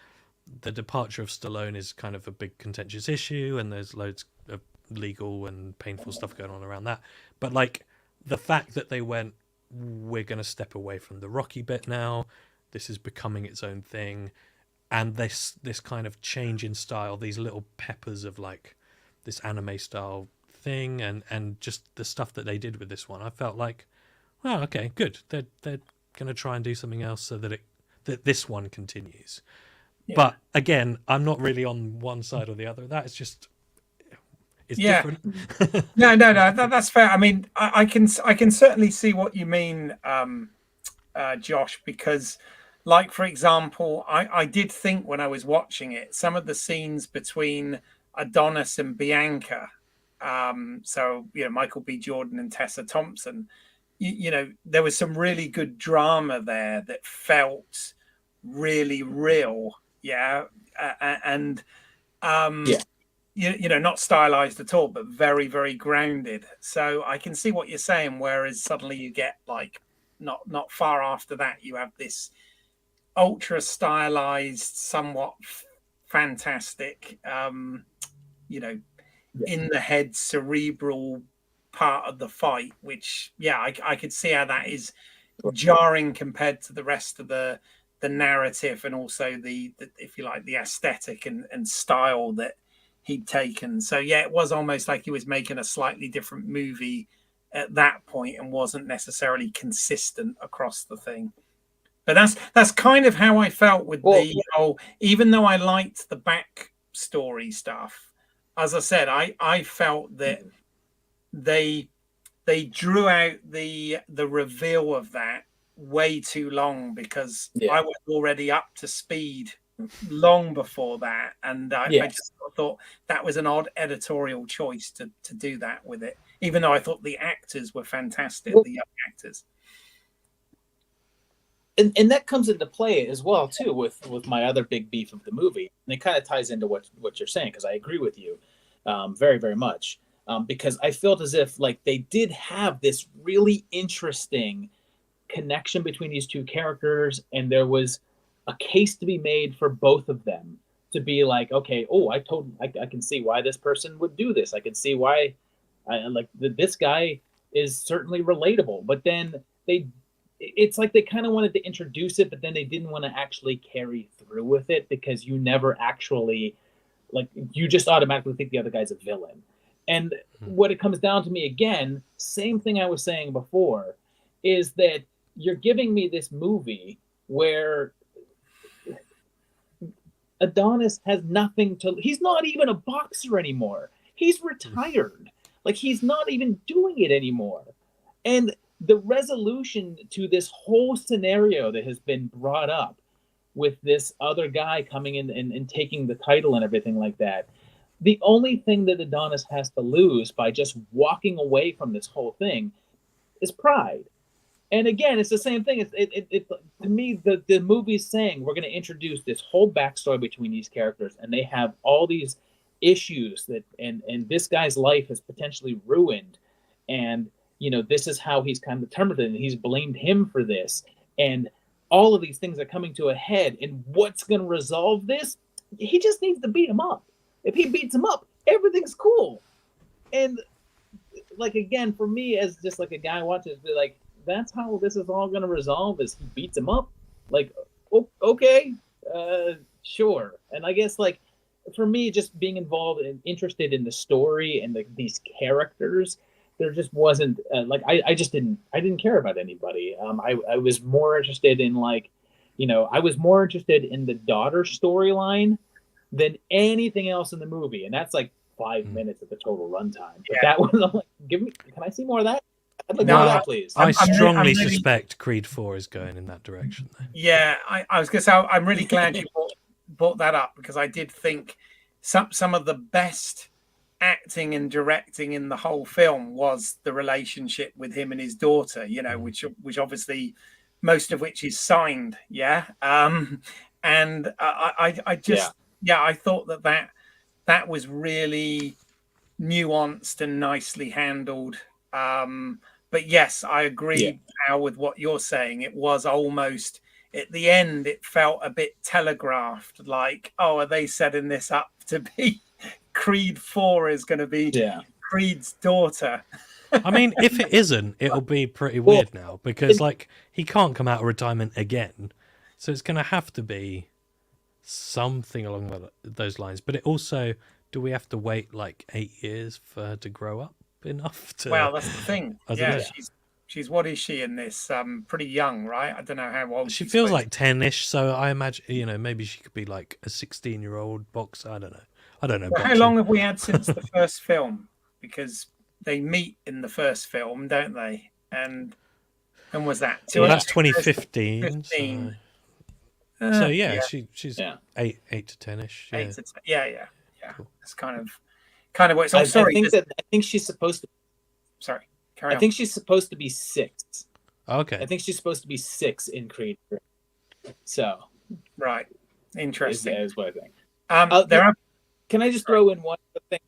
Speaker 2: the departure of Stallone is kind of a big contentious issue, and there's loads of legal and painful stuff going on around that, but like the fact that they went, we're going to step away from the Rocky bit now, this is becoming its own thing, and this kind of change in style, these little peppers of like this anime style thing, and just the stuff that they did with this one, I felt like, well, okay, good, they're going to try and do something else so that that this one continues.
Speaker 1: Yeah.
Speaker 2: But again, I'm not really on one side or the other. It's
Speaker 1: Yeah.
Speaker 2: different.
Speaker 1: No, that's fair. I mean, I can certainly see what you mean, Josh, because, like, for example, I did think when I was watching it, some of the scenes between Adonis and Bianca, so Michael B. Jordan and Tessa Thompson, there was some really good drama there that felt really real, and not stylized at all, but very, very grounded. So I can see what you're saying. Whereas suddenly you get, like, not far after that, you have this ultra stylized, somewhat fantastic, in the head, cerebral part of the fight, which I could see how that is jarring compared to the rest of the narrative, and also the if you like, the aesthetic and style that he'd taken. So it was almost like he was making a slightly different movie at that point and wasn't necessarily consistent across the thing. But that's kind of how I felt with the whole, even though I liked the backstory stuff, as I said, I felt that they drew out the reveal of that way too long, because I was already up to speed long before that, and I just thought that was an odd editorial choice to do that with it, even though I thought the actors were fantastic, the young actors.
Speaker 3: And that comes into play as well too with my other big beef of the movie, and it kind of ties into what you're saying, because I agree with you very, very much, because I felt as if, like, they did have this really interesting connection between these two characters, and there was a case to be made for both of them to be like, okay, I can see why this person would do this. I can see why this guy is certainly relatable. But then it's like they kind of wanted to introduce it, but then they didn't want to actually carry through with it, because you never actually, like, you just automatically think the other guy's a villain. And what it comes down to me, again, same thing I was saying before, is that you're giving me this movie where Adonis has nothing to, he's not even a boxer anymore. He's retired. Like, he's not even doing it anymore. And the resolution to this whole scenario that has been brought up with this other guy coming in and taking the title and everything like that, the only thing that Adonis has to lose by just walking away from this whole thing is pride. And again, it's the same thing. It to me, the movie's saying we're going to introduce this whole backstory between these characters, and they have all these issues that, and this guy's life is potentially ruined, and this is how he's kind of determined it, and he's blamed him for this, and all of these things are coming to a head. And what's going to resolve this? He just needs to beat him up. If he beats him up, everything's cool. And, like, again, for me, as just like a guy watching, it's like, that's how this is all going to resolve, is he beats him up. Like, okay, sure. And I guess, like, for me, just being involved and interested in the story and these characters, there just wasn't I didn't care about anybody. I was more interested in, like, I was more interested in the daughter storyline than anything else in the movie, and that's like 5 minutes of the total runtime. But that was, I'm like, can I see more of that? I'd like more of that, please.
Speaker 2: I strongly suspect Creed 4 is going in that direction, though.
Speaker 1: Yeah, I was going to say, I'm really glad you brought that up, because I did think some of the best acting and directing in the whole film was the relationship with him and his daughter, which obviously most of which is signed. And I just I thought that was really nuanced and nicely handled. But yes, I agree now with what you're saying. It was almost, at the end, it felt a bit telegraphed, like, oh, are they setting this up to be Creed 4 is going to be Creed's daughter?
Speaker 2: I mean, if it isn't, it'll be pretty weird now, because, like, he can't come out of retirement again, so it's going to have to be something along those lines. But it also, do we have to wait like 8 years for her to grow up enough to?
Speaker 1: Well, that's the thing. what is she in this? Pretty young, right? I don't know how old
Speaker 2: She
Speaker 1: she's
Speaker 2: feels
Speaker 1: supposed
Speaker 2: like 10ish, so I imagine, you know, maybe she could be like a 16-year-old boxer. I don't know. I don't know
Speaker 1: to be. How
Speaker 2: boxing.
Speaker 1: long have we had since the first film? Because they meet in the first film, don't they? And when was that?
Speaker 2: Well, that's 2015.
Speaker 1: 15.
Speaker 2: So yeah,
Speaker 1: Yeah,
Speaker 2: she's
Speaker 3: Yeah.
Speaker 2: 8 to 10ish. Yeah.
Speaker 1: 8 to 10. Yeah.
Speaker 2: Cool.
Speaker 1: That's kind of what. So
Speaker 3: I
Speaker 1: sorry.
Speaker 3: think she's supposed to.
Speaker 1: Sorry. Carry
Speaker 3: I
Speaker 1: on.
Speaker 3: think she's supposed to be 6.
Speaker 2: Okay.
Speaker 3: I think she's supposed to be 6 in Creed 3. So
Speaker 1: Right. Interesting.
Speaker 3: is what I think.
Speaker 1: There are.
Speaker 3: Can I just throw in one other thing?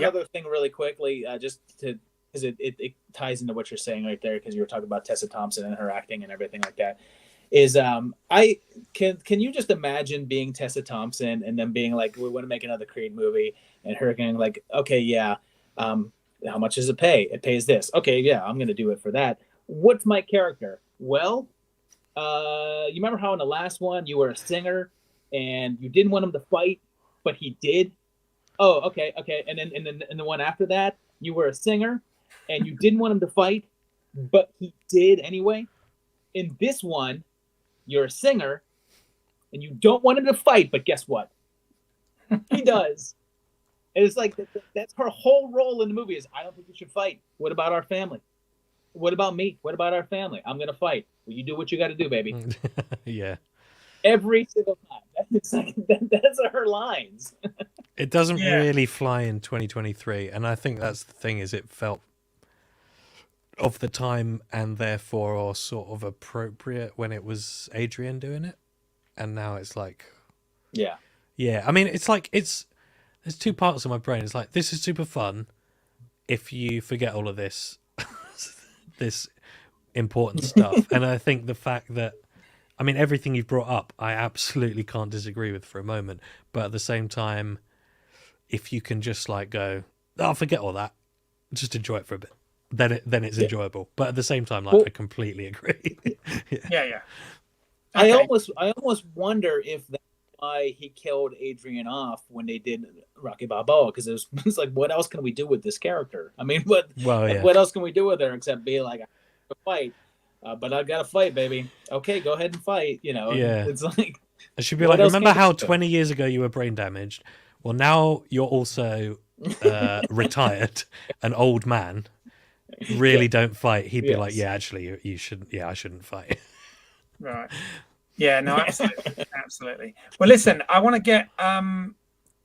Speaker 1: Yeah.
Speaker 3: Other thing, really quickly, just to because it ties into what you're saying right there, because you were talking about Tessa Thompson and her acting and everything like that. Is I can you just imagine being Tessa Thompson and then being like, we want to make another Creed movie, and her going like, okay, yeah, how much does it pay? It pays this. Okay, yeah, I'm gonna do it for that. What's my character? Well, you remember how in the last one you were a singer and you didn't want him to fight, but he did. Oh, okay. And then in the one after that, you were a singer and you didn't want him to fight, but he did anyway. In this one, you're a singer and you don't want him to fight, but guess what? He does. And it's like that's her whole role in the movie is, I don't think you should fight. What about our family? What about me? What about our family? I'm gonna fight. Well, you do what you got to do, baby.
Speaker 2: Yeah.
Speaker 3: Every single time. That's her lines.
Speaker 2: It doesn't really fly in 2023, and I think that's the thing, is it felt of the time and therefore sort of appropriate when it was Adrian doing it, and now it's like,
Speaker 3: yeah.
Speaker 2: I mean, it's like there's two parts of my brain. It's like, this is super fun if you forget all of this this important stuff, and I think the fact that, I mean, everything you've brought up, I absolutely can't disagree with for a moment. But at the same time, if you can just like go, I'll forget all that, just enjoy it for a bit, then it's enjoyable. But at the same time, like, I completely agree.
Speaker 1: Yeah.
Speaker 3: I
Speaker 1: Okay.
Speaker 3: almost wonder if that's why he killed Adrian off when they did Rocky Balboa, because it was like, what else can we do with this character? I mean, what else can we do with her except be like, I have to fight, but I gotta fight, baby. Okay, go ahead and fight. You know, it's like,
Speaker 2: I should be like, remember how 20 years ago you were brain damaged? Well, now you're also retired, an old man. Really don't fight. He'd be like, yeah, actually, you shouldn't. Yeah, I shouldn't fight.
Speaker 1: Right. Yeah, no, absolutely. Well, listen, I want to get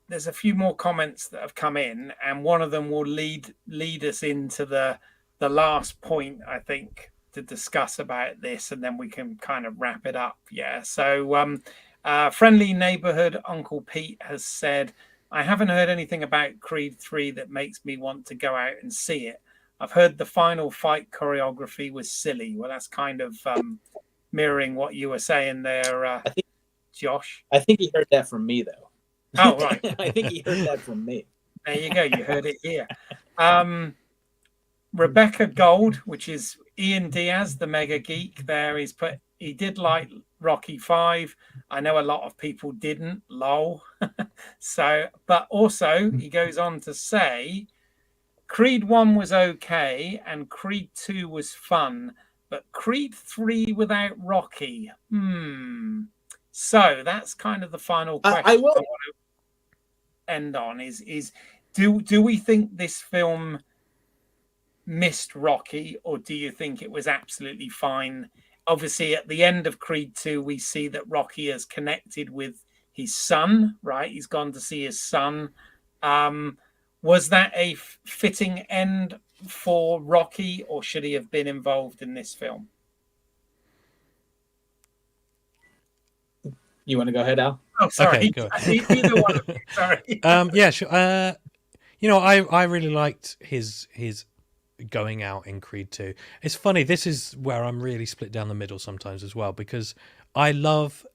Speaker 1: there's a few more comments that have come in, and one of them will lead us into the last point, I think, to discuss about this, and then we can kind of wrap it up. Yeah. So friendly neighborhood Uncle Pete has said, I haven't heard anything about Creed 3 that makes me want to go out and see it. I've heard the final fight choreography was silly. Well, that's kind of mirroring what you were saying there, Josh.
Speaker 3: I think he heard that from me, though.
Speaker 1: Oh, right.
Speaker 3: I think he heard that from me.
Speaker 1: There you go. You heard it here. Rebecca Gold, which is Ian Diaz, the mega geek there, he's put, he did like Rocky 5. I know a lot of people didn't, lol. So, but also he goes on to say, Creed 1 was okay and Creed 2 was fun, but Creed 3 without Rocky. So that's kind of the final question
Speaker 3: I will
Speaker 1: want to end on is do we think this film missed Rocky, or do you think it was absolutely fine? Obviously, at the end of Creed 2, we see that Rocky has connected with his son, right? He's gone to see his son. Was that a fitting end for Rocky, or should he have been involved in this film?
Speaker 3: You want to go ahead, Al?
Speaker 1: Oh, sorry.
Speaker 2: Okay, go ahead.
Speaker 1: Either one of you, sorry.
Speaker 2: Yeah, sure. You know, I really liked his going out in Creed 2. It's funny, this is where I'm really split down the middle sometimes as well, because I love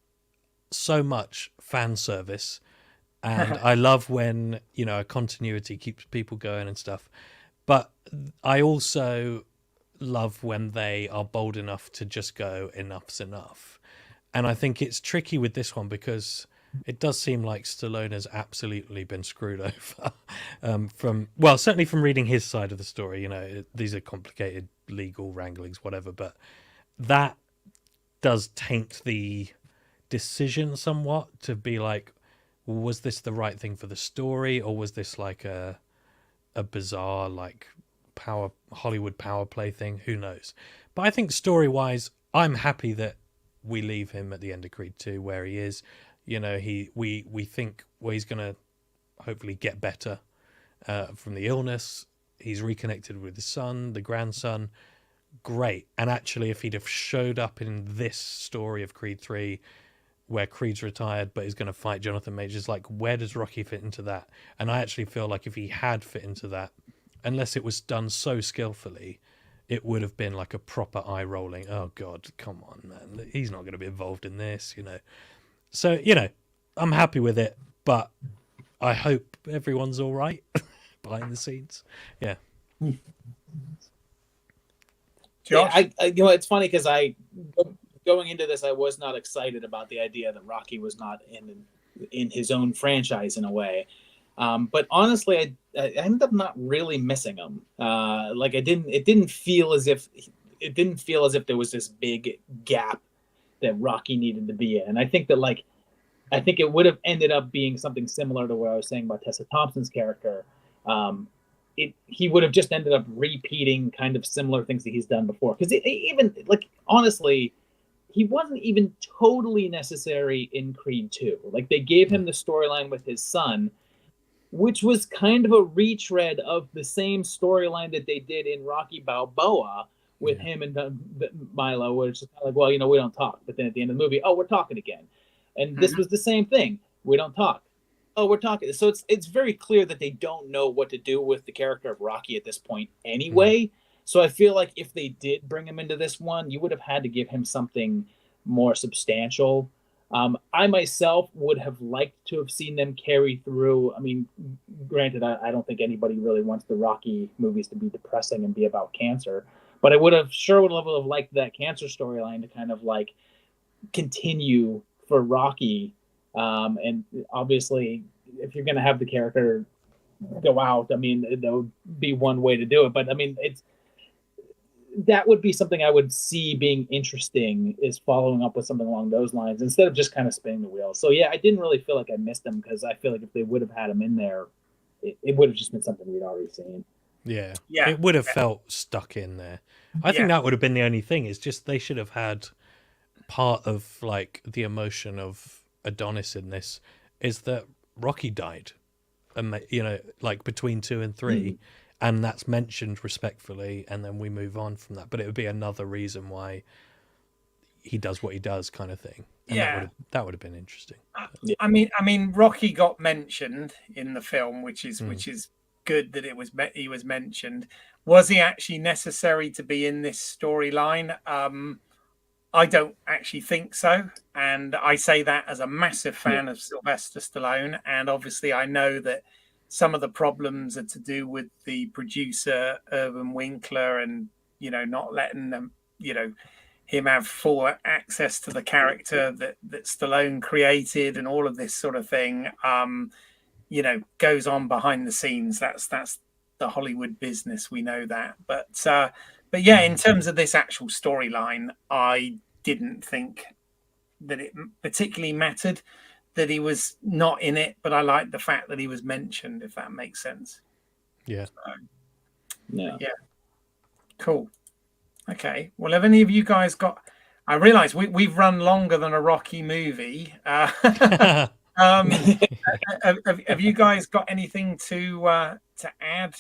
Speaker 2: so much fan service, and I love when, you know, continuity keeps people going and stuff, but I also love when they are bold enough to just go, enough's enough. And I think it's tricky with this one because it does seem like Stallone has absolutely been screwed over. Certainly from reading his side of the story. You know, these are complicated legal wranglings, whatever. But that does taint the decision somewhat to be like, was this the right thing for the story, or was this like a bizarre like Hollywood power play thing? Who knows? But I think story wise, I'm happy that we leave him at the end of Creed 2 where he is. You know, we think, well, he's gonna hopefully get better from the illness. He's reconnected with his son, the grandson. Great. And actually, if he'd have showed up in this story of Creed 3 where Creed's retired but is going to fight Jonathan Majors, like, where does Rocky fit into that? And I actually feel like if he had fit into that, unless it was done so skillfully, it would have been like a proper eye rolling. Oh God, come on, man, he's not going to be involved in this, you know. So, you know, I'm happy with it, but I hope everyone's all right behind the scenes. Yeah.
Speaker 1: Josh?
Speaker 3: Yeah, you know, it's funny because going into this, I was not excited about the idea that Rocky was not in his own franchise in a way. But honestly, I ended up not really missing him. Like it didn't feel as if there was this big gap that Rocky needed to be in. And I think it would have ended up being something similar to what I was saying about Tessa Thompson's character. He would have just ended up repeating kind of similar things that he's done before. Because even like honestly, he wasn't even totally necessary in Creed 2. Like they gave him the storyline with his son, which was kind of a retread of the same storyline that they did in Rocky Balboa with him and Milo, where it's just kind of like, well, you know, we don't talk. But then at the end of the movie, oh, we're talking again. And this was the same thing. We don't talk. Oh, we're talking. So it's very clear that they don't know what to do with the character of Rocky at this point anyway. So I feel like if they did bring him into this one, you would have had to give him something more substantial. I myself would have liked to have seen them carry through. I mean, granted, I don't think anybody really wants the Rocky movies to be depressing and be about cancer, but I would have liked that cancer storyline to kind of like continue for Rocky. And obviously, if you're going to have the character go out, I mean, that would be one way to do it. But I mean, that would be something I would see being interesting, is following up with something along those lines instead of just kind of spinning the wheel. So yeah, I didn't really feel like I missed him, because I feel like if they would have had him in there, it would have just been something we'd already seen.
Speaker 2: Yeah. It would have felt stuck in there. I think that would have been the only thing. It's just they should have had part of like the emotion of Adonis in this is that Rocky died, and you know, like between 2 and 3. And that's mentioned respectfully, and then we move on from that. But it would be another reason why he does what he does, kind of thing. And that would have been interesting.
Speaker 1: I mean, Rocky got mentioned in the film, which is good that he was mentioned. Was he actually necessary to be in this storyline? I don't actually think so, and I say that as a massive fan of Sylvester Stallone. And obviously, I know that some of the problems are to do with the producer Irvin Winkler, and you know, not letting them, you know, him have full access to the character that Stallone created, and all of this sort of thing. You know, goes on behind the scenes. That's the Hollywood business. We know that, but yeah, in terms of this actual storyline, I didn't think that it particularly mattered that he was not in it, but I like the fact that he was mentioned, if that makes sense.
Speaker 2: Yeah.
Speaker 1: So, yeah. Cool. Okay. Well, have any of you guys got... I realise we've run longer than a Rocky movie. Have you guys got anything to add?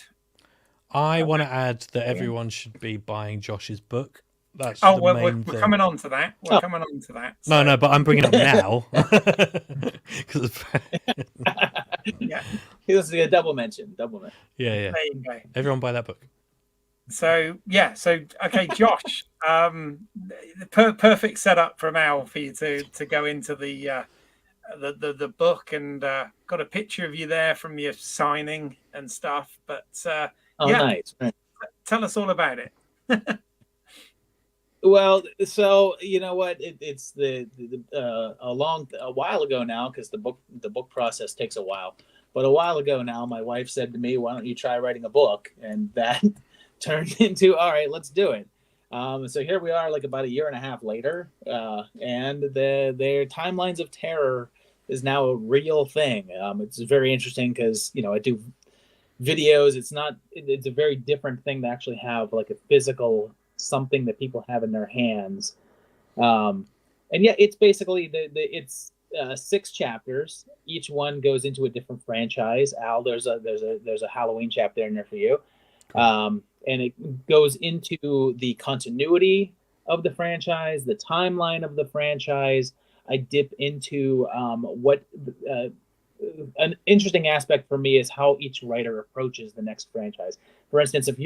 Speaker 2: I want to add that everyone should be buying Josh's book. That's
Speaker 1: we're coming on to that. We're coming on to that. So.
Speaker 2: No, but I'm bringing it up now.
Speaker 3: Yeah, he was a double mention.
Speaker 2: Yeah.
Speaker 1: There you go.
Speaker 2: Everyone buy that book.
Speaker 1: So okay, Josh, the perfect setup from Al for you to go into the book, and got a picture of you there from your signing and stuff. But
Speaker 3: nice.
Speaker 1: Tell us all about it.
Speaker 3: Well, so you know what? It's a while ago now, because the book process takes a while. But a while ago now, my wife said to me, "Why don't you try writing a book?" And that turned into, "All right, let's do it." So here we are, like about a year and a half later, and their Timelines of Terror is now a real thing. It's very interesting because I do videos. It's a very different thing to actually have like a physical something that people have in their hands. And yeah, it's basically it's 6 chapters. Each one goes into a different franchise. Al, there's a Halloween chapter in there for you. And it goes into the continuity of the franchise, the timeline of the franchise. I dip into what an interesting aspect for me is how each writer approaches the next franchise. For instance, if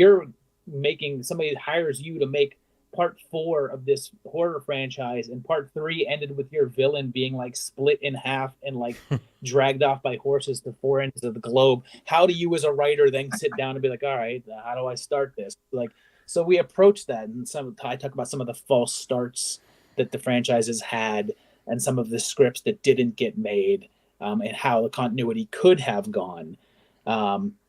Speaker 3: somebody hires you to make part 4 of this horror franchise, and part 3 ended with your villain being like split in half and like dragged off by horses to 4 ends of the globe, how do you as a writer then sit down and be like, all right, how do I start this? Like, so we approach that, and I talk about some of the false starts that the franchises had, and some of the scripts that didn't get made, and how the continuity could have gone.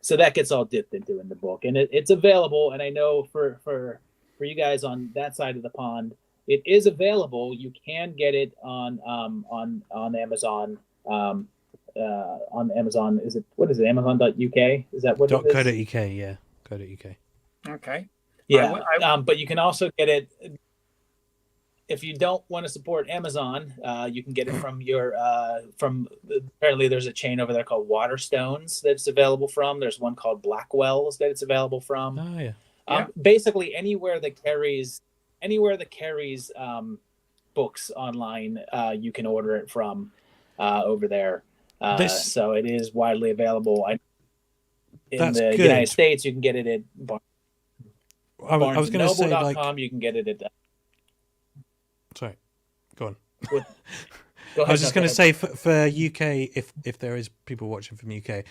Speaker 3: So that gets all dipped into in the book, and it's available. And I know for you guys on that side of the pond, it is available. You can get it on Amazon. On Amazon, what is it? Amazon.uk? Is that what it is?
Speaker 2: .co.uk, yeah. .co.uk.
Speaker 1: Okay.
Speaker 3: Yeah. But you can also get it if you don't want to support Amazon. You can get it from apparently there's a chain over there called Waterstones that's available from. There's one called Blackwell's that it's available from.
Speaker 2: Oh yeah.
Speaker 3: Basically anywhere that carries books online, you can order it from over there. So it is widely available. In the United States, you can get it at
Speaker 2: I was going to say, like,
Speaker 3: you can get it at.
Speaker 2: Sorry, go on.
Speaker 3: Go ahead,
Speaker 2: I was just going to say for UK, if there is people watching from UK,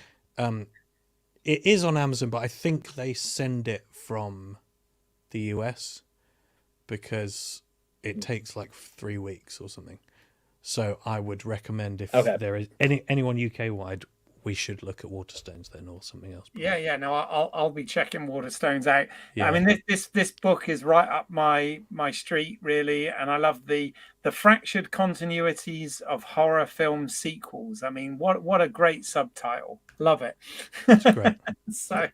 Speaker 2: it is on Amazon, but I think they send it from the US because it takes like 3 weeks or something. So I would recommend if there is anyone UK wide, we should look at Waterstones then, or something else.
Speaker 1: Yeah. No, I'll be checking Waterstones out.
Speaker 2: Yeah.
Speaker 1: I mean, this book is right up my street, really, and I love the fractured continuities of horror film sequels. I mean, what a great subtitle! Love it.
Speaker 2: It's great.
Speaker 1: So,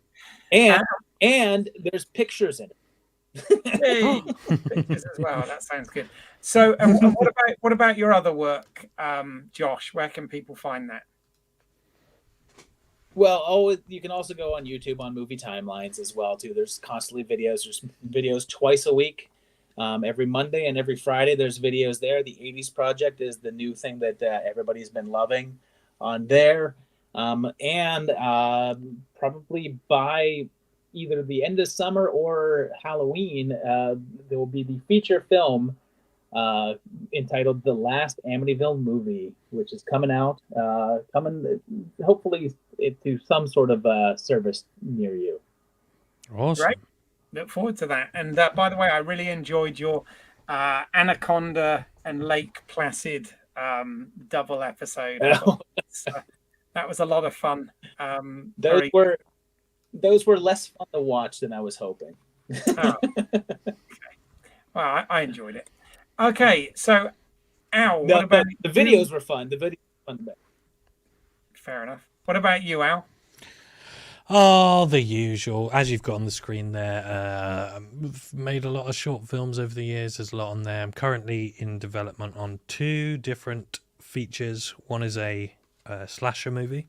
Speaker 3: and there's pictures in it.
Speaker 1: Hey, pictures as well. That sounds good. So, what about your other work, Josh? Where can people find that?
Speaker 3: Well, you can also go on YouTube on Movie Timelines as well too. There's constantly videos. There's videos twice a week, every Monday and every Friday. There's videos there. The 80s Project is the new thing that everybody's been loving on there, and probably by either the end of summer or Halloween, there will be the feature film entitled The Last Amityville Movie, which is coming out, hopefully to some sort of service near you.
Speaker 2: Awesome.
Speaker 1: Right. Look forward to that. And by the way, I really enjoyed your Anaconda and Lake Placid double episode. That was a lot of fun.
Speaker 3: Those were less fun to watch than I was hoping.
Speaker 1: Oh. Okay. Well, I enjoyed it. Okay, so Al, what about
Speaker 3: the videos were fun. The videos were fun.
Speaker 1: Fair enough. What about you, Al?
Speaker 2: Oh, the usual. As you've got on the screen there, I've made a lot of short films over the years. There's a lot on there. I'm currently in development on 2 different features. One is a slasher movie,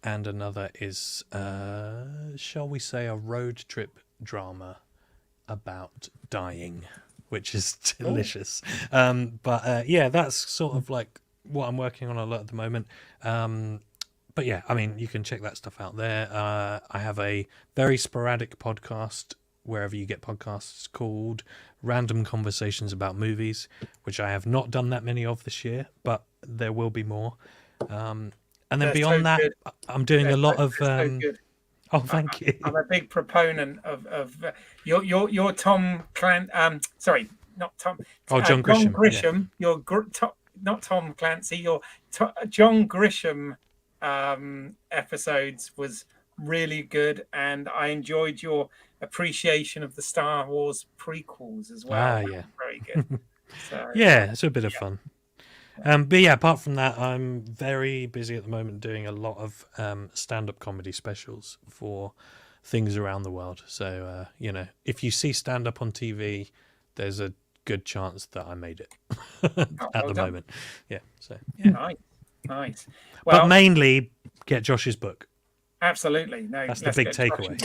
Speaker 2: and another is, shall we say, a road trip drama about dying, which is delicious. But yeah, that's sort of like what I'm working on a lot at the moment. But yeah, I mean, you can check that stuff out there. I have a very sporadic podcast wherever you get podcasts called Random Conversations About Movies, which I have not done that many of this year, but there will be more. And then beyond that, I'm doing a lot of... Oh, you.
Speaker 1: I'm a big proponent of your Tom Clancy. not Tom.
Speaker 2: Oh, John Grisham.
Speaker 1: Grisham. Your not Tom Clancy. Your John Grisham episodes was really good, and I enjoyed your appreciation of the Star Wars prequels as well.
Speaker 2: Yeah,
Speaker 1: very good. So,
Speaker 2: yeah, it's a bit of fun. But yeah, apart from that, I'm very busy at the moment doing a lot of stand-up comedy specials for things around the world. So you know, if you see stand-up on TV, there's a good chance that I made it at the moment. Yeah. So yeah.
Speaker 1: Nice. Well,
Speaker 2: but mainly get Josh's book.
Speaker 1: Absolutely. No,
Speaker 2: that's the big takeaway.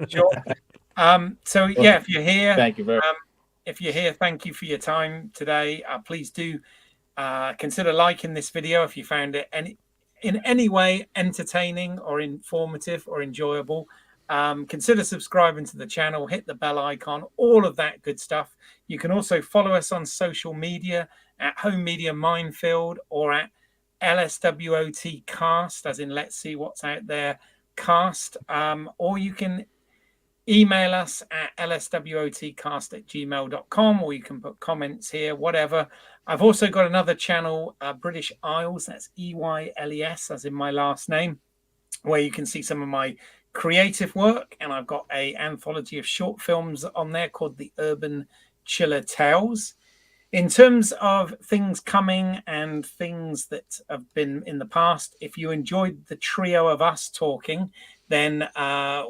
Speaker 1: Sure. So yeah, if you're here,
Speaker 3: thank you very much.
Speaker 1: If you're here, thank you for your time today. Please do consider liking this video if you found it in any way entertaining or informative or enjoyable. Consider subscribing to the channel, hit the bell icon, all of that good stuff. You can also follow us on social media at Home Media Minefield or at LSWOT Cast, as in Let's See What's Out There Cast, or you can email us at lswotcast@gmail.com, or you can put comments here, whatever. I've also got another channel, British Isles, that's EYLES, as in my last name, where you can see some of my creative work, and I've got an anthology of short films on there called The Urban Chiller Tales. In terms of things coming and things that have been in the past, if you enjoyed the trio of us talking, then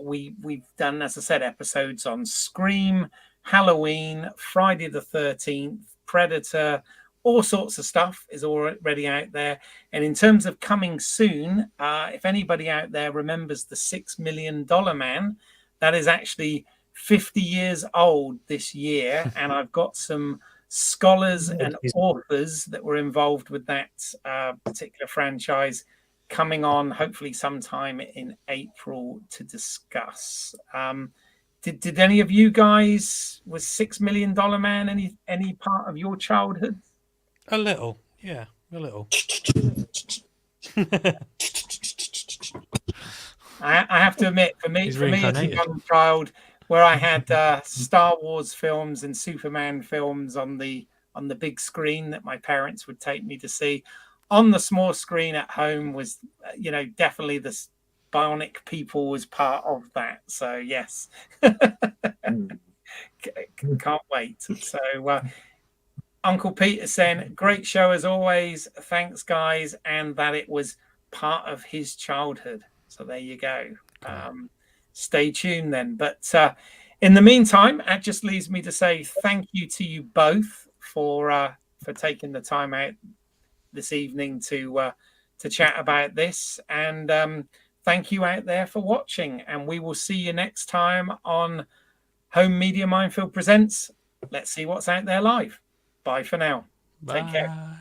Speaker 1: we've done, as I said, episodes on Scream, Halloween, Friday the 13th, Predator, all sorts of stuff is already out there. And in terms of coming soon, if anybody out there remembers the $6 Million Man, that is actually 50 years old this year. And I've got some scholars and authors that were involved with that particular franchise coming on hopefully sometime in April to discuss. Did any of you guys, was $6 Million Man any part of your childhood?
Speaker 2: A little, yeah, a little.
Speaker 1: I have to admit, for me as a young child, where I had Star Wars films and Superman films on the big screen that my parents would take me to see, on the small screen at home was, definitely the Bionic People was part of that. So yes, can't wait. So Uncle Peter saying, great show as always. Thanks, guys, and that it was part of his childhood. So there you go. Stay tuned then. But in the meantime, that just leaves me to say thank you to you both for taking the time out this evening to chat about this, and thank you out there for watching. And we will see you next time on Home Media Minefield Presents Let's See What's Out There Live. Bye for now.
Speaker 2: Bye.
Speaker 1: Take care.